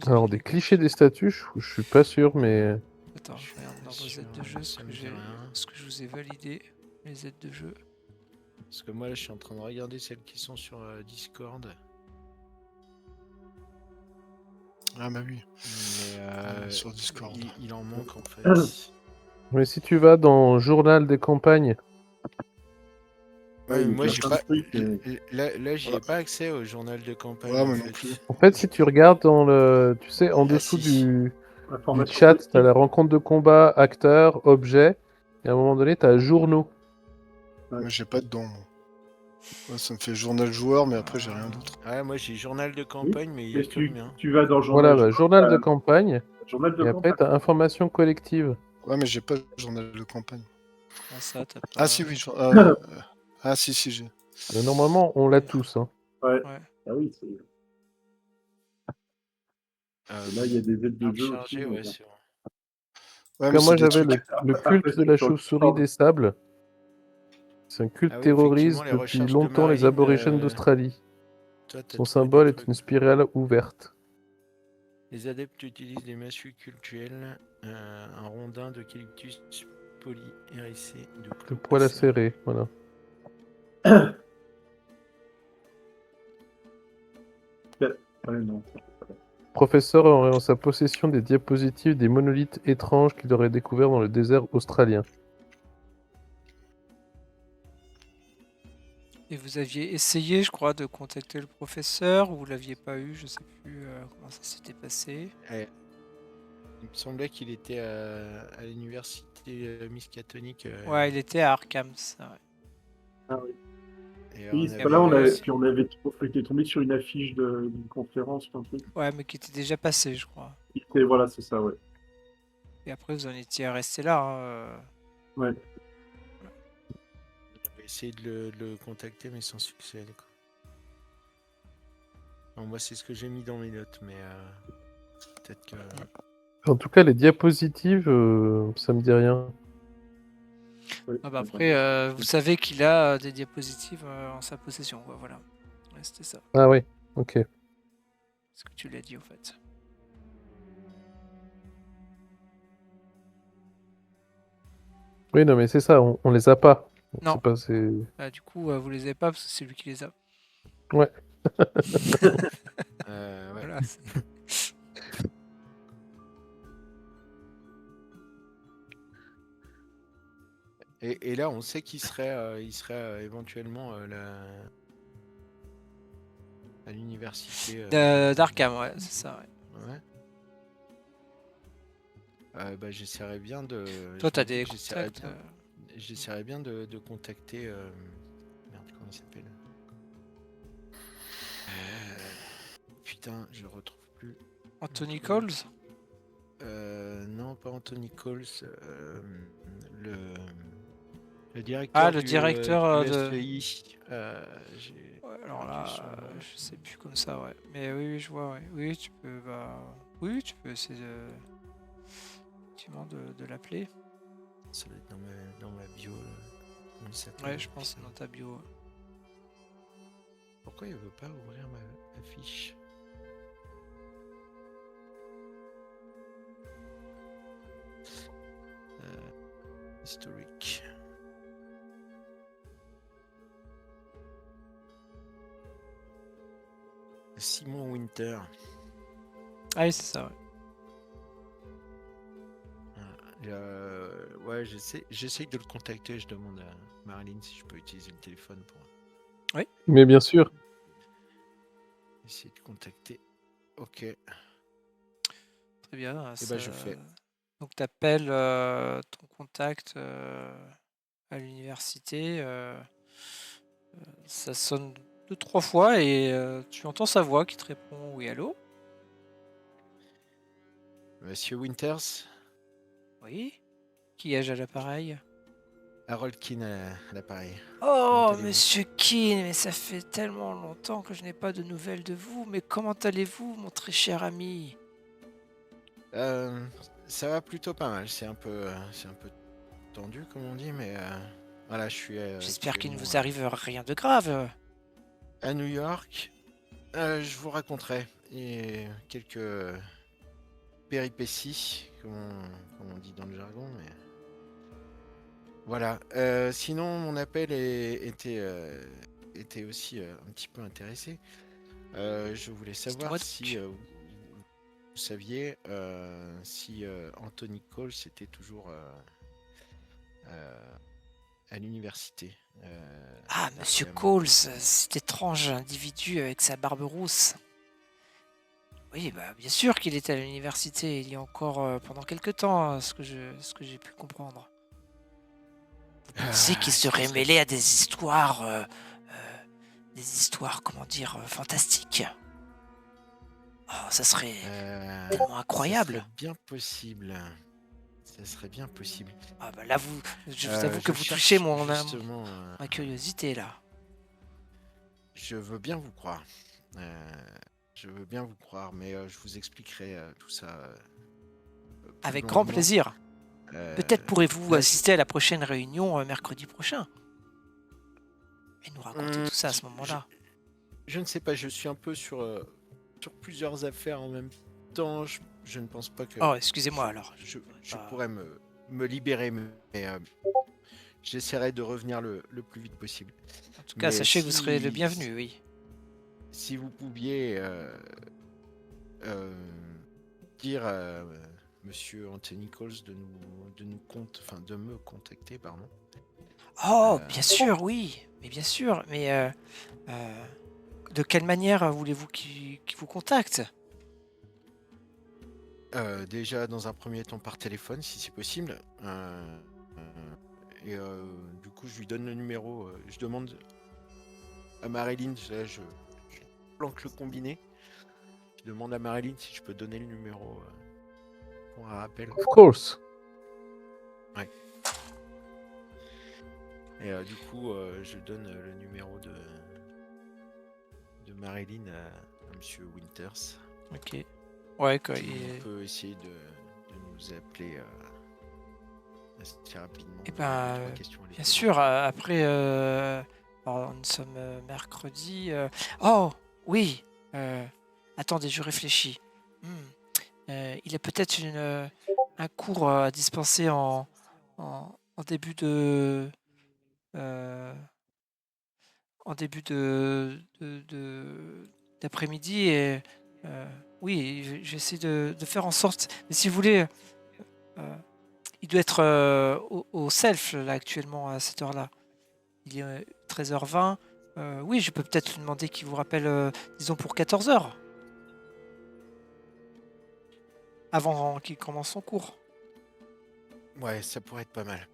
[SPEAKER 4] Alors, des clichés des statues, je suis pas sûr, mais...
[SPEAKER 2] Attends, je regarde dans vos aides de jeu ce que je vous ai validé. Les aides de jeu.
[SPEAKER 3] Parce que moi, là, je suis en train de regarder celles qui sont sur Discord.
[SPEAKER 1] Ah bah oui.
[SPEAKER 3] Mais
[SPEAKER 1] sur Discord.
[SPEAKER 3] Il en manque en fait.
[SPEAKER 4] Mais si tu vas dans Journal des campagnes...
[SPEAKER 3] Ouais, moi, j'ai pas... Là, j'y ai pas accès au journal de campagne.
[SPEAKER 1] Ouais, moi non plus.
[SPEAKER 4] En fait, si tu regardes dans le... Tu sais, en dessous du chat, t'as la rencontre de combat, acteur, objet, et à un moment donné, t'as journaux.
[SPEAKER 1] Moi, j'ai pas dedans, moi. Ouais, ça me fait journal joueur, mais après, j'ai rien d'autre.
[SPEAKER 3] Ouais, moi, j'ai journal de campagne, mais il y a que le mien.
[SPEAKER 7] Tu vas dans journal.
[SPEAKER 4] Voilà, journal de campagne.
[SPEAKER 7] Journal de
[SPEAKER 4] et après, t'as information collective.
[SPEAKER 1] Ouais, mais j'ai pas de journal de campagne.
[SPEAKER 2] Ah, ça, t'as pas...
[SPEAKER 1] Ah si, oui. Ah si, j'ai.
[SPEAKER 4] Mais normalement, on l'a tous. Hein.
[SPEAKER 7] Ouais. Ah oui, c'est... là, il y a des aides de jeu aussi.
[SPEAKER 3] Ouais, c'est vrai.
[SPEAKER 1] Ouais, mais
[SPEAKER 4] moi,
[SPEAKER 1] c'est des
[SPEAKER 4] j'avais
[SPEAKER 1] trucs...
[SPEAKER 4] le culte de la chauve-souris des sables. C'est un culte terroriste depuis longtemps les aborigènes d'Australie. Son symbole est une spirale ouverte.
[SPEAKER 3] Les adeptes utilisent des massues cultuelles, un rondin d'eucalyptus polyéricé
[SPEAKER 4] de poil acéré, voilà.
[SPEAKER 7] non.
[SPEAKER 4] Le professeur aurait en sa possession des diapositives des monolithes étranges qu'il aurait découverts dans le désert australien.
[SPEAKER 2] Et vous aviez essayé, je crois, de contacter le professeur, ou vous l'aviez pas eu, je sais plus comment ça s'était passé.
[SPEAKER 3] Il me semblait qu'il était à l'université Miskatonic.
[SPEAKER 2] Ouais, il était à Arkham, ça, ouais.
[SPEAKER 7] Ah oui.
[SPEAKER 3] Oui,
[SPEAKER 7] on avait été tombé sur une affiche d'une conférence, un truc.
[SPEAKER 2] Ouais, mais qui était déjà passé, je crois.
[SPEAKER 7] Voilà, c'est ça, ouais.
[SPEAKER 2] Et après, vous en étiez resté là.
[SPEAKER 7] Ouais.
[SPEAKER 3] On avait essayé de le contacter, mais sans succès. Non, moi, c'est ce que j'ai mis dans mes notes, mais peut-être que...
[SPEAKER 4] En tout cas, les diapositives, ça me dit rien.
[SPEAKER 7] Oui.
[SPEAKER 2] Ah bah après, vous savez qu'il a des diapositives en sa possession, quoi, voilà. Ouais, c'était ça.
[SPEAKER 4] Ah oui, ok.
[SPEAKER 2] Ce que tu l'as dit, en fait.
[SPEAKER 4] Oui, non, mais c'est ça, on les a pas.
[SPEAKER 2] Non.
[SPEAKER 4] C'est pas, c'est...
[SPEAKER 2] Bah, du coup, vous les avez pas parce que c'est lui qui les a.
[SPEAKER 4] Ouais.
[SPEAKER 3] Ouais.
[SPEAKER 2] Voilà.
[SPEAKER 3] Et là, on sait qu'il serait, éventuellement à l'université.
[SPEAKER 2] D'Arkham, ouais, c'est ça, ouais.
[SPEAKER 3] Ouais. Bah, j'essaierai bien de.
[SPEAKER 2] Toi,
[SPEAKER 3] je
[SPEAKER 2] t'as
[SPEAKER 3] me dis
[SPEAKER 2] des
[SPEAKER 3] que j'essaierai
[SPEAKER 2] contacts.
[SPEAKER 3] bien, j'essaierai bien de contacter. Merde, comment il s'appelle? Putain, je le retrouve plus.
[SPEAKER 2] Anthony Coles?
[SPEAKER 3] Non, pas Anthony Coles. Le directeur
[SPEAKER 2] Ah, le directeur
[SPEAKER 3] du
[SPEAKER 2] de.
[SPEAKER 3] SEI.
[SPEAKER 2] Ouais, alors
[SPEAKER 3] perdu son
[SPEAKER 2] là,
[SPEAKER 3] nom.
[SPEAKER 2] je sais plus comme ça, ouais. Mais oui, je vois, ouais. Oui, tu peux, oui, tu peux essayer effectivement de l'appeler.
[SPEAKER 3] Ça doit être dans ma bio. Comment il s'appelle,
[SPEAKER 2] Ouais, je pense
[SPEAKER 3] putain.
[SPEAKER 2] dans ta bio.
[SPEAKER 3] Pourquoi il veut pas ouvrir ma fiche? Historique. Simon Winter.
[SPEAKER 2] Ah oui, c'est ça, ouais.
[SPEAKER 3] Ouais, j'essaie de le contacter. Je demande à Marilyn si je peux utiliser le téléphone pour
[SPEAKER 4] Mais bien sûr.
[SPEAKER 3] essayer de contacter. Ok.
[SPEAKER 2] Très bien.
[SPEAKER 3] Et bah, je fais.
[SPEAKER 2] Donc, tu appelles ton contact à l'université. Ça sonne 2-3 fois et tu entends sa voix qui te répond oui, allô?
[SPEAKER 3] Monsieur Winters,
[SPEAKER 2] Oui? Qui ai-je à l'appareil?
[SPEAKER 3] Harold Keane à l'appareil.
[SPEAKER 2] Oh,
[SPEAKER 3] allez-vous?
[SPEAKER 2] monsieur Keane, mais ça fait tellement longtemps que je n'ai pas de nouvelles de vous. Mais comment allez-vous, mon très cher ami?
[SPEAKER 3] Ça va plutôt pas mal. C'est un peu tendu, comme on dit, mais voilà, je suis
[SPEAKER 2] J'espère qu'il ne
[SPEAKER 3] actuellement
[SPEAKER 2] vous arrive rien de grave.
[SPEAKER 3] à New York. Je vous raconterai quelques péripéties, comme on dit dans le jargon, mais voilà. Sinon, mon appel était aussi un petit peu intéressé. Je voulais savoir
[SPEAKER 2] Dites-moi
[SPEAKER 3] si
[SPEAKER 2] donc.
[SPEAKER 3] vous saviez si Anthony Cole était toujours à l'université.
[SPEAKER 2] Ah, monsieur
[SPEAKER 3] d'Arkham.
[SPEAKER 2] Coles, cet étrange individu avec sa barbe rousse. Oui, bah, bien sûr qu'il était à l'université il y a encore pendant quelques temps, ce que j'ai pu comprendre. Vous pensez qu'il serait mêlé à des histoires, comment dire, fantastiques? Oh, ça serait tellement incroyable.
[SPEAKER 3] Ça serait bien possible. Ça serait bien possible.
[SPEAKER 2] Ah bah là, je vous avoue que
[SPEAKER 3] je
[SPEAKER 2] vous
[SPEAKER 3] cherche
[SPEAKER 2] touchez
[SPEAKER 3] justement.
[SPEAKER 2] ma curiosité là.
[SPEAKER 3] Je veux bien vous croire. Je veux bien vous croire, mais je vous expliquerai tout ça. Plus
[SPEAKER 2] Avec grand
[SPEAKER 3] longuement.
[SPEAKER 2] plaisir. Peut-être pourrez-vous
[SPEAKER 3] là,
[SPEAKER 2] assister à la prochaine réunion mercredi prochain. Et nous raconter tout ça à ce moment-là.
[SPEAKER 3] Je ne sais pas, je suis un peu sur plusieurs affaires en même temps. Je ne pense pas que.
[SPEAKER 2] Oh, excusez-moi alors.
[SPEAKER 3] Je pourrais me libérer, mais j'essaierai de revenir le plus vite possible.
[SPEAKER 2] En tout cas,
[SPEAKER 3] Mais
[SPEAKER 2] sachez que vous serez le bienvenu, oui.
[SPEAKER 3] Si vous pouviez dire à Monsieur Anthony Coles de me contacter, pardon.
[SPEAKER 2] Oh, bien sûr, oui. Mais bien sûr. Mais de quelle manière voulez-vous qu'il vous contacte?
[SPEAKER 3] Déjà, dans un premier temps, par téléphone, si c'est possible. Et du coup, je lui donne le numéro. Je demande à Marilyn, là, je planque le combiné. Je demande à Marilyn si je peux donner le numéro pour un rappel.
[SPEAKER 4] Of course.
[SPEAKER 3] Ouais. Et du coup, je donne le numéro de Marilyn à Monsieur Winters.
[SPEAKER 2] Ok. Ouais, quoi.
[SPEAKER 3] On peut essayer vous appeler assez rapidement.
[SPEAKER 2] Eh ben,
[SPEAKER 3] Trois questions à lui
[SPEAKER 2] bien
[SPEAKER 3] poser.
[SPEAKER 2] sûr, après, alors, nous sommes mercredi. Oh, oui. Attendez, je réfléchis. Il y a peut-être un cours à dispenser en début euh, d'après-midi. Et oui, j'essaie de faire en sorte. Mais si vous voulez, euh, il doit être au self là actuellement à cette heure-là. Il est 13h20. Oui, je peux peut-être lui demander qu'il vous rappelle, disons pour 14h, avant qu'il commence son cours.
[SPEAKER 3] Ouais, ça pourrait être pas mal.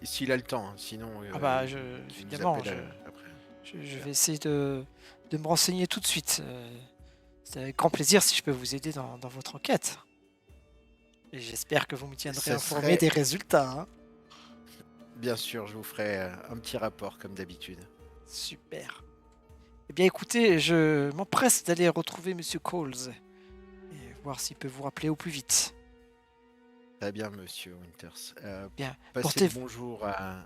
[SPEAKER 3] S'il a le temps, hein. Sinon,
[SPEAKER 2] Ah bah,
[SPEAKER 3] il nous
[SPEAKER 2] évidemment,
[SPEAKER 3] appelle, après.
[SPEAKER 2] je vais essayer de me renseigner tout de suite. C'est avec grand plaisir si je peux vous aider dans votre enquête. Et j'espère que vous me tiendrez
[SPEAKER 3] Ça
[SPEAKER 2] informé
[SPEAKER 3] serait-
[SPEAKER 2] des résultats. Hein.
[SPEAKER 3] Bien sûr, je vous ferai un petit rapport comme d'habitude.
[SPEAKER 2] Super. Eh bien, écoutez, je m'empresse d'aller retrouver Monsieur Coles et voir s'il peut vous rappeler au plus vite.
[SPEAKER 3] Très bien, monsieur Winters.
[SPEAKER 2] Bien,
[SPEAKER 3] Passez le bonjour à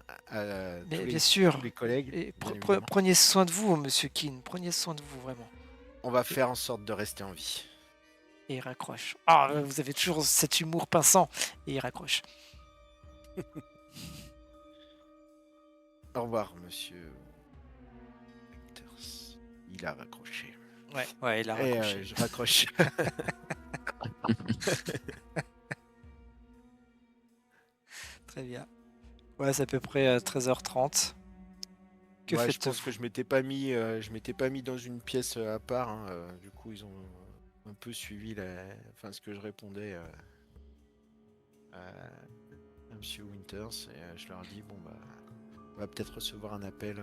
[SPEAKER 2] Mais
[SPEAKER 3] tous,
[SPEAKER 2] bien sûr.
[SPEAKER 3] tous les collègues.
[SPEAKER 2] Et
[SPEAKER 3] bien évidemment.
[SPEAKER 2] prenez soin de vous, Monsieur Keane. Prenez soin de vous, vraiment.
[SPEAKER 3] On va faire en sorte de rester en vie.
[SPEAKER 2] Et il raccroche. Ah, vous avez toujours cet humour pinçant. Et il raccroche.
[SPEAKER 3] Au revoir, monsieur Winters. Il a raccroché.
[SPEAKER 2] Ouais, il a
[SPEAKER 3] Et
[SPEAKER 2] raccroché.
[SPEAKER 3] je raccroche.
[SPEAKER 2] Très bien. Ouais, c'est à peu près 13h30. Que
[SPEAKER 3] Ouais, je
[SPEAKER 2] faites-vous?
[SPEAKER 3] pense que je m'étais pas mis dans une pièce à part. Hein, du coup, ils ont un peu suivi ce que je répondais à monsieur Winters. Et je leur ai dit, bon, bah, on va peut-être recevoir un appel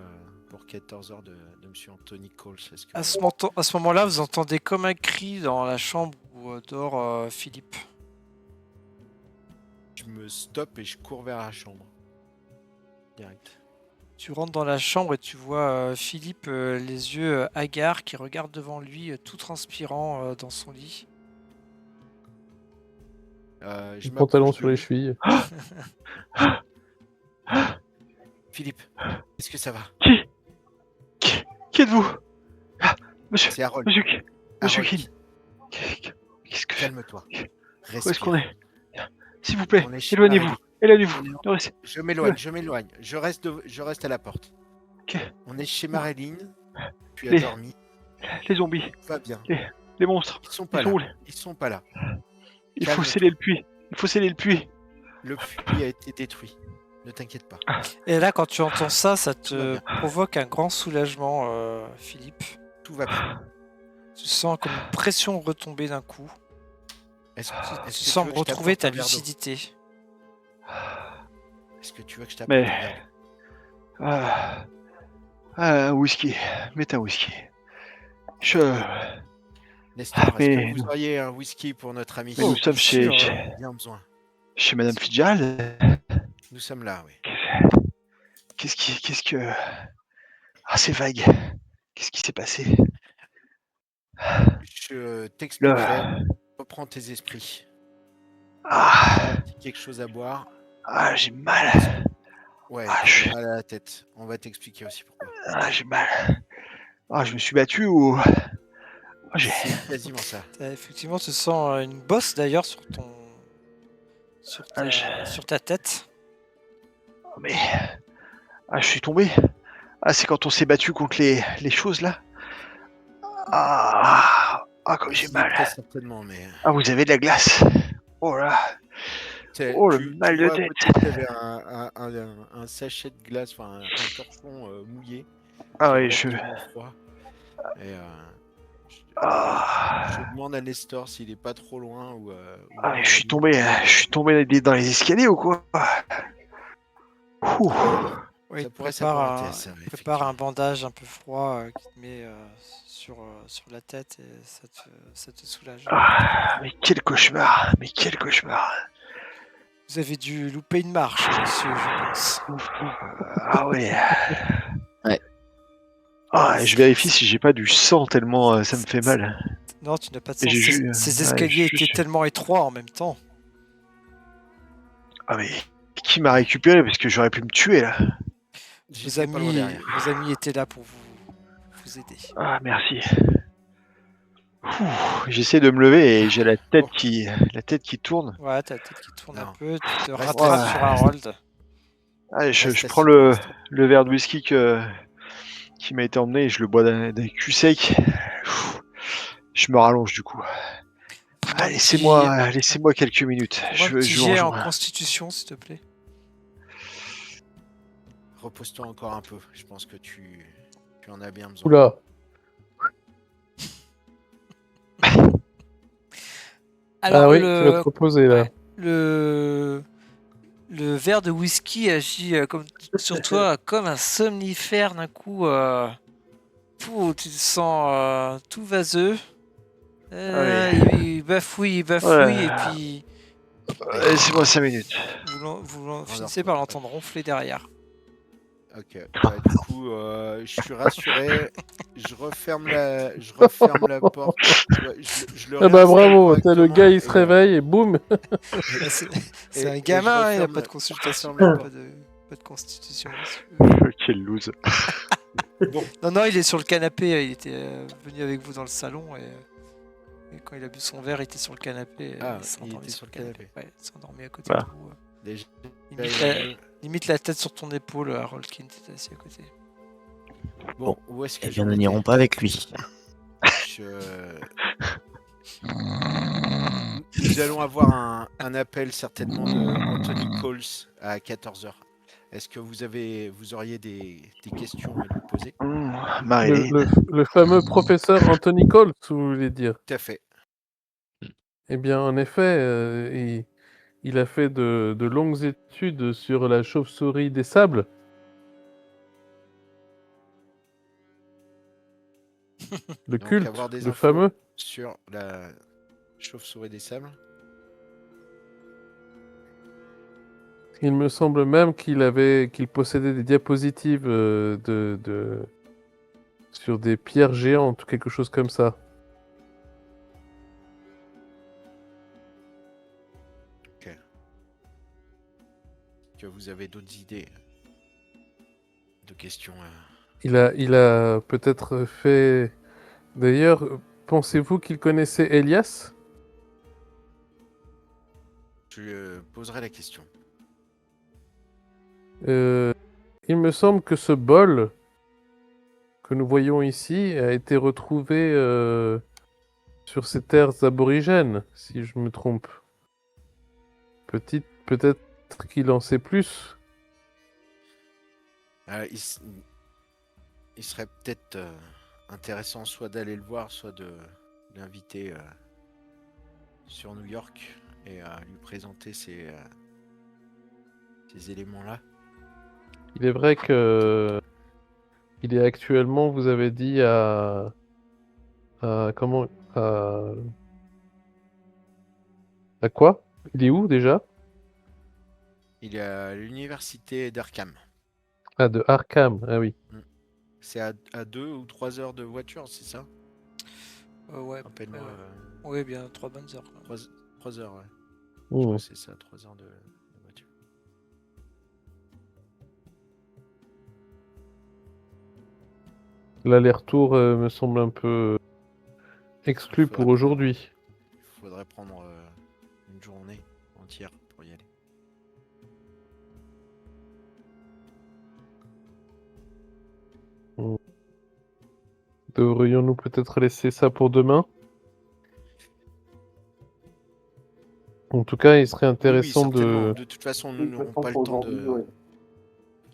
[SPEAKER 3] pour 14h de monsieur Anthony Coles. Est-ce que...
[SPEAKER 2] À ce moment-là, vous entendez comme un cri dans la chambre où dort Philippe.
[SPEAKER 3] Je me stoppe et je cours vers la chambre. Direct.
[SPEAKER 2] Tu rentres dans la chambre et tu vois Philippe, les yeux hagards, qui regarde devant lui, tout transpirant dans son lit.
[SPEAKER 3] Je
[SPEAKER 4] Le pantalon
[SPEAKER 3] m'approche
[SPEAKER 4] sur
[SPEAKER 3] de
[SPEAKER 4] les
[SPEAKER 3] lui.
[SPEAKER 4] chevilles.
[SPEAKER 3] Philippe, est-ce que ça va?
[SPEAKER 6] Qui êtes-vous? Monsieur,
[SPEAKER 3] C'est Harold.
[SPEAKER 6] monsieur
[SPEAKER 3] Harold.
[SPEAKER 6] Keane. Qu'est-ce que...
[SPEAKER 3] Calme-toi.
[SPEAKER 6] Où est-ce
[SPEAKER 3] Respire.
[SPEAKER 6] qu'on est? S'il vous plaît,
[SPEAKER 3] On est chez
[SPEAKER 6] éloignez-vous.
[SPEAKER 3] Marélie.
[SPEAKER 6] Éloignez-vous.
[SPEAKER 3] On est-
[SPEAKER 6] Ne restez-
[SPEAKER 3] Je m'éloigne. Je reste à la porte.
[SPEAKER 6] Ok.
[SPEAKER 3] On est chez Maréline. Tu as
[SPEAKER 6] Les-
[SPEAKER 3] dormi.
[SPEAKER 6] Les zombies,
[SPEAKER 3] Tout va bien.
[SPEAKER 6] les monstres.
[SPEAKER 3] Ils sont pas
[SPEAKER 6] Ils
[SPEAKER 3] là.
[SPEAKER 6] sont où?
[SPEAKER 3] Ils sont pas là.
[SPEAKER 6] Il faut
[SPEAKER 3] Calme-toi.
[SPEAKER 6] sceller le puits. Il faut sceller le puits.
[SPEAKER 3] Le puits a été détruit. Ne t'inquiète pas.
[SPEAKER 2] Et là, quand tu entends ça, ça
[SPEAKER 3] Tout va
[SPEAKER 2] te
[SPEAKER 3] bien.
[SPEAKER 2] provoque un grand soulagement, Philippe.
[SPEAKER 3] Tout va bien.
[SPEAKER 2] Tu sens comme une pression retomber d'un coup.
[SPEAKER 3] Est-ce
[SPEAKER 2] Tu
[SPEAKER 3] que tu
[SPEAKER 2] sembles
[SPEAKER 3] veux que je
[SPEAKER 2] retrouver
[SPEAKER 3] t'apporte
[SPEAKER 2] ta
[SPEAKER 3] un verre d'eau?
[SPEAKER 2] lucidité.
[SPEAKER 3] Est-ce que tu veux que je t'apporte
[SPEAKER 6] Mais-
[SPEAKER 3] un verre d'eau?
[SPEAKER 6] Un whisky. Mets un whisky.
[SPEAKER 3] Nestor, est-ce
[SPEAKER 6] Mais
[SPEAKER 3] que vous auriez un whisky pour notre ami?
[SPEAKER 6] Mais nous sommes chez,
[SPEAKER 2] sûr.
[SPEAKER 3] Bien besoin.
[SPEAKER 6] chez Madame Fitzgerald.
[SPEAKER 3] Nous sommes là, oui.
[SPEAKER 6] Qu'est-ce que... Ah, c'est vague. Qu'est-ce qui s'est passé?
[SPEAKER 3] Je t'expliquerai.
[SPEAKER 6] Le...
[SPEAKER 3] Reprends tes esprits.
[SPEAKER 6] Ah,
[SPEAKER 3] Quelque chose à boire.
[SPEAKER 6] j'ai mal.
[SPEAKER 3] Ouais,
[SPEAKER 6] Ah,
[SPEAKER 3] tu
[SPEAKER 6] je-
[SPEAKER 3] as mal à la tête. On va t'expliquer aussi pourquoi.
[SPEAKER 6] J'ai mal. Je me suis battu ou...
[SPEAKER 3] C'est quasiment ça.
[SPEAKER 2] Effectivement, tu sens une bosse d'ailleurs sur sur ta tête.
[SPEAKER 6] Mais... je suis tombé. C'est quand on s'est battu contre les choses là. Comme j'ai mal.
[SPEAKER 3] Très certainement, mais.
[SPEAKER 6] Vous avez de la glace. Oh là. Oh, le mal de
[SPEAKER 3] vois à
[SPEAKER 6] tête.
[SPEAKER 3] côté, t'avais un sachet de glace, enfin un torchon mouillé.
[SPEAKER 6] Ouais,
[SPEAKER 3] qui est
[SPEAKER 6] je...
[SPEAKER 3] relativement froid. Et
[SPEAKER 6] Ah,
[SPEAKER 3] je demande à Nestor s'il est pas trop loin ou.
[SPEAKER 6] je suis tombé dans les escaliers ou quoi? Ouh.
[SPEAKER 2] Oui,
[SPEAKER 3] Ça
[SPEAKER 2] il
[SPEAKER 3] pourrait
[SPEAKER 2] prépare,
[SPEAKER 3] s'apparenter à ça,
[SPEAKER 2] prépare
[SPEAKER 3] effectivement.
[SPEAKER 2] un bandage un peu froid qui te met sur la tête et ça te soulage.
[SPEAKER 6] Mais quel cauchemar. Mais quel cauchemar.
[SPEAKER 2] Vous avez dû louper une marche, monsieur, je pense.
[SPEAKER 6] Ah ouais. Ah, je vérifie si j'ai pas du sang tellement ça me fait mal.
[SPEAKER 2] Non, tu n'as pas de
[SPEAKER 6] Et
[SPEAKER 2] sens. Ces escaliers étaient tellement étroits en même temps.
[SPEAKER 6] Ah mais qui m'a récupéré parce que j'aurais pu me tuer là.
[SPEAKER 2] Vos amis étaient là pour vous aider.
[SPEAKER 6] Ah merci. J'essaie de me lever et j'ai la tête qui tourne.
[SPEAKER 2] Ouais, t'as la tête qui tourne un
[SPEAKER 3] Non.
[SPEAKER 2] peu. Tu te
[SPEAKER 3] Reste
[SPEAKER 2] rattrapes
[SPEAKER 3] assis.
[SPEAKER 2] sur Harold.
[SPEAKER 6] Ah, je
[SPEAKER 3] Reste
[SPEAKER 6] prends
[SPEAKER 3] assis pour l'instant.
[SPEAKER 6] le verre de whisky qui m'a été emmené et je le bois d'un cul sec. Je me rallonge du coup. Ah, laissez-moi quelques minutes.
[SPEAKER 2] Fais-moi un petit
[SPEAKER 6] Je vous
[SPEAKER 2] jet en
[SPEAKER 6] rejoins.
[SPEAKER 2] constitution, s'il te plaît.
[SPEAKER 3] Repose-toi encore un peu. Je pense que tu en as bien besoin.
[SPEAKER 4] Oula.
[SPEAKER 2] Alors,
[SPEAKER 4] Ah oui, tu vas te reposer là.
[SPEAKER 2] ouais, le verre de whisky agit sur toi comme un somnifère d'un coup. Tu te sens tout vaseux. Il bafouille,
[SPEAKER 6] Ouais.
[SPEAKER 2] et puis
[SPEAKER 6] Laissez-moi 5 minutes.
[SPEAKER 2] vous finissez par l'entendre ronfler derrière.
[SPEAKER 3] Ok. Du coup, je suis rassuré. Je referme la porte. Tu vois, je le
[SPEAKER 4] Ah bah
[SPEAKER 3] réinstalle
[SPEAKER 4] bravo, t'as le
[SPEAKER 3] correctement
[SPEAKER 4] gars il se
[SPEAKER 3] et,
[SPEAKER 4] réveille et boum.
[SPEAKER 2] C'est un
[SPEAKER 3] et
[SPEAKER 2] gamin,
[SPEAKER 3] je
[SPEAKER 2] il n'a
[SPEAKER 3] referme-
[SPEAKER 2] pas de consultation,
[SPEAKER 3] je referme
[SPEAKER 2] pas de constitution.
[SPEAKER 6] Quel loose.
[SPEAKER 3] Bon,
[SPEAKER 2] Non, il est sur le canapé. Il était venu avec vous dans le salon et quand il a bu son verre, il était sur le canapé. Il s'est endormi
[SPEAKER 3] était
[SPEAKER 2] sur le canapé. Ouais, il s'est endormi à côté
[SPEAKER 6] Bah.
[SPEAKER 2] de vous.
[SPEAKER 3] déjà,
[SPEAKER 2] Limite la tête sur ton épaule, Harold Kint était assis à côté.
[SPEAKER 3] bon, où est-ce que
[SPEAKER 5] Eh bien,
[SPEAKER 3] j'en
[SPEAKER 5] nous
[SPEAKER 3] étais
[SPEAKER 5] n'irons pas avec lui.
[SPEAKER 3] Nous allons avoir un appel certainement de Anthony Coles à 14h. Est-ce que vous auriez des questions à lui poser?
[SPEAKER 6] Marilyn.
[SPEAKER 4] Le fameux professeur Anthony Coles, vous voulez dire?
[SPEAKER 3] Tout à fait.
[SPEAKER 4] Eh bien, en effet, il a fait de longues études sur la chauve-souris des sables. Le
[SPEAKER 3] Donc,
[SPEAKER 4] culte,
[SPEAKER 3] avoir des
[SPEAKER 4] le
[SPEAKER 3] infos
[SPEAKER 4] fameux.
[SPEAKER 3] sur la chauve-souris des sables.
[SPEAKER 4] Il me semble même qu'il possédait des diapositives sur des pierres géantes ou quelque chose comme ça.
[SPEAKER 3] Ok. Que vous avez d'autres idées de questions
[SPEAKER 4] Il a peut-être fait... D'ailleurs, pensez-vous qu'il connaissait Elias?
[SPEAKER 3] Je poserai la question.
[SPEAKER 4] Il me semble que ce bol que nous voyons ici a été retrouvé sur ces terres aborigènes, si je me trompe. Peut-être qu'il en sait plus.
[SPEAKER 3] Il serait peut-être intéressant soit d'aller le voir, soit de l'inviter sur New York et lui présenter ces éléments-là.
[SPEAKER 4] Il est vrai que il est actuellement, vous avez dit, à quoi? Il est où déjà?
[SPEAKER 3] Il est à l'université d'Arkham.
[SPEAKER 4] Ah, de Arkham, ah oui.
[SPEAKER 3] C'est à 2 ou 3 heures de voiture, c'est ça?
[SPEAKER 2] Ouais.
[SPEAKER 3] Rappelle-moi.
[SPEAKER 2] Ouais, bien 3 bonnes heures.
[SPEAKER 3] 3 heures, ouais.
[SPEAKER 4] Mmh.
[SPEAKER 3] Je crois que c'est ça, 3 heures de voiture.
[SPEAKER 4] L'aller-retour me semble un peu exclu pour aujourd'hui.
[SPEAKER 3] Il faudrait prendre une journée entière pour y aller.
[SPEAKER 4] Devrions-nous peut-être laisser ça pour demain? En tout cas, il serait intéressant de...
[SPEAKER 3] De toute façon, nous n'aurons pas le temps de...
[SPEAKER 7] Ouais.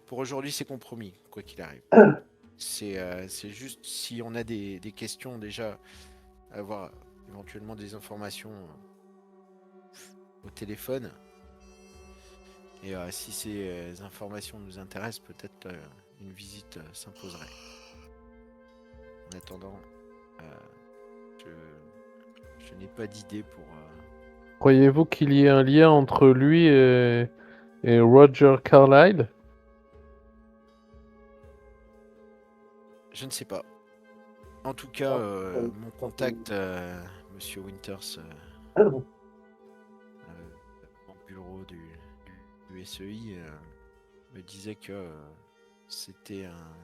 [SPEAKER 3] Pour aujourd'hui, c'est compromis, quoi qu'il arrive. C'est juste si on a des questions déjà, avoir éventuellement des informations au téléphone. Et si ces informations nous intéressent, peut-être une visite s'imposerait. En attendant, je n'ai pas d'idée pour...
[SPEAKER 4] Croyez-vous qu'il y ait un lien entre lui et Roger Carlyle?
[SPEAKER 3] Je ne sais pas. En tout cas, mon contact, Monsieur Winters, au bureau du SEI, me disait que c'était un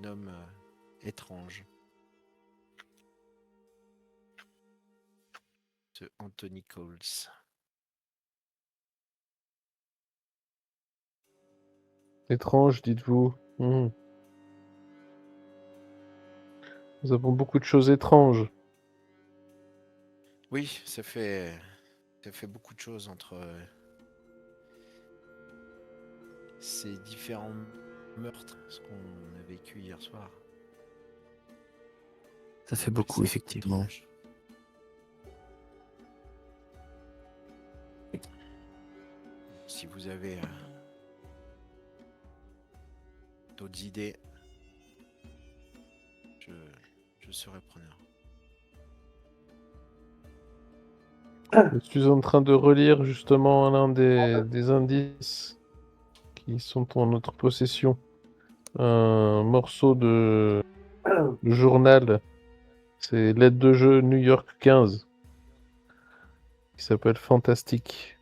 [SPEAKER 3] homme étrange. Ce Anthony Coles.
[SPEAKER 4] Étrange, dites-vous. Nous avons beaucoup de choses étranges.
[SPEAKER 3] Oui, ça fait beaucoup de choses entre ces différents meurtres, ce qu'on a vécu hier soir.
[SPEAKER 5] Ça fait beaucoup, effectivement.
[SPEAKER 3] Étrange. Si vous avez d'autres idées, je serai preneur.
[SPEAKER 4] Je suis en train de relire justement l'un des indices qui sont en notre possession. Un morceau de journal. C'est l'aide de jeu New York 15. Qui s'appelle Fantastic.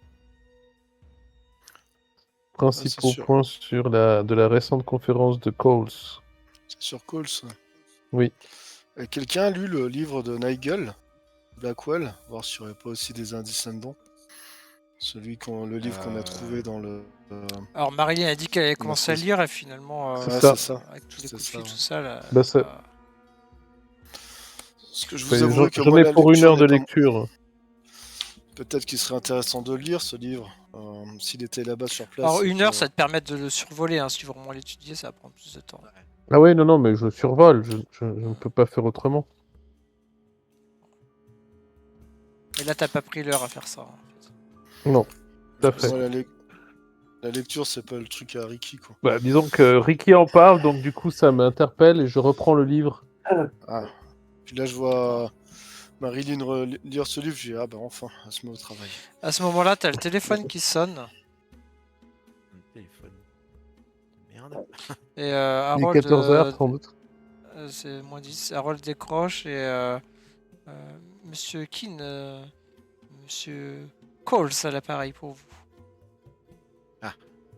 [SPEAKER 4] Principaux
[SPEAKER 1] sûr.
[SPEAKER 4] points de la récente conférence de Coles.
[SPEAKER 1] C'est sur Coles.
[SPEAKER 4] Oui.
[SPEAKER 1] Quelqu'un a lu le livre de Nigel Blackwell, voir s'il n'y aurait pas aussi des indices là-dedans. Le livre qu'on a trouvé dans le.
[SPEAKER 2] Alors Marilyn a dit qu'elle avait commencé à lire et finalement,
[SPEAKER 4] C'est
[SPEAKER 1] ça.
[SPEAKER 2] avec tous les
[SPEAKER 1] C'est
[SPEAKER 2] coups de
[SPEAKER 1] ça,
[SPEAKER 2] fil,
[SPEAKER 1] ouais.
[SPEAKER 2] tout ça, là,
[SPEAKER 4] Bah, ça-
[SPEAKER 1] Ce que je vous avouerai que
[SPEAKER 4] J'en
[SPEAKER 1] moi,
[SPEAKER 4] ai
[SPEAKER 1] la
[SPEAKER 4] pour une
[SPEAKER 1] lecture
[SPEAKER 4] heure de
[SPEAKER 1] n'est pas-
[SPEAKER 4] lecture.
[SPEAKER 1] Peut-être qu'il serait intéressant de le lire, ce livre, s'il était là-bas sur place.
[SPEAKER 2] Alors
[SPEAKER 1] et
[SPEAKER 2] une
[SPEAKER 1] que-
[SPEAKER 2] heure, ça va te permettre de le survoler, hein, si tu veux vraiment l'étudier, ça va prendre plus de temps.
[SPEAKER 4] Ah ouais, non, mais je survole. Je ne peux pas faire autrement.
[SPEAKER 2] Et là, t'as pas pris l'heure à faire ça. En fait.
[SPEAKER 4] Non, tout à fait.
[SPEAKER 1] Ouais, la lecture, c'est pas le truc à Ricky, quoi.
[SPEAKER 4] Bah, disons que Ricky en parle, donc du coup ça m'interpelle et je reprends le livre.
[SPEAKER 1] Ah. Puis là, je vois Marilyn lire ce livre, je dis, ah ben enfin, elle se met au travail.
[SPEAKER 2] À ce moment-là, t'as le téléphone qui sonne.
[SPEAKER 3] Un téléphone. Merde.
[SPEAKER 2] Et
[SPEAKER 4] Il est
[SPEAKER 2] Harold,
[SPEAKER 4] 14h sans doute.
[SPEAKER 2] c'est moins 10. Harold décroche et Monsieur Keane, Monsieur Coles à l'appareil pour vous.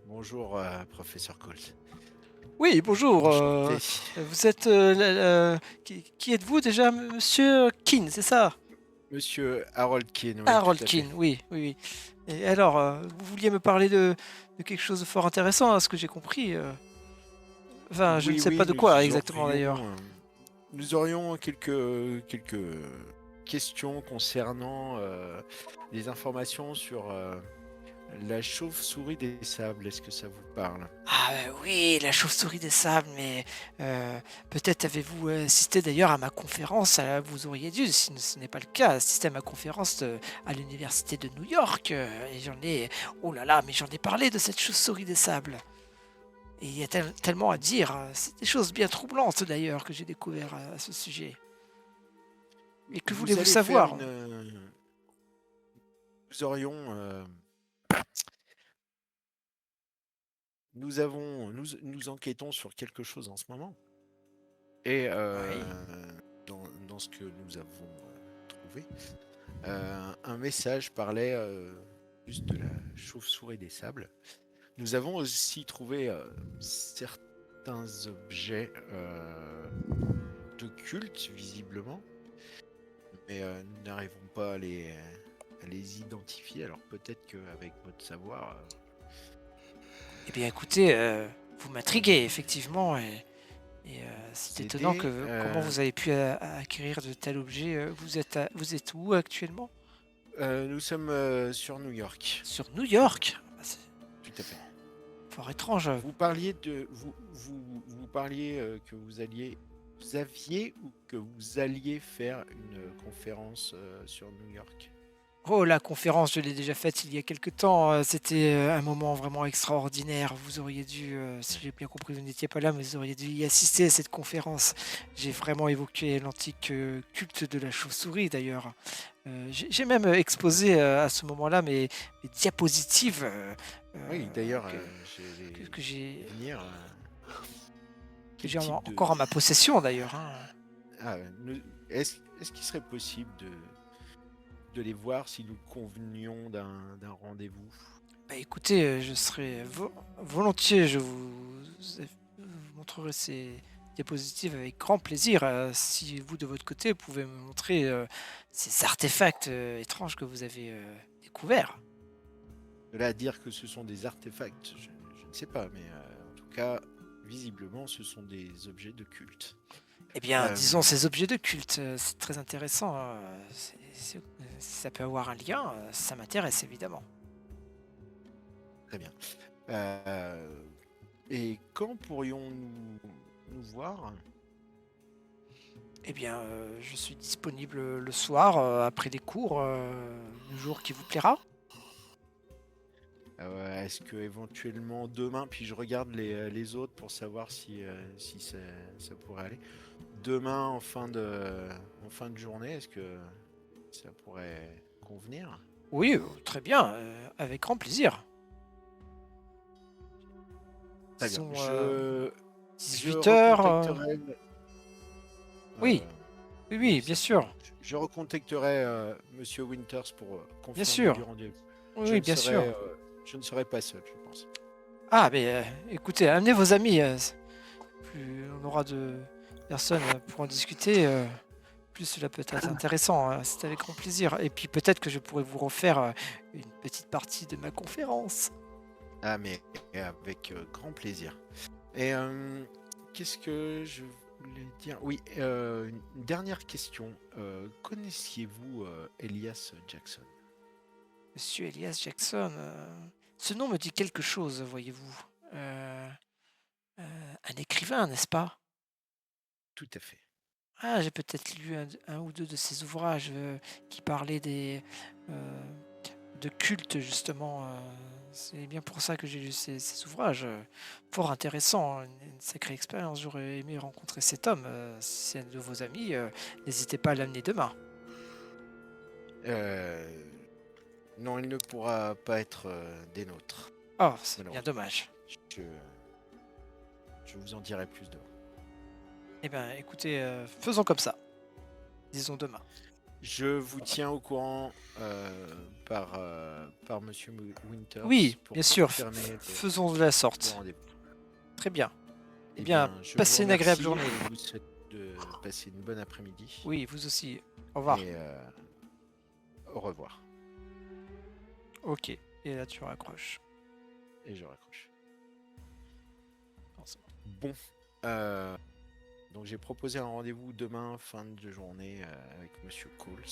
[SPEAKER 3] Bonjour, professeur Coles.
[SPEAKER 2] Oui, bonjour.
[SPEAKER 3] Enchanté.
[SPEAKER 2] Vous êtes qui êtes-vous déjà, Monsieur Keane, c'est ça?
[SPEAKER 3] Monsieur Harold Keane. Oui,
[SPEAKER 2] Harold
[SPEAKER 3] tout à fait.
[SPEAKER 2] Keane, oui. Et alors, vous vouliez me parler de quelque chose de fort intéressant, à ce que j'ai compris. Enfin, je ne sais pas de quoi exactement d'ailleurs.
[SPEAKER 3] Nous aurions quelques questions concernant des informations sur la chauve-souris des sables. Est-ce que ça vous parle?
[SPEAKER 2] Ah oui, la chauve-souris des sables, mais peut-être avez-vous assisté d'ailleurs à ma conférence, vous auriez dû, si ce n'est pas le cas, assister à ma conférence à l'université de New York, et oh là là, mais j'en ai parlé de cette chauve-souris des sables. Et il y a tellement à dire, c'est des choses bien troublantes d'ailleurs que j'ai découvert à ce sujet. Et que voulez-vous
[SPEAKER 3] allez
[SPEAKER 2] savoir?
[SPEAKER 3] faire Nous aurions... Nous enquêtons sur quelque chose en ce moment. Et dans ce que nous avons trouvé, un message parlait juste de la chauve-souris des sables. Nous avons aussi trouvé certains objets de culte, visiblement, mais nous n'arrivons pas à les identifier. Alors peut-être qu'avec votre savoir...
[SPEAKER 2] Eh bien écoutez, vous m'intriguez effectivement, et c'est étonnant comment vous avez pu acquérir de tels objets. Vous êtes où actuellement?
[SPEAKER 3] Nous sommes sur New York.
[SPEAKER 2] Sur New York?
[SPEAKER 3] Tout à fait.
[SPEAKER 2] Fort étrange.
[SPEAKER 3] Vous parliez vous parliez que vous aviez ou que vous alliez faire une conférence sur New York.
[SPEAKER 2] Oh, la conférence, je l'ai déjà faite il y a quelque temps. C'était un moment vraiment extraordinaire. Vous auriez dû, si j'ai bien compris, vous n'étiez pas là, mais vous auriez dû y assister à cette conférence. J'ai vraiment évoqué l'antique culte de la chauve-souris, d'ailleurs. J'ai même exposé à ce moment-là mes diapositives.
[SPEAKER 3] Oui, d'ailleurs,
[SPEAKER 2] que j'ai...
[SPEAKER 3] venir. quel type de...
[SPEAKER 2] encore en ma possession d'ailleurs. Hein.
[SPEAKER 3] Ah, est-ce qu'il serait possible de les voir si nous convenions d'un rendez-vous?
[SPEAKER 2] Bah, écoutez, je serai volontiers, je vous montrerai ces diapositives avec grand plaisir. Si vous, de votre côté, pouvez me montrer ces artefacts étranges que vous avez découverts.
[SPEAKER 3] De là à dire que ce sont des artefacts, je ne sais pas, mais en tout cas, visiblement, ce sont des objets de culte.
[SPEAKER 2] Eh bien, disons ces objets de culte, c'est très intéressant. Si ça peut avoir un lien, ça m'intéresse évidemment.
[SPEAKER 3] Très bien. Et quand pourrions-nous voir?
[SPEAKER 2] Eh bien, je suis disponible le soir, après les cours, le jour qui vous plaira.
[SPEAKER 3] Est-ce que éventuellement demain, puis je regarde les autres pour savoir si ça pourrait aller. Demain en fin de journée, est-ce que ça pourrait convenir?
[SPEAKER 2] Oui, très bien, avec grand plaisir.
[SPEAKER 3] Très bien.
[SPEAKER 2] Disons,
[SPEAKER 3] Je
[SPEAKER 2] 18h.
[SPEAKER 3] recontacterai,
[SPEAKER 2] Oui, oui, bien sûr.
[SPEAKER 3] Je recontacterai Monsieur Winters pour confirmer
[SPEAKER 2] sûr.
[SPEAKER 3] du rendez-vous.
[SPEAKER 2] Oui, bien sûr.
[SPEAKER 3] Je ne serai pas seul, je pense.
[SPEAKER 2] Ah, mais écoutez, amenez vos amis. Plus on aura de personnes pour en discuter, plus cela peut être intéressant. Hein. C'est avec grand plaisir. Et puis peut-être que je pourrais vous refaire une petite partie de ma conférence.
[SPEAKER 3] Ah, mais avec grand plaisir. Et qu'est-ce que je voulais dire? Oui, une dernière question. Connaissiez-vous Elias Jackson?
[SPEAKER 2] Monsieur Elias Jackson, ce nom me dit quelque chose, voyez-vous. Un écrivain, n'est-ce pas?
[SPEAKER 3] Tout à fait.
[SPEAKER 2] Ah, j'ai peut-être lu un ou deux de ses ouvrages qui parlaient de culte, justement. C'est bien pour ça que j'ai lu ces ouvrages. Fort intéressant, une sacrée expérience. J'aurais aimé rencontrer cet homme. Si c'est un de vos amis, n'hésitez pas à l'amener demain.
[SPEAKER 3] Non, il ne pourra pas être des nôtres.
[SPEAKER 2] Oh, c'est bien dommage.
[SPEAKER 3] Je vous en dirai plus demain.
[SPEAKER 2] Eh bien, écoutez, faisons comme ça. Disons demain.
[SPEAKER 3] Je vous tiens au courant par Monsieur Winters.
[SPEAKER 2] Oui,
[SPEAKER 3] pour
[SPEAKER 2] bien sûr.
[SPEAKER 3] confirmer
[SPEAKER 2] Faisons de la sorte.
[SPEAKER 3] rendez-vous.
[SPEAKER 2] Très bien.
[SPEAKER 3] Eh
[SPEAKER 2] bien,
[SPEAKER 3] je
[SPEAKER 2] passez
[SPEAKER 3] vous
[SPEAKER 2] une agréable
[SPEAKER 3] remercie
[SPEAKER 2] journée.
[SPEAKER 3] et je vous souhaite de passer une bonne après-midi.
[SPEAKER 2] Oui, vous aussi. Au revoir.
[SPEAKER 3] Et au revoir.
[SPEAKER 2] Ok. Et là, tu raccroches.
[SPEAKER 3] Et je raccroche.
[SPEAKER 2] Non, c'est
[SPEAKER 3] Bon. Donc j'ai proposé un rendez-vous demain, fin de journée, avec Monsieur Coles.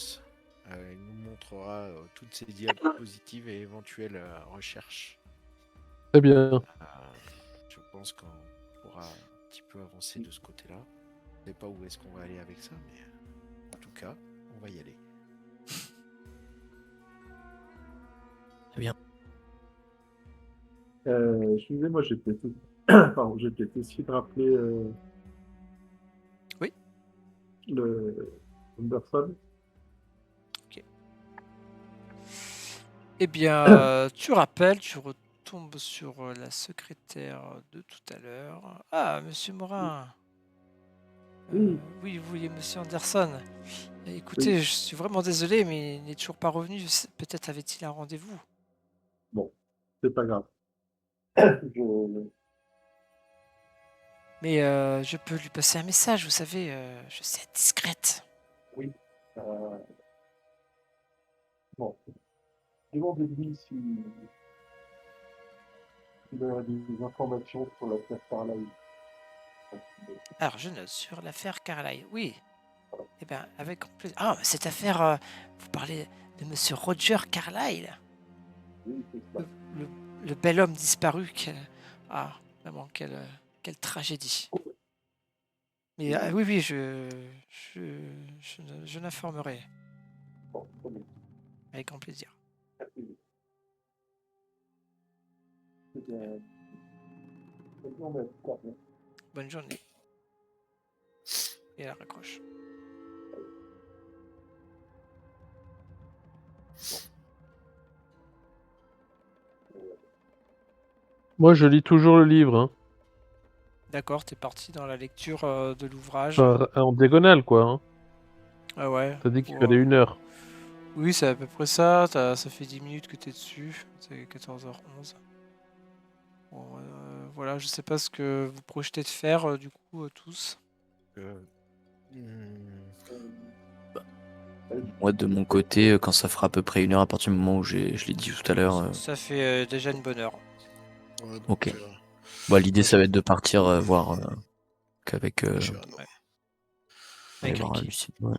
[SPEAKER 3] Il nous montrera toutes ses diapositives et éventuelles recherches.
[SPEAKER 4] Très bien.
[SPEAKER 3] Je pense qu'on pourra un petit peu avancer de ce côté-là. Je ne sais pas où est-ce qu'on va aller avec ça, mais en tout cas, on va y aller.
[SPEAKER 5] Très bien.
[SPEAKER 7] Je disais, moi, j'ai peut-être essayé de rappeler
[SPEAKER 2] Oui.
[SPEAKER 7] le Anderson.
[SPEAKER 2] Ok. Eh bien, tu rappelles, tu retombes sur la secrétaire de tout à l'heure. Ah, Monsieur Morin.
[SPEAKER 7] Oui.
[SPEAKER 2] Oui, vous voyez Monsieur Anderson. Écoutez,
[SPEAKER 7] Oui.
[SPEAKER 2] je suis vraiment désolé, mais il n'est toujours pas revenu. Peut-être avait-il un rendez-vous.
[SPEAKER 7] Bon, c'est pas grave.
[SPEAKER 2] Mais je peux lui passer un message, vous savez, je sais être discrète.
[SPEAKER 7] Oui. Bon. Demandez-lui s'il a des informations sur l'affaire Carlyle.
[SPEAKER 2] Alors, je note sur l'affaire Carlyle. Oui. Eh bien, avec grand plaisir. Ah, cette affaire, vous parlez de Monsieur Roger Carlyle,
[SPEAKER 7] Oui, c'est ça.
[SPEAKER 2] le bel homme disparu. Ah, vraiment, quelle tragédie. Mais oui, oui, je l'informerai.
[SPEAKER 7] Bon, très bien.
[SPEAKER 2] Avec grand plaisir.
[SPEAKER 7] C'est bien. C'est bien, mais c'est pas bien.
[SPEAKER 2] Bonne journée. Et elle raccroche.
[SPEAKER 4] Moi, je lis toujours le livre. Hein.
[SPEAKER 2] D'accord, t'es parti dans la lecture de l'ouvrage.
[SPEAKER 4] En diagonale, quoi. Hein.
[SPEAKER 2] Ah ouais.
[SPEAKER 4] T'as dit qu'il
[SPEAKER 2] Pour,
[SPEAKER 4] fallait 1 heure.
[SPEAKER 2] Oui, c'est à peu près ça. Ça fait 10 minutes que t'es dessus. C'est 14h11. Bon, voilà, je sais pas ce que vous projetez de faire du coup tous.
[SPEAKER 5] Moi, de mon côté, quand ça fera à peu près 1 heure à partir du moment où je l'ai dit tout à l'heure.
[SPEAKER 2] Ça fait déjà une bonne heure.
[SPEAKER 1] Ouais, donc,
[SPEAKER 5] Ok. L'idée, ça va être de partir voir qu'avec
[SPEAKER 1] Cyrano.
[SPEAKER 2] Ouais.
[SPEAKER 5] aller
[SPEAKER 2] Avec
[SPEAKER 5] voir
[SPEAKER 2] Ricky.
[SPEAKER 5] Lucie. Ouais.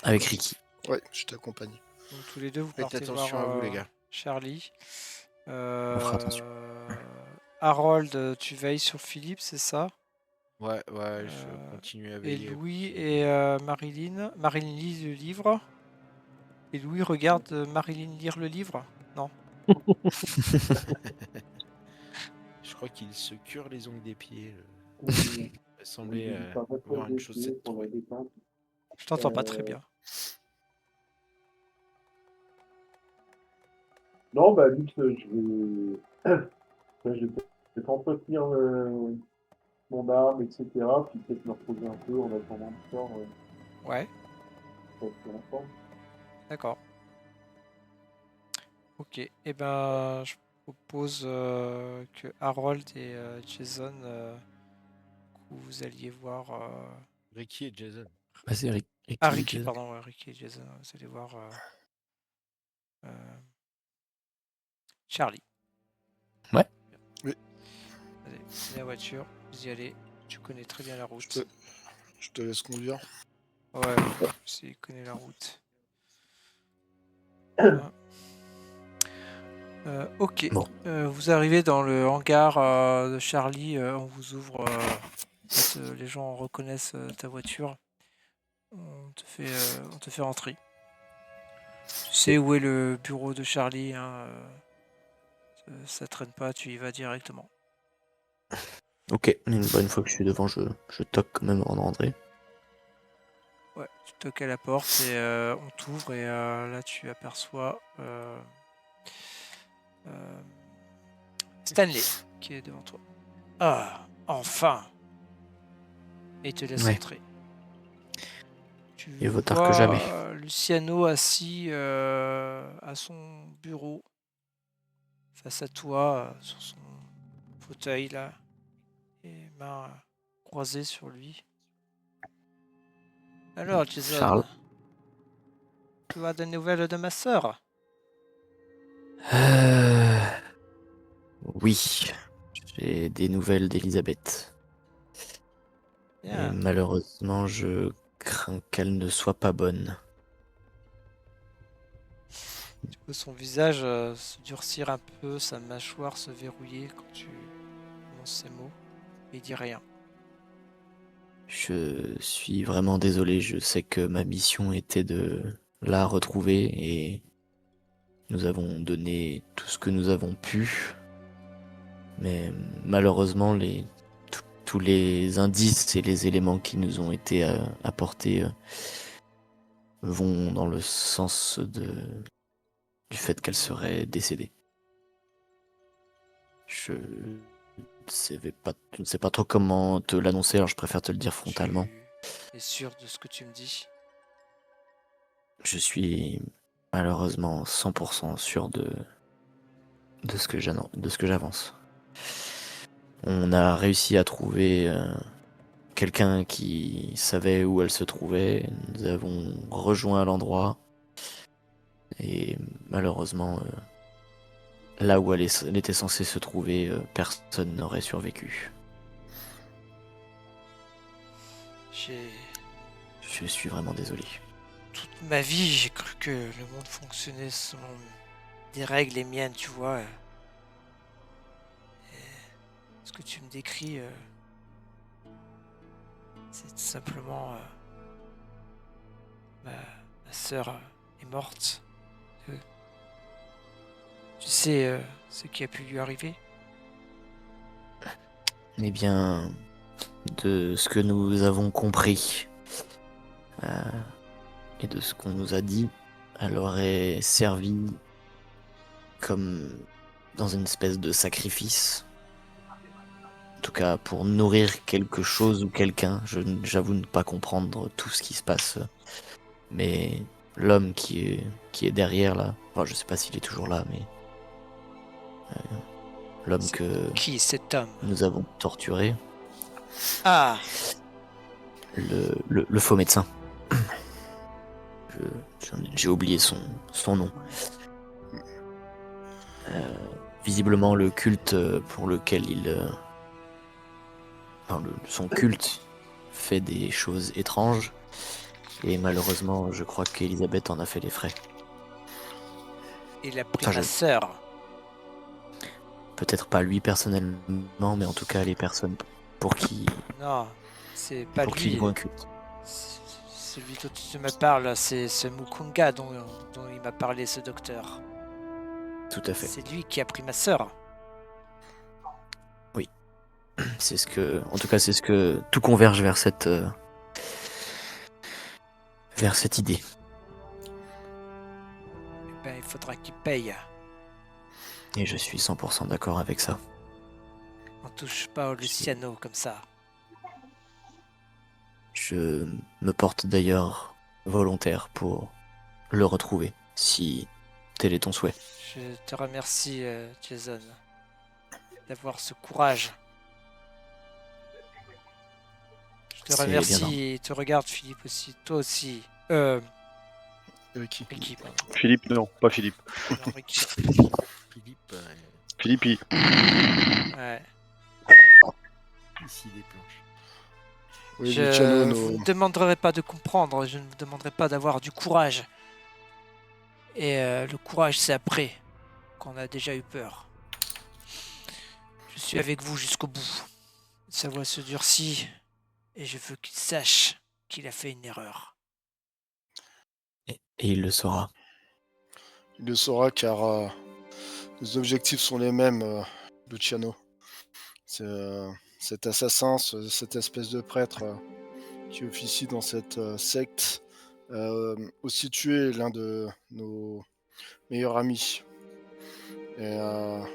[SPEAKER 5] Avec Ricky.
[SPEAKER 1] Ouais, je t'accompagne.
[SPEAKER 2] Donc tous les deux, vous
[SPEAKER 3] Faites
[SPEAKER 2] partez
[SPEAKER 3] attention
[SPEAKER 2] voir
[SPEAKER 3] à vous, les gars.
[SPEAKER 2] Charlie.
[SPEAKER 5] On fera attention.
[SPEAKER 2] Harold, tu veilles sur Philippe, c'est ça?
[SPEAKER 3] Ouais, je continue à
[SPEAKER 2] Et
[SPEAKER 3] veiller.
[SPEAKER 2] Louis et Marilyn. Marilyn lit le livre. Et Louis regarde Marilyn lire le livre? Non.
[SPEAKER 3] Je crois qu'il se cure les ongles des pieds.
[SPEAKER 7] Oui,
[SPEAKER 3] Ça semblait
[SPEAKER 7] c'est un
[SPEAKER 3] voir une chose cette
[SPEAKER 7] pour la détente.
[SPEAKER 2] Je t'entends pas très bien.
[SPEAKER 7] Non, bah, vite, je vais peut-être entretenir mon arme, etc. Puis peut-être me reposer un peu en attendant le soir
[SPEAKER 2] Ouais,
[SPEAKER 7] pour être en forme.
[SPEAKER 2] d'accord. Ok, et ben je propose que Harold et Jason, vous alliez voir.
[SPEAKER 3] Ricky et Jason.
[SPEAKER 5] Bah, c'est Ricky.
[SPEAKER 2] Ah, Ricky,
[SPEAKER 5] Jason.
[SPEAKER 2] pardon, ouais, Ricky et Jason, vous allez voir Charlie.
[SPEAKER 5] Ouais.
[SPEAKER 1] Oui.
[SPEAKER 2] Allez, prenez la voiture, vous y allez. Tu connais très bien la route.
[SPEAKER 1] Je te laisse conduire.
[SPEAKER 2] Ouais, tu connais la route. Hein. Ok,
[SPEAKER 5] Bon.
[SPEAKER 2] vous arrivez dans le hangar de Charlie, on vous ouvre, en fait, les gens reconnaissent ta voiture, on te fait rentrer. Tu sais où est le bureau de Charlie, hein, ça traîne pas, tu y vas directement.
[SPEAKER 5] Ok, une bonne fois que je suis devant, je toque quand même avant de rentrer.
[SPEAKER 2] Ouais, tu toques à la porte et on t'ouvre et là tu aperçois Stanley qui est devant toi. Ah, enfin! Et il te laisse
[SPEAKER 5] Ouais.
[SPEAKER 2] entrer. Tu
[SPEAKER 5] Il vaut tard
[SPEAKER 2] vois
[SPEAKER 5] que jamais.
[SPEAKER 2] Luciano assis à son bureau, face à toi, sur son fauteuil là, et mains croisées sur lui. Alors, Jason,
[SPEAKER 5] Charles.
[SPEAKER 2] tu as des nouvelles de ma sœur?
[SPEAKER 5] Oui, j'ai des nouvelles d'Elisabeth. Et
[SPEAKER 2] Bien.
[SPEAKER 5] malheureusement, je crains qu'elle ne soit pas bonne.
[SPEAKER 2] Tu vois son visage se durcir un peu, sa mâchoire se verrouiller quand tu prononces ces mots. Et il dit rien.
[SPEAKER 5] Je suis vraiment désolé, je sais que ma mission était de la retrouver et nous avons donné tout ce que nous avons pu. Mais malheureusement, tous les indices et les éléments qui nous ont été apportés vont dans le sens du fait qu'elle serait décédée. Je ne sais pas trop comment te l'annoncer, alors je préfère te le dire frontalement.
[SPEAKER 2] Tu es sûr de ce que tu me dis?
[SPEAKER 5] Je suis malheureusement 100% sûr de ce que j'avance. On a réussi à trouver quelqu'un qui savait où elle se trouvait. Nous avons rejoint l'endroit. Et malheureusement, là où elle était censée se trouver, personne n'aurait survécu. Je suis vraiment désolé.
[SPEAKER 2] Toute ma vie, j'ai cru que le monde fonctionnait selon des règles, les miennes, tu vois. Et ce que tu me décris, c'est tout simplement ma sœur est morte. Tu sais ce qui a pu lui arriver?
[SPEAKER 5] Eh bien, de ce que nous avons compris et de ce qu'on nous a dit, elle aurait servi comme dans une espèce de sacrifice tout cas pour nourrir quelque chose ou quelqu'un. J'avoue ne pas comprendre tout ce qui se passe. Mais l'homme qui est derrière là, enfin, je sais pas s'il est toujours là, mais l'homme
[SPEAKER 2] C'est
[SPEAKER 5] que
[SPEAKER 2] Qui cet homme?
[SPEAKER 5] nous avons torturé,
[SPEAKER 2] Ah,
[SPEAKER 5] le faux médecin. J'ai oublié son nom. Visiblement le culte pour lequel son culte fait des choses étranges. Et malheureusement, je crois qu'Elisabeth en a fait les frais.
[SPEAKER 2] il a pris
[SPEAKER 5] Enfin,
[SPEAKER 2] ma sœur.
[SPEAKER 5] Peut-être pas lui personnellement, mais en tout cas les personnes pour qui
[SPEAKER 2] Non, c'est pas
[SPEAKER 5] qui
[SPEAKER 2] lui.
[SPEAKER 5] vont un culte.
[SPEAKER 2] Celui dont tu me parles, c'est ce Mukunga dont il m'a parlé, ce docteur.
[SPEAKER 5] Tout à fait.
[SPEAKER 2] C'est lui qui a pris ma sœur.
[SPEAKER 5] C'est ce que tout converge vers cette idée.
[SPEAKER 2] Eh ben, il faudra qu'il paye.
[SPEAKER 5] Et je suis 100% d'accord avec ça.
[SPEAKER 2] On touche pas au Luciano comme ça.
[SPEAKER 5] Je me porte d'ailleurs volontaire pour le retrouver, si tel est ton souhait.
[SPEAKER 2] Je te remercie, Jason, d'avoir ce courage. Je te
[SPEAKER 5] C'est
[SPEAKER 2] remercie et te regarde, Philippe aussi. Toi aussi.
[SPEAKER 1] Qui
[SPEAKER 2] Ricky, pardon.
[SPEAKER 6] Philippe, non, pas Philippe.
[SPEAKER 2] Non, Ricky.
[SPEAKER 3] Philippe,
[SPEAKER 6] Philippi.
[SPEAKER 2] Ouais.
[SPEAKER 3] ici des planches.
[SPEAKER 1] Oui,
[SPEAKER 2] Je
[SPEAKER 1] Luciano,
[SPEAKER 2] ne vous demanderai pas de comprendre, je ne vous demanderai pas d'avoir du courage. Et le courage, c'est après qu'on a déjà eu peur. Je suis avec vous jusqu'au bout. Sa voix se durcit et je veux qu'il sache qu'il a fait une erreur.
[SPEAKER 5] Et il le saura.
[SPEAKER 1] il le saura car nos objectifs sont les mêmes, Luciano. C'est, cet assassin, cette espèce de prêtre qui officie dans cette secte, aussi tué l'un de nos meilleurs amis. Et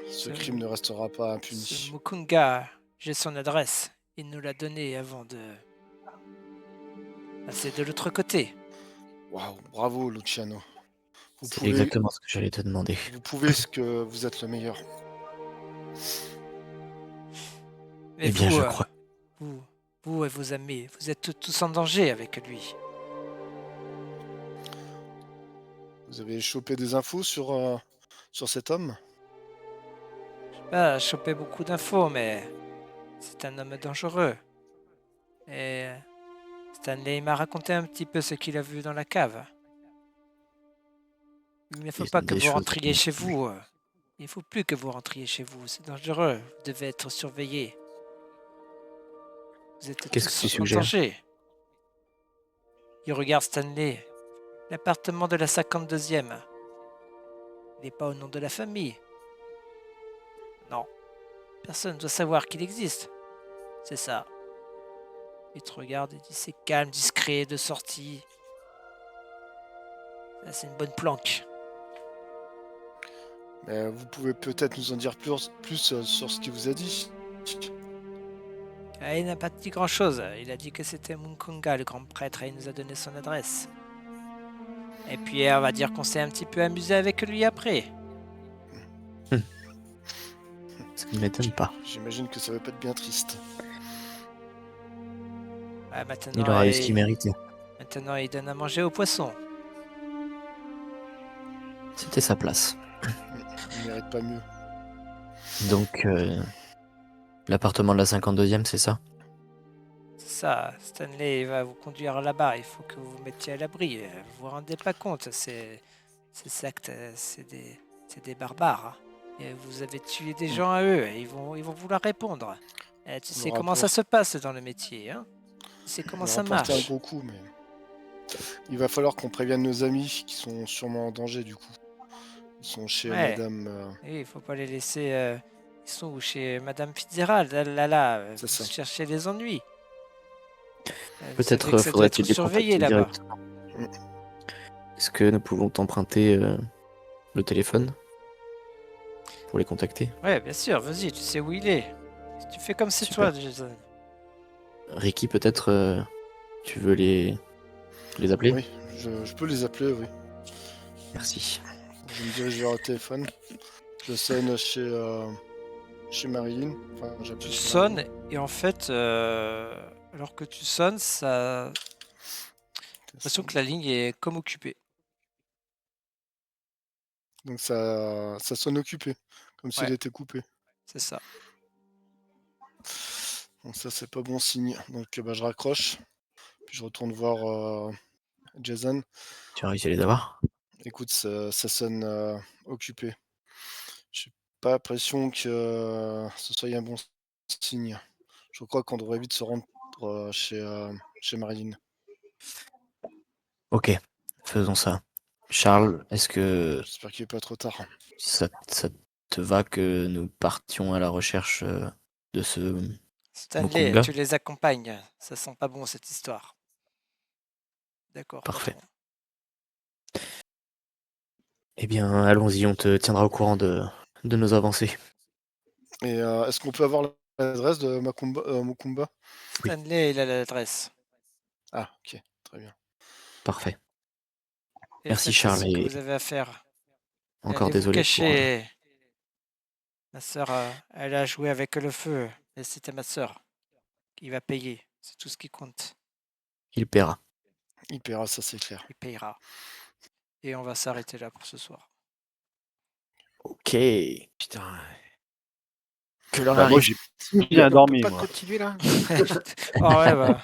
[SPEAKER 1] ce
[SPEAKER 2] Ce-
[SPEAKER 1] crime ne restera pas
[SPEAKER 2] Ce
[SPEAKER 1] impuni.
[SPEAKER 2] Mukunga, j'ai son adresse. Il nous l'a donnée avant de passer de l'autre côté.
[SPEAKER 1] Waouh, bravo Luciano.
[SPEAKER 5] C'est exactement ce que j'allais te demander.
[SPEAKER 1] Vous pouvez ce que vous êtes le meilleur.
[SPEAKER 2] Mais
[SPEAKER 5] Eh bien,
[SPEAKER 2] vous,
[SPEAKER 5] je crois.
[SPEAKER 2] vous et vos amis, vous êtes tous en danger avec lui.
[SPEAKER 1] Vous avez chopé des infos sur cet homme?
[SPEAKER 2] J'ai pas chopé beaucoup d'infos, mais c'est un homme dangereux. Et Stanley m'a raconté un petit peu ce qu'il a vu dans la cave. Il ne faut
[SPEAKER 5] Ils
[SPEAKER 2] pas
[SPEAKER 5] ont
[SPEAKER 2] que
[SPEAKER 5] des
[SPEAKER 2] vous
[SPEAKER 5] choses
[SPEAKER 2] rentriez
[SPEAKER 5] qui-
[SPEAKER 2] chez vous. Il ne faut plus que vous rentriez chez vous. C'est dangereux. Vous devez être surveillé. Vous êtes
[SPEAKER 5] Qu'est-ce que
[SPEAKER 2] tous
[SPEAKER 5] tu
[SPEAKER 2] en
[SPEAKER 5] suggères?
[SPEAKER 2] danger. Il regarde Stanley. L'appartement de la 52e. Il n'est pas au nom de la famille. Non. Personne ne doit savoir qu'il existe. C'est ça. Il te regarde et dit c'est calme, discret, de sortie. Là, c'est une bonne planque.
[SPEAKER 1] Mais vous pouvez peut-être nous en dire plus sur ce qu'il vous a dit.
[SPEAKER 2] Ah, il n'a pas dit grand-chose. Il a dit que c'était Mukunga, le grand prêtre, et il nous a donné son adresse. Et puis, on va dire qu'on s'est un petit peu amusé avec lui après.
[SPEAKER 5] Ça ne m'étonne pas.
[SPEAKER 1] J'imagine que ça va pas être bien triste.
[SPEAKER 2] Ouais, maintenant,
[SPEAKER 5] Il aura eu ce qu'il méritait.
[SPEAKER 2] maintenant, il donne à manger aux poissons.
[SPEAKER 5] C'était sa place.
[SPEAKER 1] Il mérite pas mieux.
[SPEAKER 5] Donc, l'appartement de la 52e, c'est ça?
[SPEAKER 2] C'est ça, Stanley va vous conduire là-bas. Il faut que vous vous mettiez à l'abri. Vous vous rendez pas compte, ces sectes, c'est des barbares. Et vous avez tué des gens à eux. Et ils vont vouloir répondre. Et tu sais comment ça se passe dans le métier, hein? Tu sais comment
[SPEAKER 1] On a
[SPEAKER 2] ça
[SPEAKER 1] remporté
[SPEAKER 2] marche.
[SPEAKER 1] un gros coup, mais il va falloir qu'on prévienne nos amis qui sont sûrement en danger du coup. Ils sont chez
[SPEAKER 2] Ouais.
[SPEAKER 1] Madame.
[SPEAKER 2] Et il faut pas les laisser. Ils sont où? Chez Madame Fitzgerald. Là,
[SPEAKER 1] C'est
[SPEAKER 2] vous
[SPEAKER 1] ça.
[SPEAKER 2] cherchez les ennuis. Vous
[SPEAKER 5] Peut-être
[SPEAKER 2] savez que ça doit
[SPEAKER 5] faudrait-il
[SPEAKER 2] être
[SPEAKER 5] les
[SPEAKER 2] surveillé
[SPEAKER 5] contacter
[SPEAKER 2] là-bas.
[SPEAKER 5] directement. Est-ce que nous pouvons t'emprunter le téléphone pour les contacter?
[SPEAKER 2] Ouais, bien sûr, vas-y, tu sais où il est. Tu fais comme c'est
[SPEAKER 5] Super.
[SPEAKER 2] toi, Jason.
[SPEAKER 5] Ricky, peut-être, tu veux les appeler?
[SPEAKER 1] Oui, je peux les appeler, oui.
[SPEAKER 5] Merci.
[SPEAKER 1] Je me dirige vers le téléphone. Je sonne chez Marilyn. Enfin, j'appuie
[SPEAKER 2] Tu
[SPEAKER 1] sur
[SPEAKER 2] sonnes
[SPEAKER 1] Marilyn.
[SPEAKER 2] et en fait, alors que tu sonnes, ça... J'ai l'impression que la ligne est comme occupée.
[SPEAKER 1] Donc ça sonne occupé, comme s'il
[SPEAKER 2] Ouais.
[SPEAKER 1] était coupé.
[SPEAKER 2] C'est ça.
[SPEAKER 1] Donc ça, c'est pas bon signe. Donc je raccroche. Puis je retourne voir Jason.
[SPEAKER 5] Tu as réussi à les avoir?
[SPEAKER 1] Écoute, ça sonne occupé. J'ai pas l'impression que ce soit un bon signe. Je crois qu'on devrait vite se rendre chez Marilyn.
[SPEAKER 5] Ok, faisons ça. Charles, est-ce que
[SPEAKER 1] J'espère qu'il est pas trop tard.
[SPEAKER 5] ça te va que nous partions à la recherche de ce
[SPEAKER 2] Stanley,
[SPEAKER 5] Mukunga?
[SPEAKER 2] tu les accompagnes. Ça sent pas bon cette histoire. D'accord.
[SPEAKER 5] Parfait.
[SPEAKER 2] patron.
[SPEAKER 5] Eh bien, allons-y, on te tiendra au courant de nos avancées.
[SPEAKER 1] Et est-ce qu'on peut avoir l'adresse de Mukumba?
[SPEAKER 5] Oui.
[SPEAKER 2] Stanley, il a l'adresse.
[SPEAKER 1] Ah, ok, très bien.
[SPEAKER 5] Parfait.
[SPEAKER 2] Et
[SPEAKER 5] Merci,
[SPEAKER 2] faites
[SPEAKER 5] Charles,
[SPEAKER 2] ce que
[SPEAKER 5] et
[SPEAKER 2] vous avez à faire. Et
[SPEAKER 5] encore
[SPEAKER 2] allez vous
[SPEAKER 5] désolé pour...
[SPEAKER 2] cacher. Ma sœur, elle a joué avec le feu. Et c'était ma sœur qui va payer. C'est tout ce qui compte.
[SPEAKER 5] Il paiera.
[SPEAKER 1] Il paiera, ça c'est clair.
[SPEAKER 2] Il payera. Et on va s'arrêter là pour ce soir.
[SPEAKER 5] Ok. Putain. Que l'heure
[SPEAKER 6] Bah, moi,
[SPEAKER 5] arrive.
[SPEAKER 6] j'ai bien dormi,
[SPEAKER 3] On peut pas
[SPEAKER 6] moi.
[SPEAKER 3] continuer là?
[SPEAKER 2] Oh ouais, bah.